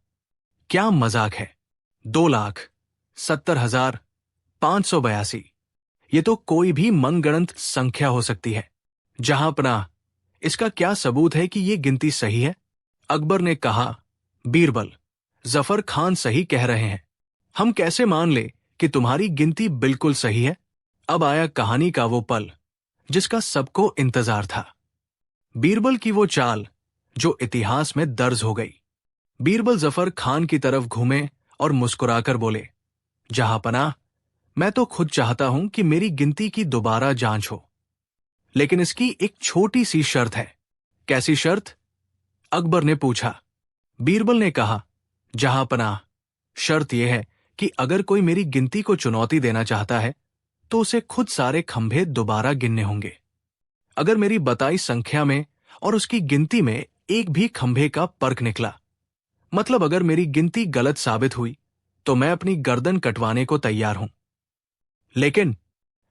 Speaker 1: क्या मजाक है। 2,70,582, ये तो कोई भी मनगढ़ंत संख्या हो सकती है। जहांपनाह, इसका क्या सबूत है कि ये गिनती सही है? अकबर ने कहा, बीरबल, जफर खान सही कह रहे हैं। हम कैसे मान ले कि तुम्हारी गिनती बिल्कुल सही है? अब आया कहानी का वो पल जिसका सबको इंतजार था। बीरबल की वो चाल जो इतिहास में दर्ज हो गई। बीरबल जफर खान की तरफ घूमे और मुस्कुराकर बोले, जहांपनाह, मैं तो खुद चाहता हूं कि मेरी गिनती की दोबारा जांच हो, लेकिन इसकी एक छोटी सी शर्त है। कैसी शर्त? अकबर ने पूछा। बीरबल ने कहा, जहांपनाह, शर्त यह है कि अगर कोई मेरी गिनती को चुनौती देना चाहता है तो उसे खुद सारे खंभे दोबारा गिनने होंगे। अगर मेरी बताई संख्या में और उसकी गिनती में एक भी खंभे का फर्क निकला, मतलब अगर मेरी गिनती गलत साबित हुई, तो मैं अपनी गर्दन कटवाने को तैयार हूं। लेकिन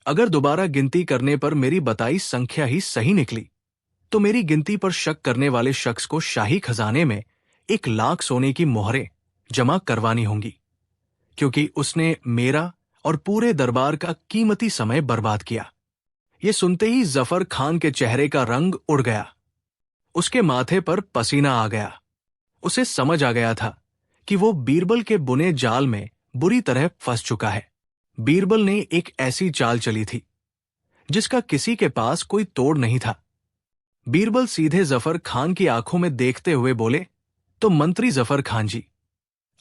Speaker 1: अगर दोबारा गिनती करने पर मेरी बताई संख्या ही सही निकली, तो मेरी गिनती पर शक करने वाले शख्स को शाही खजाने में 1 लाख सोने की मोहरें जमा करवानी होंगी, क्योंकि उसने मेरा और पूरे दरबार का कीमती समय बर्बाद किया। ये सुनते ही जफर खान के चेहरे का रंग उड़ गया। उसके माथे पर पसीना आ गया। उसे समझ आ गया था कि वो बीरबल के बुने जाल में बुरी तरह फंस चुका है। बीरबल ने एक ऐसी चाल चली थी जिसका किसी के पास कोई तोड़ नहीं था। बीरबल सीधे जफर खान की आंखों में देखते हुए बोले, तो मंत्री जफर खान जी,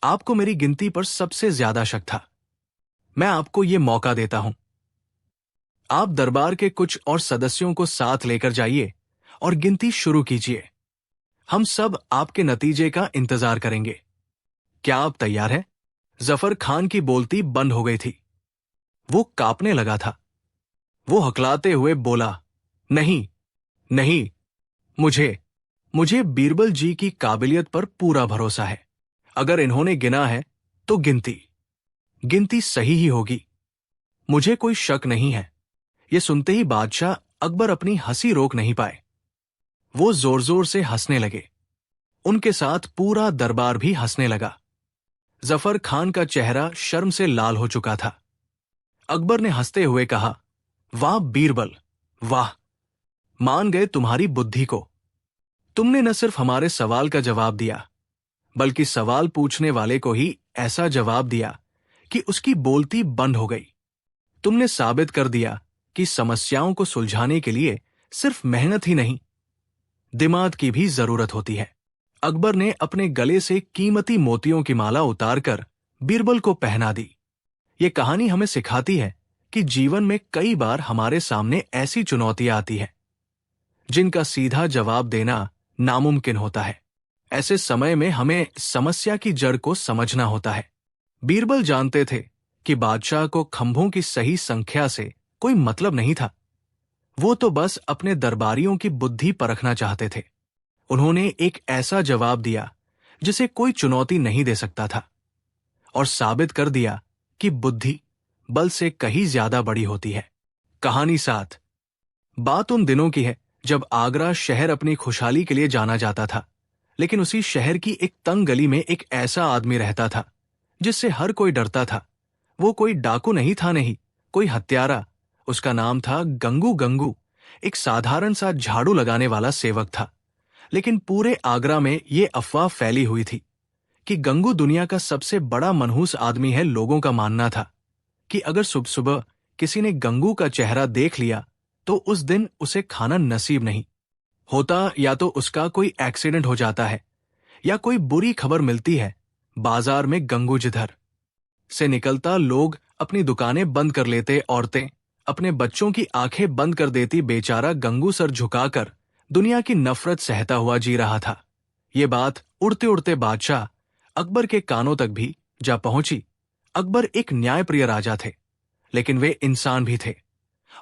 Speaker 1: आपको मेरी गिनती पर सबसे ज्यादा शक था। मैं आपको ये मौका देता हूं। आप दरबार के कुछ और सदस्यों को साथ लेकर जाइए और गिनती शुरू कीजिए। हम सब आपके नतीजे का इंतजार करेंगे। क्या आप तैयार हैं? जफर खान की बोलती बंद हो गई थी। वो कांपने लगा था। वो हकलाते हुए बोला, नहीं, नहीं, मुझे बीरबल जी की काबिलियत पर पूरा भरोसा है। अगर इन्होंने गिना है तो गिनती सही ही होगी। मुझे कोई शक नहीं है। ये सुनते ही बादशाह अकबर अपनी हंसी रोक नहीं पाए। वो जोर जोर से हंसने लगे। उनके साथ पूरा दरबार भी हंसने लगा। जफर खान का चेहरा शर्म से लाल हो चुका था। अकबर ने हंसते हुए कहा, वाह बीरबल, वाह, मान गए तुम्हारी बुद्धि को। तुमने न सिर्फ हमारे सवाल का जवाब दिया, बल्कि सवाल पूछने वाले को ही ऐसा जवाब दिया कि उसकी बोलती बंद हो गई। तुमने साबित कर दिया कि समस्याओं को सुलझाने के लिए सिर्फ मेहनत ही नहीं, दिमाग की भी जरूरत होती है। अकबर ने अपने गले से कीमती मोतियों की माला उतारकर बीरबल को पहना दी। ये कहानी हमें सिखाती है कि जीवन में कई बार हमारे सामने ऐसी चुनौतियां आती हैं जिनका सीधा जवाब देना नामुमकिन होता है। ऐसे समय में हमें समस्या की जड़ को समझना होता है। बीरबल जानते थे कि बादशाह को खंभों की सही संख्या से कोई मतलब नहीं था। वो तो बस अपने दरबारियों की बुद्धि परखना चाहते थे। उन्होंने एक ऐसा जवाब दिया जिसे कोई चुनौती नहीं दे सकता था, और साबित कर दिया कि बुद्धि बल से कहीं ज्यादा बड़ी होती है। कहानी 7। बात उन दिनों की है जब आगरा शहर अपनी खुशहाली के लिए जाना जाता था। लेकिन उसी शहर की एक तंग गली में एक ऐसा आदमी रहता था जिससे हर कोई डरता था। वो कोई डाकू नहीं था, नहीं कोई हत्यारा। उसका नाम था गंगू। गंगू एक साधारण सा झाड़ू लगाने वाला सेवक था। लेकिन पूरे आगरा में ये अफवाह फैली हुई थी कि गंगू दुनिया का सबसे बड़ा मनहूस आदमी है। लोगों का मानना था कि अगर सुबह सुबह किसी ने गंगू का चेहरा देख लिया तो उस दिन उसे खाना नसीब नहीं होता, या तो उसका कोई एक्सीडेंट हो जाता है या कोई बुरी खबर मिलती है। बाजार में गंगू जिधर से निकलता, लोग अपनी दुकानें बंद कर लेते, औरतें अपने बच्चों की आंखें बंद कर देती। बेचारा गंगू सर झुकाकर दुनिया की नफरत सहता हुआ जी रहा था। ये बात उड़ते उड़ते बादशाह अकबर के कानों तक भी जा पहुंची। अकबर एक न्यायप्रिय राजा थे, लेकिन वे इंसान भी थे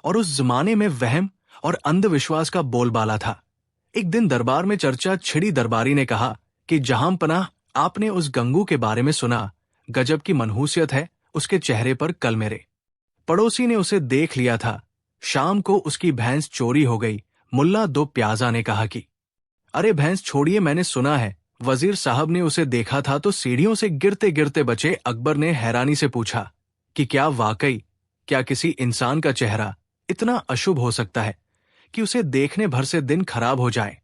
Speaker 1: और उस जमाने में वहम और अंधविश्वास का बोलबाला था। एक दिन दरबार में चर्चा छिड़ी। दरबारी ने कहा कि जहांपनाह, आपने उस गंगू के बारे में सुना? गजब की मनहूसियत है उसके चेहरे पर। कल मेरे पड़ोसी ने उसे देख लिया था। शाम को उसकी भैंस चोरी हो गई। मुल्ला दो प्याजा ने कहा कि अरे भैंस छोड़िए, मैंने सुना है वजीर साहब ने उसे देखा था तो सीढ़ियों से गिरते गिरते बचे। अकबर ने हैरानी से पूछा कि क्या वाकई, क्या किसी इंसान का चेहरा इतना अशुभ हो सकता है कि उसे देखने भर से दिन खराब हो जाए?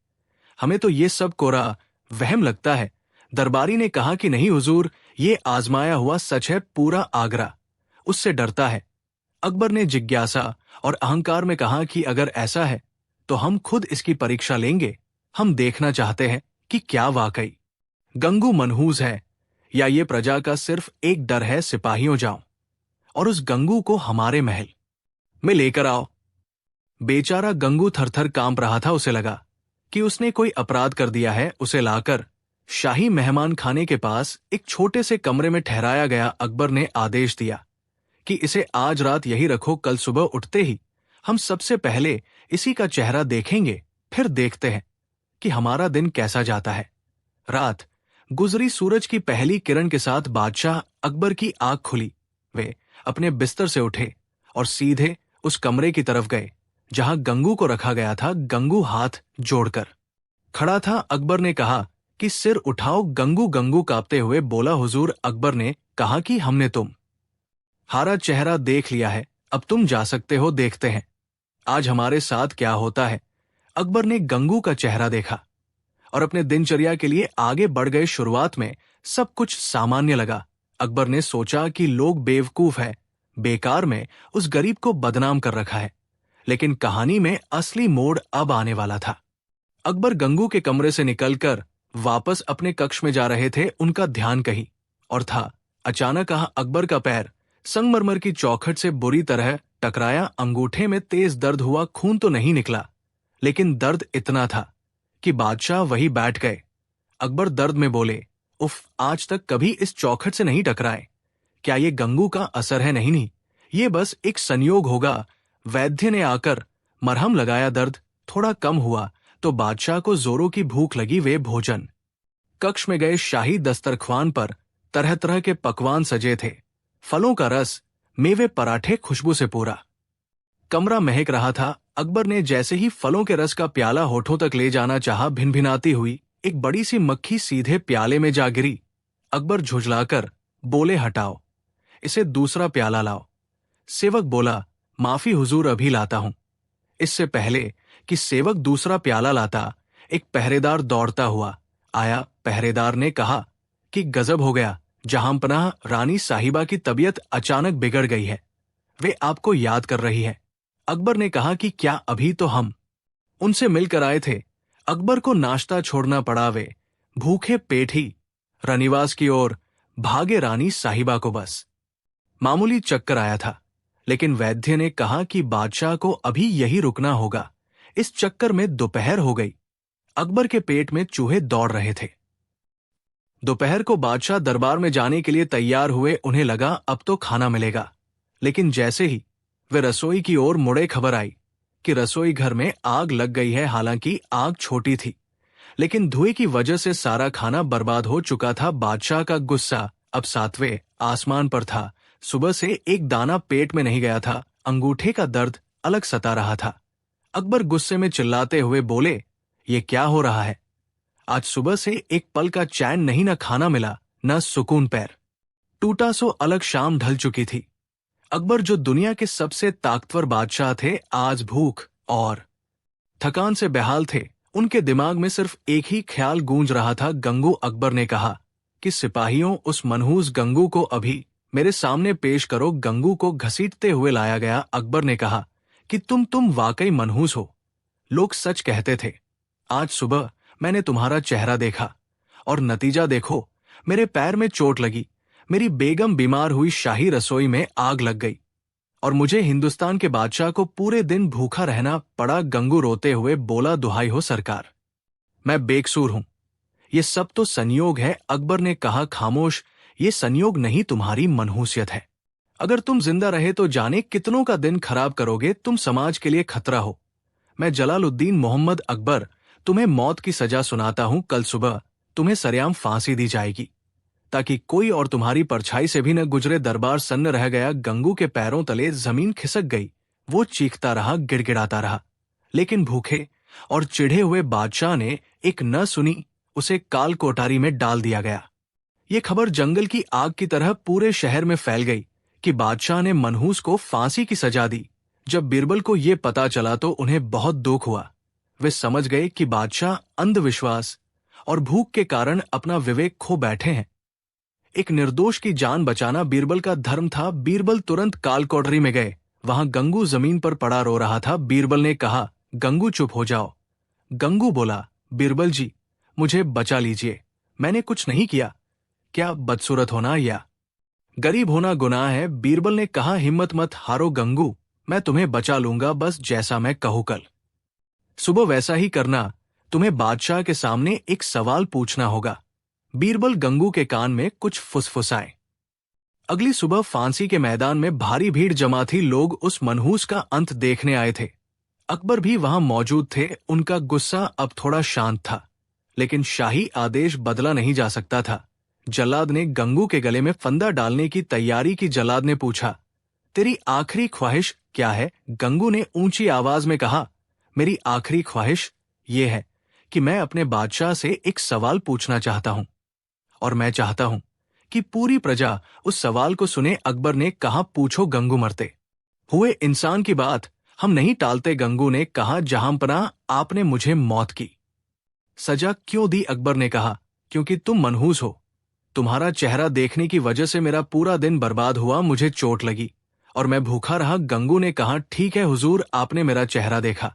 Speaker 1: हमें तो ये सब कोरा वहम लगता है। दरबारी ने कहा कि नहीं हुजूर, ये आजमाया हुआ सच है। पूरा आगरा उससे डरता है। अकबर ने जिज्ञासा और अहंकार में कहा कि अगर ऐसा है तो हम खुद इसकी परीक्षा लेंगे। हम देखना चाहते हैं कि क्या वाकई गंगू मनहूस है या ये प्रजा का सिर्फ एक डर है। सिपाहियों, जाओ और उस गंगू को हमारे महल में लेकर आओ। बेचारा गंगू थरथर कांप रहा था। उसे लगा कि उसने कोई अपराध कर दिया है। उसे लाकर शाही मेहमान खाने के पास एक छोटे से कमरे में ठहराया गया। अकबर ने आदेश दिया कि इसे आज रात यही रखो। कल सुबह उठते ही हम सबसे पहले इसी का चेहरा देखेंगे, फिर देखते हैं कि हमारा दिन कैसा जाता है। रात गुजरी। सूरज की पहली किरण के साथ बादशाह अकबर की आंख खुली। वे अपने बिस्तर से उठे और सीधे उस कमरे की तरफ गए जहां गंगू को रखा गया था। गंगू हाथ जोड़कर खड़ा था। अकबर ने कहा कि सिर उठाओ। गंगू गंगू कांपते हुए बोला, हुजूर। अकबर ने कहा कि हमने तुम हारा चेहरा देख लिया है, अब तुम जा सकते हो। देखते हैं आज हमारे साथ क्या होता है। अकबर ने गंगू का चेहरा देखा और अपने दिनचर्या के लिए आगे बढ़ गए। शुरुआत में सब कुछ सामान्य लगा। अकबर ने सोचा कि लोग बेवकूफ है, बेकार में उस गरीब को बदनाम कर रखा है। लेकिन कहानी में असली मोड़ अब आने वाला था। अकबर गंगू के कमरे से निकलकर वापस अपने कक्ष में जा रहे थे। उनका ध्यान कहीं और था। अचानक अकबर का पैर संगमरमर की चौखट से बुरी तरह टकराया। अंगूठे में तेज दर्द हुआ। खून तो नहीं निकला, लेकिन दर्द इतना था कि बादशाह वही बैठ गए। अकबर दर्द में बोले, उफ, आज तक कभी इस चौखट से नहीं टकराए। क्या ये गंगू का असर है? नहीं नहीं, ये बस एक संयोग होगा। वैद्य ने आकर मरहम लगाया। दर्द थोड़ा कम हुआ तो बादशाह को जोरों की भूख लगी। वे भोजन कक्ष में गए। शाही दस्तरख्वान पर तरह तरह के पकवान सजे थे। फलों का रस, मेवे, पराठे, खुशबू से पूरा कमरा महक रहा था। अकबर ने जैसे ही फलों के रस का प्याला होठों तक ले जाना चाहा, भिनभिनाती हुई एक बड़ी सी मक्खी सीधे प्याले में जा गिरी। अकबर झुंझलाकर बोले, हटाओ, इसे दूसरा प्याला लाओ। सेवक बोला, माफी हुजूर, अभी लाता हूं। इससे पहले कि सेवक दूसरा प्याला लाता, एक पहरेदार दौड़ता हुआ आया। पहरेदार ने कहा कि गजब हो गया जहांपनाह, रानी साहिबा की तबीयत अचानक बिगड़ गई है। वे आपको याद कर रही है। अकबर ने कहा कि क्या अभी तो हम उनसे मिलकर आए थे। अकबर को नाश्ता छोड़ना पड़ा। वे भूखे पेट ही रनिवास की ओर भागे। रानी साहिबा को बस मामूली चक्कर आया था, लेकिन वैद्य ने कहा कि बादशाह को अभी यही रुकना होगा। इस चक्कर में दोपहर हो गई। अकबर के पेट में चूहे दौड़ रहे थे। दोपहर को बादशाह दरबार में जाने के लिए तैयार हुए। उन्हें लगा अब तो खाना मिलेगा, लेकिन जैसे ही वे रसोई की ओर मुड़े, खबर आई कि रसोई घर में आग लग गई है। हालांकि आग छोटी थी, लेकिन धुएं की वजह से सारा खाना बर्बाद हो चुका था। बादशाह का गुस्सा अब सातवें आसमान पर था। सुबह से एक दाना पेट में नहीं गया था। अंगूठे का दर्द अलग सता रहा था। अकबर गुस्से में चिल्लाते हुए बोले, ये क्या हो रहा है? आज सुबह से एक पल का चैन नहीं, न खाना मिला न सुकून। पैर टूटा सो अलग शाम ढल चुकी थी। अकबर जो दुनिया के सबसे ताकतवर बादशाह थे, आज भूख और थकान से बेहाल थे। उनके दिमाग में सिर्फ एक ही ख्याल गूंज रहा था, गंगू। अकबर ने कहा कि सिपाहियों, उस मनहूस गंगू को अभी मेरे सामने पेश करो। गंगू को घसीटते हुए लाया गया। अकबर ने कहा कि तुम वाकई मनहूस हो। लोग सच कहते थे। आज सुबह मैंने तुम्हारा चेहरा देखा और नतीजा देखो, मेरे पैर में चोट लगी, मेरी बेगम बीमार हुई, शाही रसोई में आग लग गई और मुझे हिंदुस्तान के बादशाह को पूरे दिन भूखा रहना पड़ा। गंगू रोते हुए बोला, दुहाई हो सरकार, मैं बेकसूर हूं। ये सब तो संयोग है। अकबर ने कहा, खामोश, ये संयोग नहीं, तुम्हारी मनहूसियत है। अगर तुम जिंदा रहे तो जाने कितनों का दिन खराब करोगे। तुम समाज के लिए खतरा हो। मैं जलालुद्दीन मोहम्मद अकबर तुम्हें मौत की सजा सुनाता हूं। कल सुबह तुम्हें सरेआम फांसी दी जाएगी, ताकि कोई और तुम्हारी परछाई से भी न गुजरे। दरबार सन्न रह गया। गंगू के पैरों तले जमीन खिसक गई। वो चीखता रहा, गिड़गिड़ाता रहा, लेकिन भूखे और चिढ़े हुए बादशाह ने एक न सुनी। उसे काल कोठारी में डाल दिया गया। ये खबर जंगल की आग की तरह पूरे शहर में फैल गई कि बादशाह ने मनहूस को फांसी की सजा दी। जब बीरबल को यह पता चला तो उन्हें बहुत दुख हुआ। वे समझ गए कि बादशाह अंधविश्वास और भूख के कारण अपना विवेक खो बैठे हैं। एक निर्दोष की जान बचाना बीरबल का धर्म था। बीरबल तुरंत काल कोठरी में गए। वहां गंगू जमीन पर पड़ा रो रहा था। बीरबल ने कहा, गंगू चुप हो जाओ। गंगू बोला, बीरबल जी, मुझे बचा लीजिए, मैंने कुछ नहीं किया। क्या बदसूरत होना या गरीब होना गुनाह है? बीरबल ने कहा, हिम्मत मत हारो गंगू, मैं तुम्हें बचा लूंगा, बस जैसा मैं कहूं कल सुबह वैसा ही करना। तुम्हें बादशाह के सामने एक सवाल पूछना होगा। बीरबल गंगू के कान में कुछ फुसफुसाए। अगली सुबह फांसी के मैदान में भारी भीड़ जमा थी। लोग उस मनहूस का अंत देखने आए थे। अकबर भी वहां मौजूद थे। उनका गुस्सा अब थोड़ा शांत था, लेकिन शाही आदेश बदला नहीं जा सकता था। जल्लाद ने गंगू के गले में फंदा डालने की तैयारी की। जल्लाद ने पूछा, तेरी आखिरी ख्वाहिश क्या है? गंगू ने ऊंची आवाज में कहा, मेरी आखिरी ख्वाहिश ये है कि मैं अपने बादशाह से एक सवाल पूछना चाहता हूं, और मैं चाहता हूं कि पूरी प्रजा उस सवाल को सुने। अकबर ने कहा, पूछो गंगू। मरते हुए इंसान की बात हम नहीं टालते। गंगू ने कहा, जहांपनाह, आपने मुझे मौत की सजा क्यों दी? अकबर ने कहा, क्योंकि तुम मनहूस हो। तुम्हारा चेहरा देखने की वजह से मेरा पूरा दिन बर्बाद हुआ, मुझे चोट लगी और मैं भूखा रहा। गंगू ने कहा, ठीक है हुजूर, आपने मेरा चेहरा देखा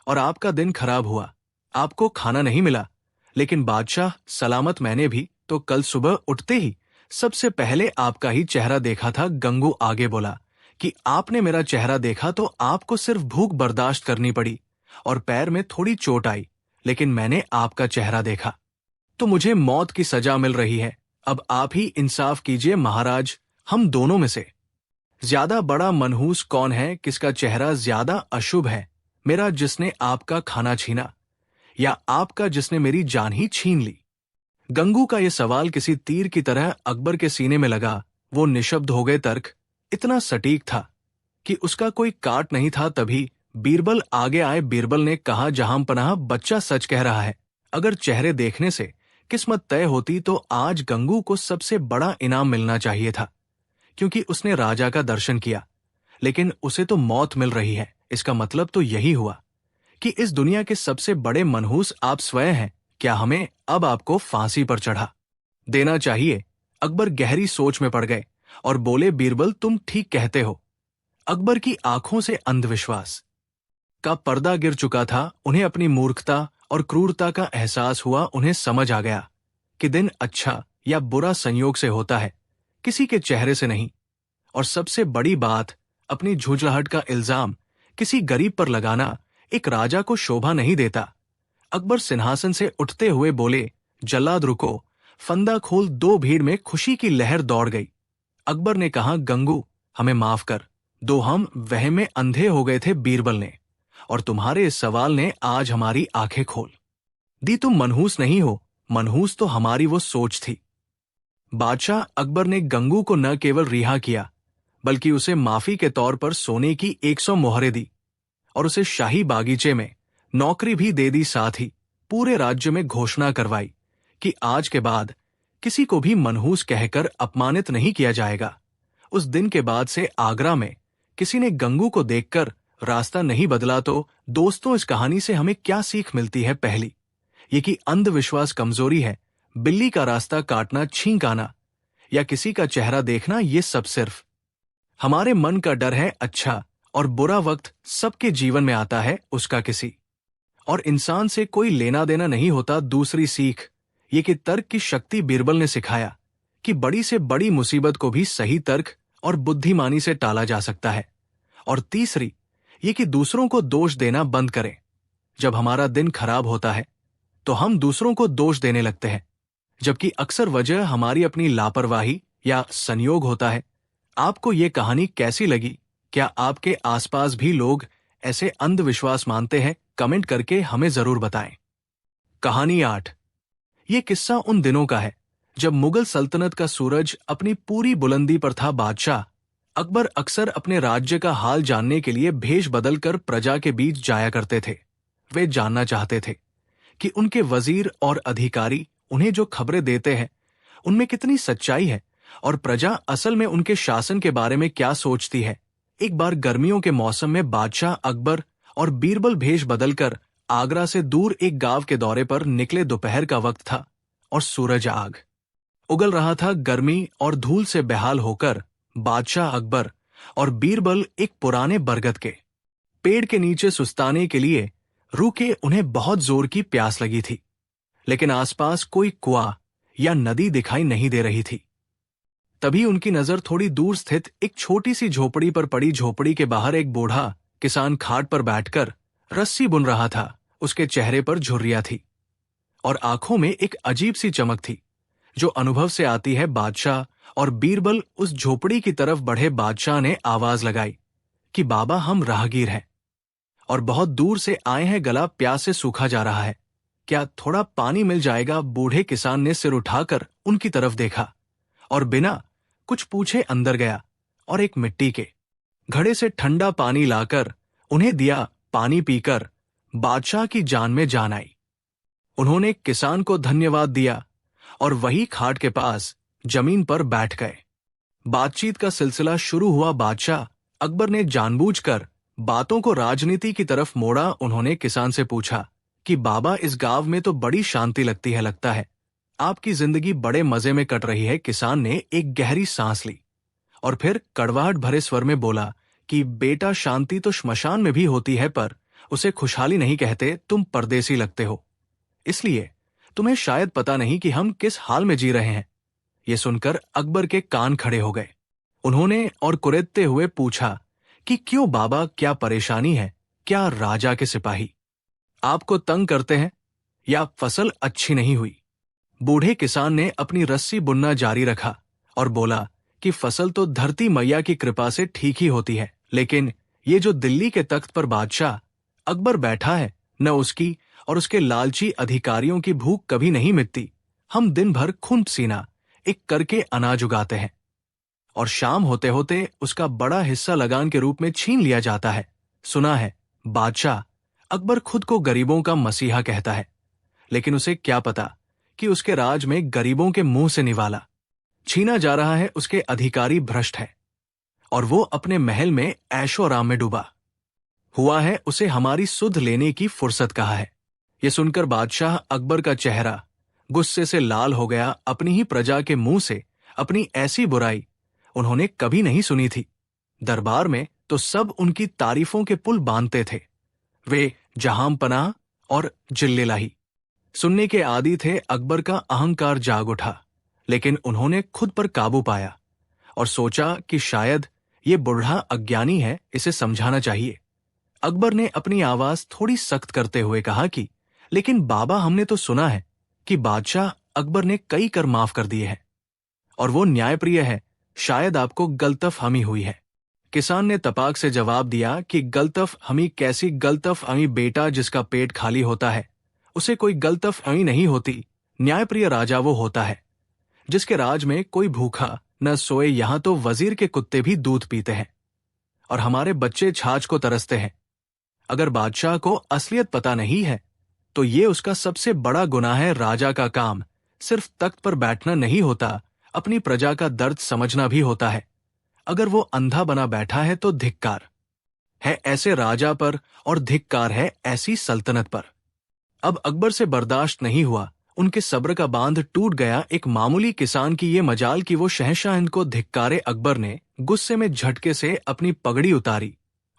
Speaker 1: और आपका दिन खराब हुआ, आपको खाना नहीं मिला, लेकिन बादशाह सलामत मैंने भी तो कल सुबह उठते ही सबसे पहले आपका ही चेहरा देखा था। गंगू आगे बोला कि आपने मेरा चेहरा देखा तो आपको सिर्फ भूख बर्दाश्त करनी पड़ी और पैर में थोड़ी चोट आई, लेकिन मैंने आपका चेहरा देखा तो मुझे मौत की सजा मिल रही है। अब आप ही इंसाफ कीजिए महाराज, हम दोनों में से ज्यादा बड़ा मनहूस कौन है? किसका चेहरा ज्यादा अशुभ है, मेरा जिसने आपका खाना छीना, या आपका जिसने मेरी जान ही छीन ली? गंगू का यह सवाल किसी तीर की तरह अकबर के सीने में लगा। वो निशब्द हो गए। तर्क इतना सटीक था कि उसका कोई काट नहीं था। तभी बीरबल आगे आए। बीरबल ने कहा, जहांपनाह, बच्चा सच कह रहा है। अगर चेहरे देखने से किस्मत तय होती तो आज गंगू को सबसे बड़ा इनाम मिलना चाहिए था, क्योंकि उसने राजा का दर्शन किया, लेकिन उसे तो मौत मिल रही है। इसका मतलब तो यही हुआ कि इस दुनिया के सबसे बड़े मनहूस आप स्वयं हैं। क्या हमें अब आपको फांसी पर चढ़ा देना चाहिए? अकबर गहरी सोच में पड़ गए और बोले, बीरबल, तुम ठीक कहते हो। अकबर की आंखों से अंधविश्वास का पर्दा गिर चुका था। उन्हें अपनी मूर्खता और क्रूरता का एहसास हुआ। उन्हें समझ आ गया कि दिन अच्छा या बुरा संयोग से होता है, किसी के चेहरे से नहीं। और सबसे बड़ी बात, अपनी झुंझलाहट का इल्जाम किसी गरीब पर लगाना एक राजा को शोभा नहीं देता। अकबर सिंहासन से उठते हुए बोले, जल्लाद रुको, फंदा खोल। दो भीड़ में खुशी की लहर दौड़ गई। अकबर ने कहा, गंगू, हमें माफ कर दो, हम वहम में अंधे हो गए थे। बीरबल ने, और तुम्हारे इस सवाल ने आज हमारी आंखें खोल दी। तुम मनहूस नहीं हो, मनहूस तो हमारी वो सोच थी। बादशाह अकबर ने गंगू को न केवल रिहा किया, बल्कि उसे माफी के तौर पर सोने की 100 मोहरें दी और उसे शाही बागीचे में नौकरी भी दे दी। साथ ही पूरे राज्य में घोषणा करवाई कि आज के बाद किसी को भी मनहूस कहकर अपमानित नहीं किया जाएगा। उस दिन के बाद से आगरा में किसी ने गंगू को देखकर रास्ता नहीं बदला तो दोस्तों, इस कहानी से हमें क्या सीख मिलती है? पहली, ये कि अंधविश्वास कमजोरी है। बिल्ली का रास्ता काटना, छींक आना या किसी का चेहरा देखना, ये सब सिर्फ हमारे मन का डर है। अच्छा और बुरा वक्त सबके जीवन में आता है, उसका किसी और इंसान से कोई लेना देना नहीं होता। दूसरी सीख ये कि तर्क की शक्ति। बीरबल ने सिखाया कि बड़ी से बड़ी मुसीबत को भी सही तर्क और बुद्धिमानी से टाला जा सकता है। और तीसरी ये कि दूसरों को दोष देना बंद करें। जब हमारा दिन खराब होता है तो हम दूसरों को दोष देने लगते हैं, जबकि अक्सर वजह हमारी अपनी लापरवाही या संयोग होता है। आपको ये कहानी कैसी लगी? क्या आपके आसपास भी लोग ऐसे अंधविश्वास मानते हैं? कमेंट करके हमें जरूर बताएं। कहानी 8। ये किस्सा उन दिनों का है जब मुगल सल्तनत का सूरज अपनी पूरी बुलंदी पर था। बादशाह अकबर अक्सर अपने राज्य का हाल जानने के लिए भेष बदलकर प्रजा के बीच जाया करते थे। वे जानना चाहते थे कि उनके वजीर और अधिकारी उन्हें जो खबरें देते हैं उनमें कितनी सच्चाई है और प्रजा असल में उनके शासन के बारे में क्या सोचती है। एक बार गर्मियों के मौसम में बादशाह अकबर और बीरबल भेष बदलकर आगरा से दूर एक गांव के दौरे पर निकले। दोपहर का वक्त था और सूरज आग उगल रहा था। गर्मी और धूल से बेहाल होकर बादशाह अकबर और बीरबल एक पुराने बरगद के पेड़ के नीचे सुस्ताने के लिए रुके। उन्हें बहुत जोर की प्यास लगी थी, लेकिन आसपास कोई कुआं या नदी दिखाई नहीं दे रही थी। तभी उनकी नजर थोड़ी दूर स्थित एक छोटी सी झोपड़ी पर पड़ी। झोपड़ी के बाहर एक बूढ़ा किसान खाट पर बैठकर रस्सी बुन रहा था। उसके चेहरे पर झुर्रियां थी और आंखों में एक अजीब सी चमक थी जो अनुभव से आती है। बादशाह और बीरबल उस झोपड़ी की तरफ बढ़े। बादशाह ने आवाज लगाई कि बाबा, हम राहगीर हैं और बहुत दूर से आए हैं। गला प्यास से सूखा जा रहा है, क्या थोड़ा पानी मिल जाएगा? बूढ़े किसान ने सिर उठाकर उनकी तरफ देखा और बिना कुछ पूछे अंदर गया और एक मिट्टी के घड़े से ठंडा पानी लाकर उन्हें दिया। पानी पीकर बादशाह की जान में जान आई। उन्होंने किसान को धन्यवाद दिया और वही खाट के पास जमीन पर बैठ गए। बातचीत का सिलसिला शुरू हुआ। बादशाह अकबर ने जानबूझकर बातों को राजनीति की तरफ मोड़ा। उन्होंने किसान से पूछा कि बाबा, इस गांव में तो बड़ी शांति लगती है, लगता है आपकी जिंदगी बड़े मजे में कट रही है। किसान ने एक गहरी सांस ली और फिर कड़वाहट भरे स्वर में बोला कि बेटा, शांति तो श्मशान में भी होती है, पर उसे खुशहाली नहीं कहते। तुम परदेसी लगते हो, इसलिए तुम्हें शायद पता नहीं कि हम किस हाल में जी रहे हैं। ये सुनकर अकबर के कान खड़े हो गए। उन्होंने और कुरेदते हुए पूछा कि क्यों बाबा, क्या परेशानी है? क्या राजा के सिपाही आपको तंग करते हैं या फसल अच्छी नहीं हुई? बूढ़े किसान ने अपनी रस्सी बुनना जारी रखा और बोला कि फसल तो धरती मैया की कृपा से ठीक ही होती है, लेकिन ये जो दिल्ली के तख्त पर बादशाह अकबर बैठा है, न उसकी और उसके लालची अधिकारियों की भूख कभी नहीं मिटती। हम दिन भर खून पसीना एक करके अनाज उगाते हैं और शाम होते होते उसका बड़ा हिस्सा लगान के रूप में छीन लिया जाता है। सुना है बादशाह अकबर खुद को गरीबों का मसीहा कहता है, लेकिन उसे क्या पता कि उसके राज में गरीबों के मुंह से निवाला छीना जा रहा है। उसके अधिकारी भ्रष्ट है और वो अपने महल में ऐशो आराम में डूबा हुआ है। उसे हमारी सुध लेने की फुर्सत कहाँ है? ये सुनकर बादशाह अकबर का चेहरा गुस्से से लाल हो गया। अपनी ही प्रजा के मुंह से अपनी ऐसी बुराई उन्होंने कभी नहीं सुनी थी। दरबार में तो सब उनकी तारीफों के पुल बांधते थे। वे जहांपनाह और जिल्लेलाही सुनने के आदी थे। अकबर का अहंकार जाग उठा, लेकिन उन्होंने खुद पर काबू पाया और सोचा कि शायद ये बूढ़ा अज्ञानी है, इसे समझाना चाहिए। अकबर ने अपनी आवाज थोड़ी सख्त करते हुए कहा कि लेकिन बाबा, हमने तो सुना है कि बादशाह अकबर ने कई कर माफ कर दिए हैं और वो न्यायप्रिय है, शायद आपको गलतफहमी हुई है। किसान ने तपाक से जवाब दिया कि गलतफहमी कैसी गलतफहमी? बेटा, जिसका पेट खाली होता है उसे कोई गलतफहमी नहीं होती। न्यायप्रिय राजा वो होता है जिसके राज में कोई भूखा न सोए। यहां तो वजीर के कुत्ते भी दूध पीते हैं और हमारे बच्चे छाछ को तरसते हैं। अगर बादशाह को असलियत पता नहीं है तो ये उसका सबसे बड़ा गुनाह है। राजा का काम सिर्फ तख्त पर बैठना नहीं होता, अपनी प्रजा का दर्द समझना भी होता है। अगर वो अंधा बना बैठा है तो धिक्कार है ऐसे राजा पर, और धिक्कार है ऐसी सल्तनत पर। अब अकबर से बर्दाश्त नहीं हुआ, उनके सब्र का बांध टूट गया। एक मामूली किसान की ये मजाल कि वो शहंशाह हिंद को धिक्कारे। अकबर ने गुस्से में झटके से अपनी पगड़ी उतारी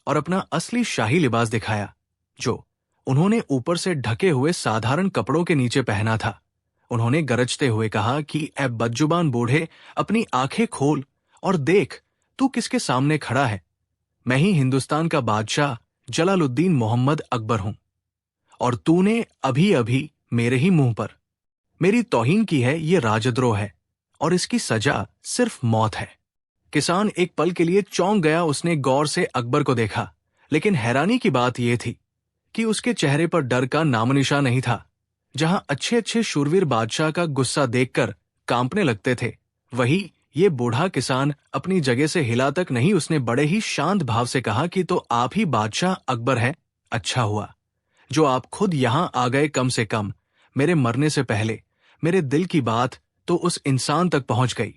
Speaker 1: और अपना असली शाही लिबास दिखाया, जो उन्होंने ऊपर से ढके हुए साधारण कपड़ों के नीचे पहना था। उन्होंने गरजते हुए कहा कि ऐ बदजुबान बूढ़े, अपनी आंखें खोल और देख, तू किसके सामने खड़ा है। मैं ही हिंदुस्तान का बादशाह जलालुद्दीन मोहम्मद अकबर हूं, और तूने अभी अभी मेरे ही मुंह पर मेरी तौहीन की है। ये राजद्रोह है और इसकी सजा सिर्फ मौत है। किसान एक पल के लिए चौंक गया। उसने गौर से अकबर को देखा, लेकिन हैरानी की बात यह थी कि उसके चेहरे पर डर का नामोनिशान नहीं था। जहां अच्छे अच्छे शूरवीर बादशाह का गुस्सा देखकर कांपने लगते थे, वही ये बूढ़ा किसान अपनी जगह से हिला तक नहीं। उसने बड़े ही शांत भाव से कहा कि तो आप ही बादशाह अकबर हैं। अच्छा हुआ जो आप खुद यहां आ गए। कम से कम मेरे मरने से पहले मेरे दिल की बात तो उस इंसान तक पहुंच गई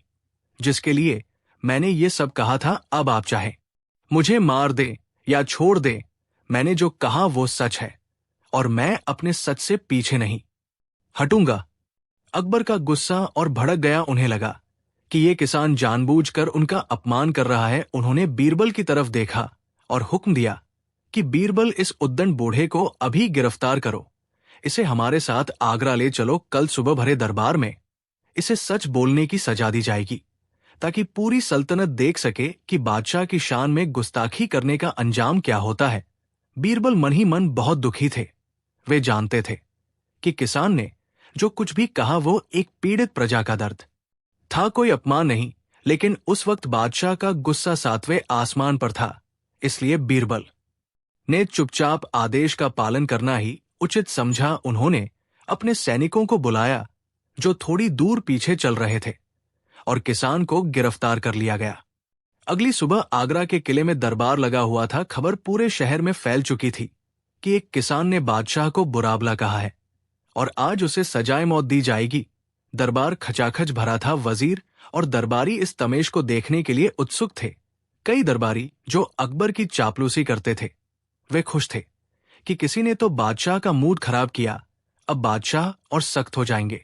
Speaker 1: जिसके लिए मैंने ये सब कहा था। अब आप चाहे मुझे मार दे या छोड़ दे, मैंने जो कहा वो सच है, और मैं अपने सच से पीछे नहीं हटूंगा। अकबर का गुस्सा और भड़क गया। उन्हें लगा कि ये किसान जानबूझकर उनका अपमान कर रहा है। उन्होंने बीरबल की तरफ देखा और हुक्म दिया कि बीरबल, इस उद्दंड बूढ़े को अभी गिरफ्तार करो। इसे हमारे साथ आगरा ले चलो। कल सुबह भरे दरबार में इसे सच बोलने की सजा दी जाएगी, ताकि पूरी सल्तनत देख सके कि बादशाह की शान में गुस्ताखी करने का अंजाम क्या होता है। बीरबल मन ही मन बहुत दुखी थे। वे जानते थे कि किसान ने जो कुछ भी कहा वो एक पीड़ित प्रजा का दर्द था, कोई अपमान नहीं। लेकिन उस वक्त बादशाह का गुस्सा 7वें आसमान पर था, इसलिए बीरबल ने चुपचाप आदेश का पालन करना ही उचित समझा। उन्होंने अपने सैनिकों को बुलाया जो थोड़ी दूर पीछे चल रहे थे, और किसान को गिरफ्तार कर लिया गया। अगली सुबह आगरा के किले में दरबार लगा हुआ था। खबर पूरे शहर में फैल चुकी थी कि एक किसान ने बादशाह को बुराबला कहा है और आज उसे सजाए मौत दी जाएगी। दरबार खचाखच भरा था। वजीर और दरबारी इस तमेश को देखने के लिए उत्सुक थे। कई दरबारी जो अकबर की चापलूसी करते थे, वे खुश थे कि किसी ने तो बादशाह का मूड खराब किया। अब बादशाह और सख्त हो जाएंगे,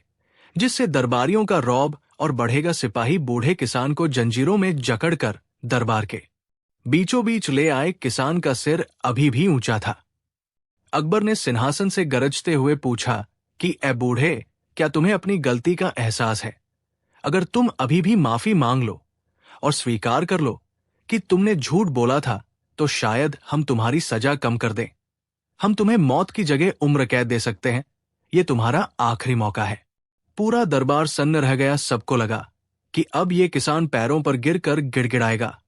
Speaker 1: जिससे दरबारियों का रौब और बढ़ेगा। सिपाही बूढ़े किसान को जंजीरों में जकड़कर दरबार के बीचों बीच ले आए। किसान का सिर अभी भी ऊंचा था। अकबर ने सिंहासन से गरजते हुए पूछा कि ए बूढ़े, क्या तुम्हें अपनी गलती का एहसास है? अगर तुम अभी भी माफी मांग लो और स्वीकार कर लो कि तुमने झूठ बोला था, तो शायद हम तुम्हारी सजा कम कर दें। हम तुम्हें मौत की जगह उम्र कैद दे सकते हैं। ये तुम्हारा आखिरी मौका है। पूरा दरबार सन्न रह गया। सबको लगा कि अब ये किसान पैरों पर गिरकर गिड़गिड़ाएगा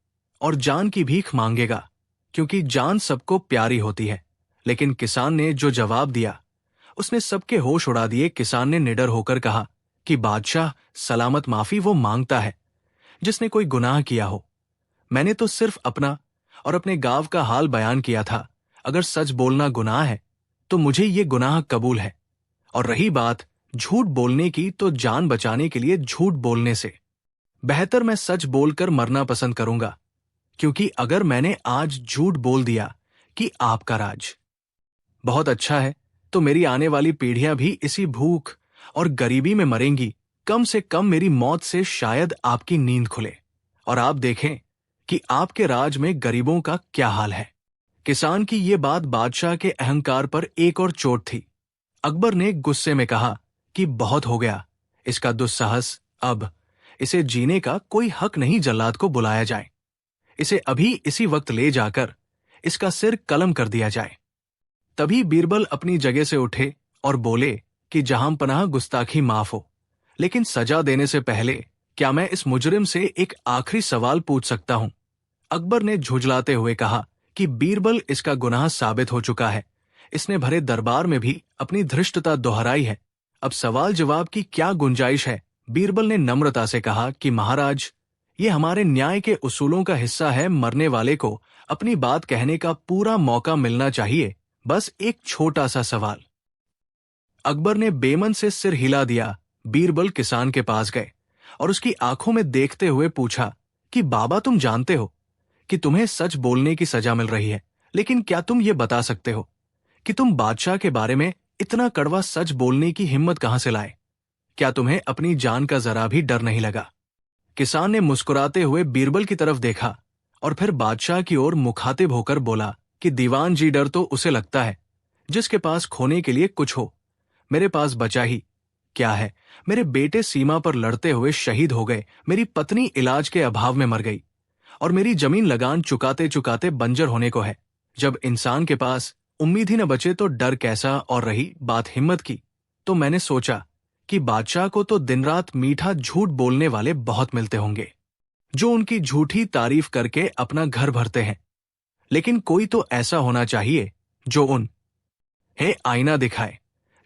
Speaker 1: और जान की भीख मांगेगा, क्योंकि जान सबको प्यारी होती है। लेकिन किसान ने जो जवाब दिया, उसने सबके होश उड़ा दिए। किसान ने निडर होकर कहा कि बादशाह, सलामत माफी वो मांगता है जिसने कोई गुनाह किया हो। मैंने तो सिर्फ अपना और अपने गांव का हाल बयान किया था। अगर सच बोलना गुनाह है तो मुझे ये गुनाह कबूल है, और रही बात झूठ बोलने की, तो जान बचाने के लिए झूठ बोलने से बेहतर मैं सच बोलकर मरना पसंद करूंगा। क्योंकि अगर मैंने आज झूठ बोल दिया कि आपका राज बहुत अच्छा है, तो मेरी आने वाली पीढ़ियां भी इसी भूख और गरीबी में मरेंगी। कम से कम मेरी मौत से शायद आपकी नींद खुले और आप देखें कि आपके राज में गरीबों का क्या हाल है। किसान की ये बात बादशाह के अहंकार पर एक और चोट थी। अकबर ने गुस्से में कहा कि बहुत हो गया इसका दुस्साहस। अब इसे जीने का कोई हक नहीं। जल्लाद को बुलाया जाए, इसे अभी इसी वक्त ले जाकर इसका सिर कलम कर दिया जाए। तभी बीरबल अपनी जगह से उठे और बोले कि जहां पनाह, गुस्ताखी माफ हो, लेकिन सजा देने से पहले क्या मैं इस मुजरिम से एक आखिरी सवाल पूछ सकता हूं? अकबर ने झुंझलाते हुए कहा कि बीरबल, इसका गुनाह साबित हो चुका है। इसने भरे दरबार में भी अपनी धृष्टता दोहराई है। अब सवाल जवाब की क्या गुंजाइश है? बीरबल ने नम्रता से कहा कि महाराज, ये हमारे न्याय के उसूलों का हिस्सा है। मरने वाले को अपनी बात कहने का पूरा मौका मिलना चाहिए। बस एक छोटा सा सवाल। अकबर ने बेमन से सिर हिला दिया। बीरबल किसान के पास गए और उसकी आंखों में देखते हुए पूछा कि बाबा, तुम जानते हो कि तुम्हें सच बोलने की सजा मिल रही है, लेकिन क्या तुम ये बता सकते हो कि तुम बादशाह के बारे में इतना कड़वा सच बोलने की हिम्मत कहां से लाए? क्या तुम्हें अपनी जान का जरा भी डर नहीं लगा? किसान ने मुस्कुराते हुए बीरबल की तरफ देखा और फिर बादशाह की ओर मुखातिब होकर बोला कि दीवान जी, डर तो उसे लगता है जिसके पास खोने के लिए कुछ हो। मेरे पास बचा ही क्या है? मेरे बेटे सीमा पर लड़ते हुए शहीद हो गए, मेरी पत्नी इलाज के अभाव में मर गई और मेरी जमीन लगान चुकाते चुकाते बंजर होने को है। जब इंसान के पास उम्मीद ही न बचे तो डर कैसा? और रही बात हिम्मत की, तो मैंने सोचा कि बादशाह को तो दिन रात मीठा झूठ बोलने वाले बहुत मिलते होंगे जो उनकी झूठी तारीफ करके अपना घर भरते हैं, लेकिन कोई तो ऐसा होना चाहिए जो उन्हें आईना दिखाए,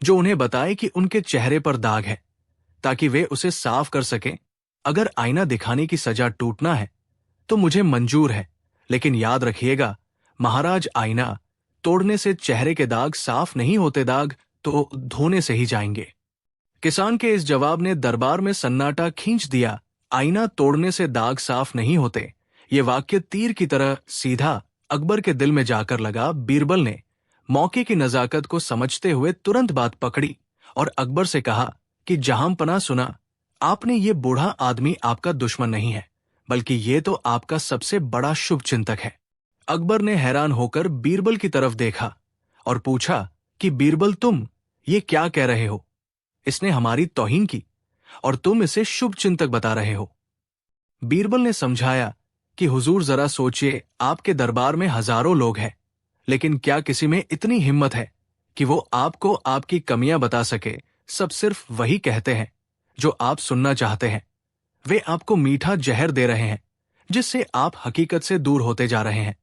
Speaker 1: जो उन्हें बताए कि उनके चेहरे पर दाग है, ताकि वे उसे साफ कर सकें। अगर आईना दिखाने की सजा टूटना है तो मुझे मंजूर है, लेकिन याद रखिएगा महाराज, आईना तोड़ने से चेहरे के दाग साफ नहीं होते, दाग तो धोने से ही जाएंगे। किसान के इस जवाब ने दरबार में सन्नाटा खींच दिया। आईना तोड़ने से दाग साफ नहीं होते, ये वाक्य तीर की तरह सीधा अकबर के दिल में जाकर लगा। बीरबल ने मौके की नजाकत को समझते हुए तुरंत बात पकड़ी और अकबर से कहा कि जहांपनाह, सुना आपने, ये बूढ़ा आदमी आपका दुश्मन नहीं है, बल्कि ये तो आपका सबसे बड़ा शुभ चिंतक है। अकबर ने हैरान होकर बीरबल की तरफ देखा और पूछा कि बीरबल, तुम ये क्या कह रहे हो? इसने हमारी तौहीन की और तुम इसे शुभ चिंतक बता रहे हो। बीरबल ने समझाया कि हुजूर, जरा सोचिए, आपके दरबार में हजारों लोग हैं, लेकिन क्या किसी में इतनी हिम्मत है कि वो आपको आपकी कमियां बता सके? सब सिर्फ वही कहते हैं जो आप सुनना चाहते हैं। वे आपको मीठा जहर दे रहे हैं जिससे आप हकीकत से दूर होते जा रहे हैं।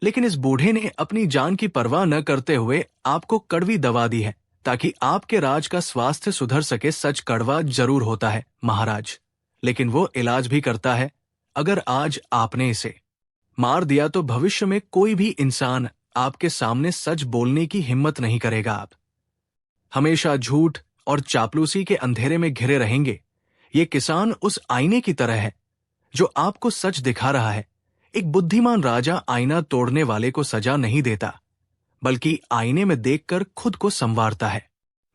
Speaker 1: लेकिन इस बूढ़े ने अपनी जान की परवाह न करते हुए आपको कड़वी दवा दी है ताकि आपके राज का स्वास्थ्य सुधर सके। सच कड़वा जरूर होता है महाराज, लेकिन वो इलाज भी करता है। अगर आज आपने इसे मार दिया तो भविष्य में कोई भी इंसान आपके सामने सच बोलने की हिम्मत नहीं करेगा। आप हमेशा झूठ और चापलूसी के अंधेरे में घिरे रहेंगे। ये किसान उस आईने की तरह है जो आपको सच दिखा रहा है। एक बुद्धिमान राजा आईना तोड़ने वाले को सजा नहीं देता, बल्कि आईने में देखकर खुद को संवारता है।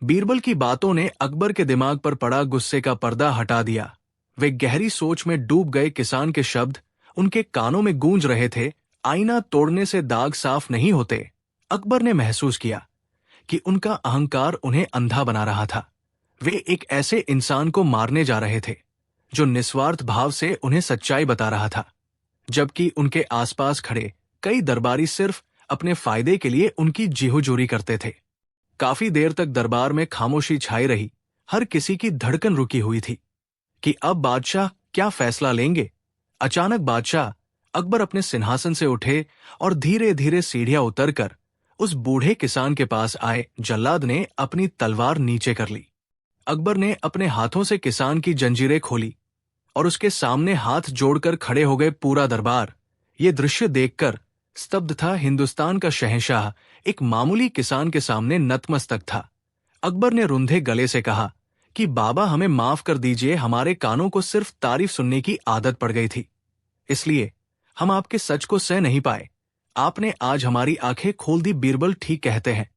Speaker 1: बीरबल की बातों ने अकबर के दिमाग पर पड़ा गुस्से का पर्दा हटा दिया। वे गहरी सोच में डूब गए। किसान के शब्द उनके कानों में गूंज रहे थे। आईना तोड़ने से दाग साफ नहीं होते। अकबर ने महसूस किया कि उनका अहंकार उन्हें अंधा बना रहा था। वे एक ऐसे इंसान को मारने जा रहे थे जो निस्वार्थ भाव से उन्हें सच्चाई बता रहा था, जबकि उनके आसपास खड़े कई दरबारी सिर्फ अपने फायदे के लिए उनकी जीहुजूरी करते थे। काफी देर तक दरबार में खामोशी छाई रही। हर किसी की धड़कन रुकी हुई थी कि अब बादशाह क्या फैसला लेंगे। अचानक बादशाह अकबर अपने सिंहासन से उठे और धीरे धीरे सीढ़ियां उतरकर उस बूढ़े किसान के पास आए। जल्लाद ने अपनी तलवार नीचे कर ली। अकबर ने अपने हाथों से किसान की जंजीरें खोली और उसके सामने हाथ जोड़कर खड़े हो गए। पूरा दरबार ये दृश्य देखकर स्तब्ध था। हिंदुस्तान का शहंशाह एक मामूली किसान के सामने नतमस्तक था। अकबर ने रुंधे गले से कहा कि बाबा, हमें माफ कर दीजिए, हमारे कानों को सिर्फ तारीफ सुनने की आदत पड़ गई थी, इसलिए हम आपके सच को सह नहीं पाए। आपने आज हमारी आंखें खोल दी। बीरबल ठीक कहते हैं,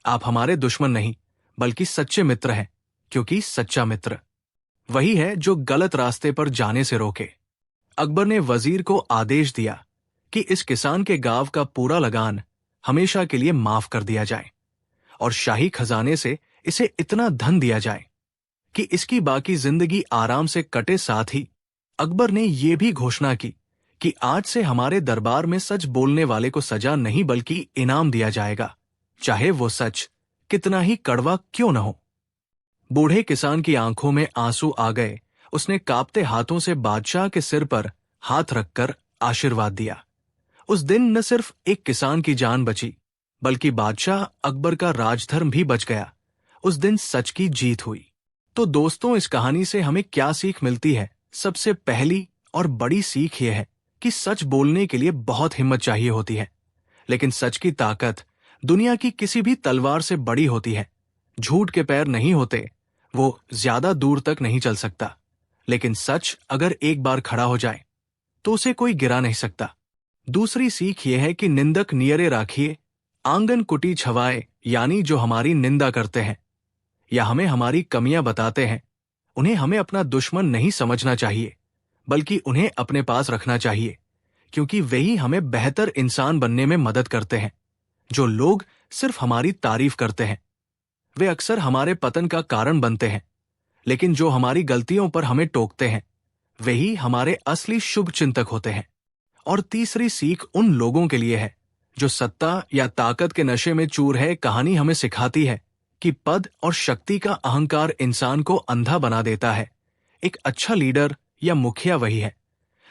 Speaker 1: आप हमारे दुश्मन नहीं बल्कि सच्चे मित्र हैं, क्योंकि सच्चा मित्र वही है जो गलत रास्ते पर जाने से रोके। अकबर ने वजीर को आदेश दिया कि इस किसान के गांव का पूरा लगान हमेशा के लिए माफ कर दिया जाए और शाही खजाने से इसे इतना धन दिया जाए कि इसकी बाकी जिंदगी आराम से कटे। साथ ही अकबर ने यह भी घोषणा की कि आज से हमारे दरबार में सच बोलने वाले को सजा नहीं बल्कि इनाम दिया जाएगा, चाहे वो सच कितना ही कड़वा क्यों न हो। बूढ़े किसान की आंखों में आंसू आ गए। उसने कांपते हाथों से बादशाह के सिर पर हाथ रखकर आशीर्वाद दिया। उस दिन न सिर्फ एक किसान की जान बची, बल्कि बादशाह अकबर का राजधर्म भी बच गया। उस दिन सच की जीत हुई। तो दोस्तों, इस कहानी से हमें क्या सीख मिलती है? सबसे पहली और बड़ी सीख यह है कि सच बोलने के लिए बहुत हिम्मत चाहिए होती है, लेकिन सच की ताकत दुनिया की किसी भी तलवार से बड़ी होती है। झूठ के पैर नहीं होते, वो ज्यादा दूर तक नहीं चल सकता, लेकिन सच अगर एक बार खड़ा हो जाए तो उसे कोई गिरा नहीं सकता। दूसरी सीख यह है कि निंदक नियरे राखिए, आंगन कुटी छवाए, यानी जो हमारी निंदा करते हैं या हमें हमारी कमियां बताते हैं, उन्हें हमें अपना दुश्मन नहीं समझना चाहिए, बल्कि उन्हें अपने पास रखना चाहिए, क्योंकि वही हमें बेहतर इंसान बनने में मदद करते हैं। जो लोग सिर्फ हमारी तारीफ करते हैं वे अक्सर हमारे पतन का कारण बनते हैं, लेकिन जो हमारी गलतियों पर हमें टोकते हैं वही हमारे असली शुभ चिंतक होते हैं। और तीसरी सीख उन लोगों के लिए है जो सत्ता या ताकत के नशे में चूर है। कहानी हमें सिखाती है कि पद और शक्ति का अहंकार इंसान को अंधा बना देता है। एक अच्छा लीडर या मुखिया वही है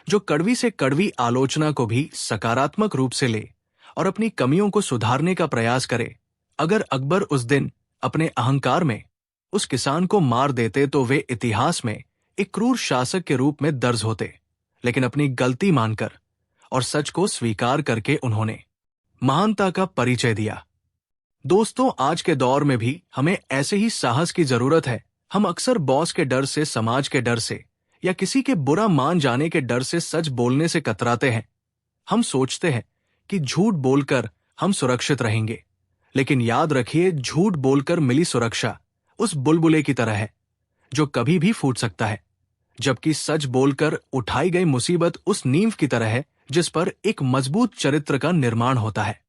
Speaker 1: जो कड़वी से कड़वी आलोचना को भी सकारात्मक रूप से ले और अपनी कमियों को सुधारने का प्रयास करे। अगर अकबर उस दिन अपने अहंकार में उस किसान को मार देते तो वे इतिहास में एक क्रूर शासक के रूप में दर्ज होते, लेकिन अपनी गलती मानकर और सच को स्वीकार करके उन्होंने महानता का परिचय दिया। दोस्तों, आज के दौर में भी हमें ऐसे ही साहस की जरूरत है। हम अक्सर बॉस के डर से, समाज के डर से या किसी के बुरा मान जाने के डर से सच बोलने से कतराते हैं। हम सोचते हैं कि झूठ बोलकर हम सुरक्षित रहेंगे, लेकिन याद रखिए, झूठ बोलकर मिली सुरक्षा उस बुलबुले की तरह है जो कभी भी फूट सकता है, जबकि सच बोलकर उठाई गई मुसीबत उस नींव की तरह है जिस पर एक मजबूत चरित्र का निर्माण होता है।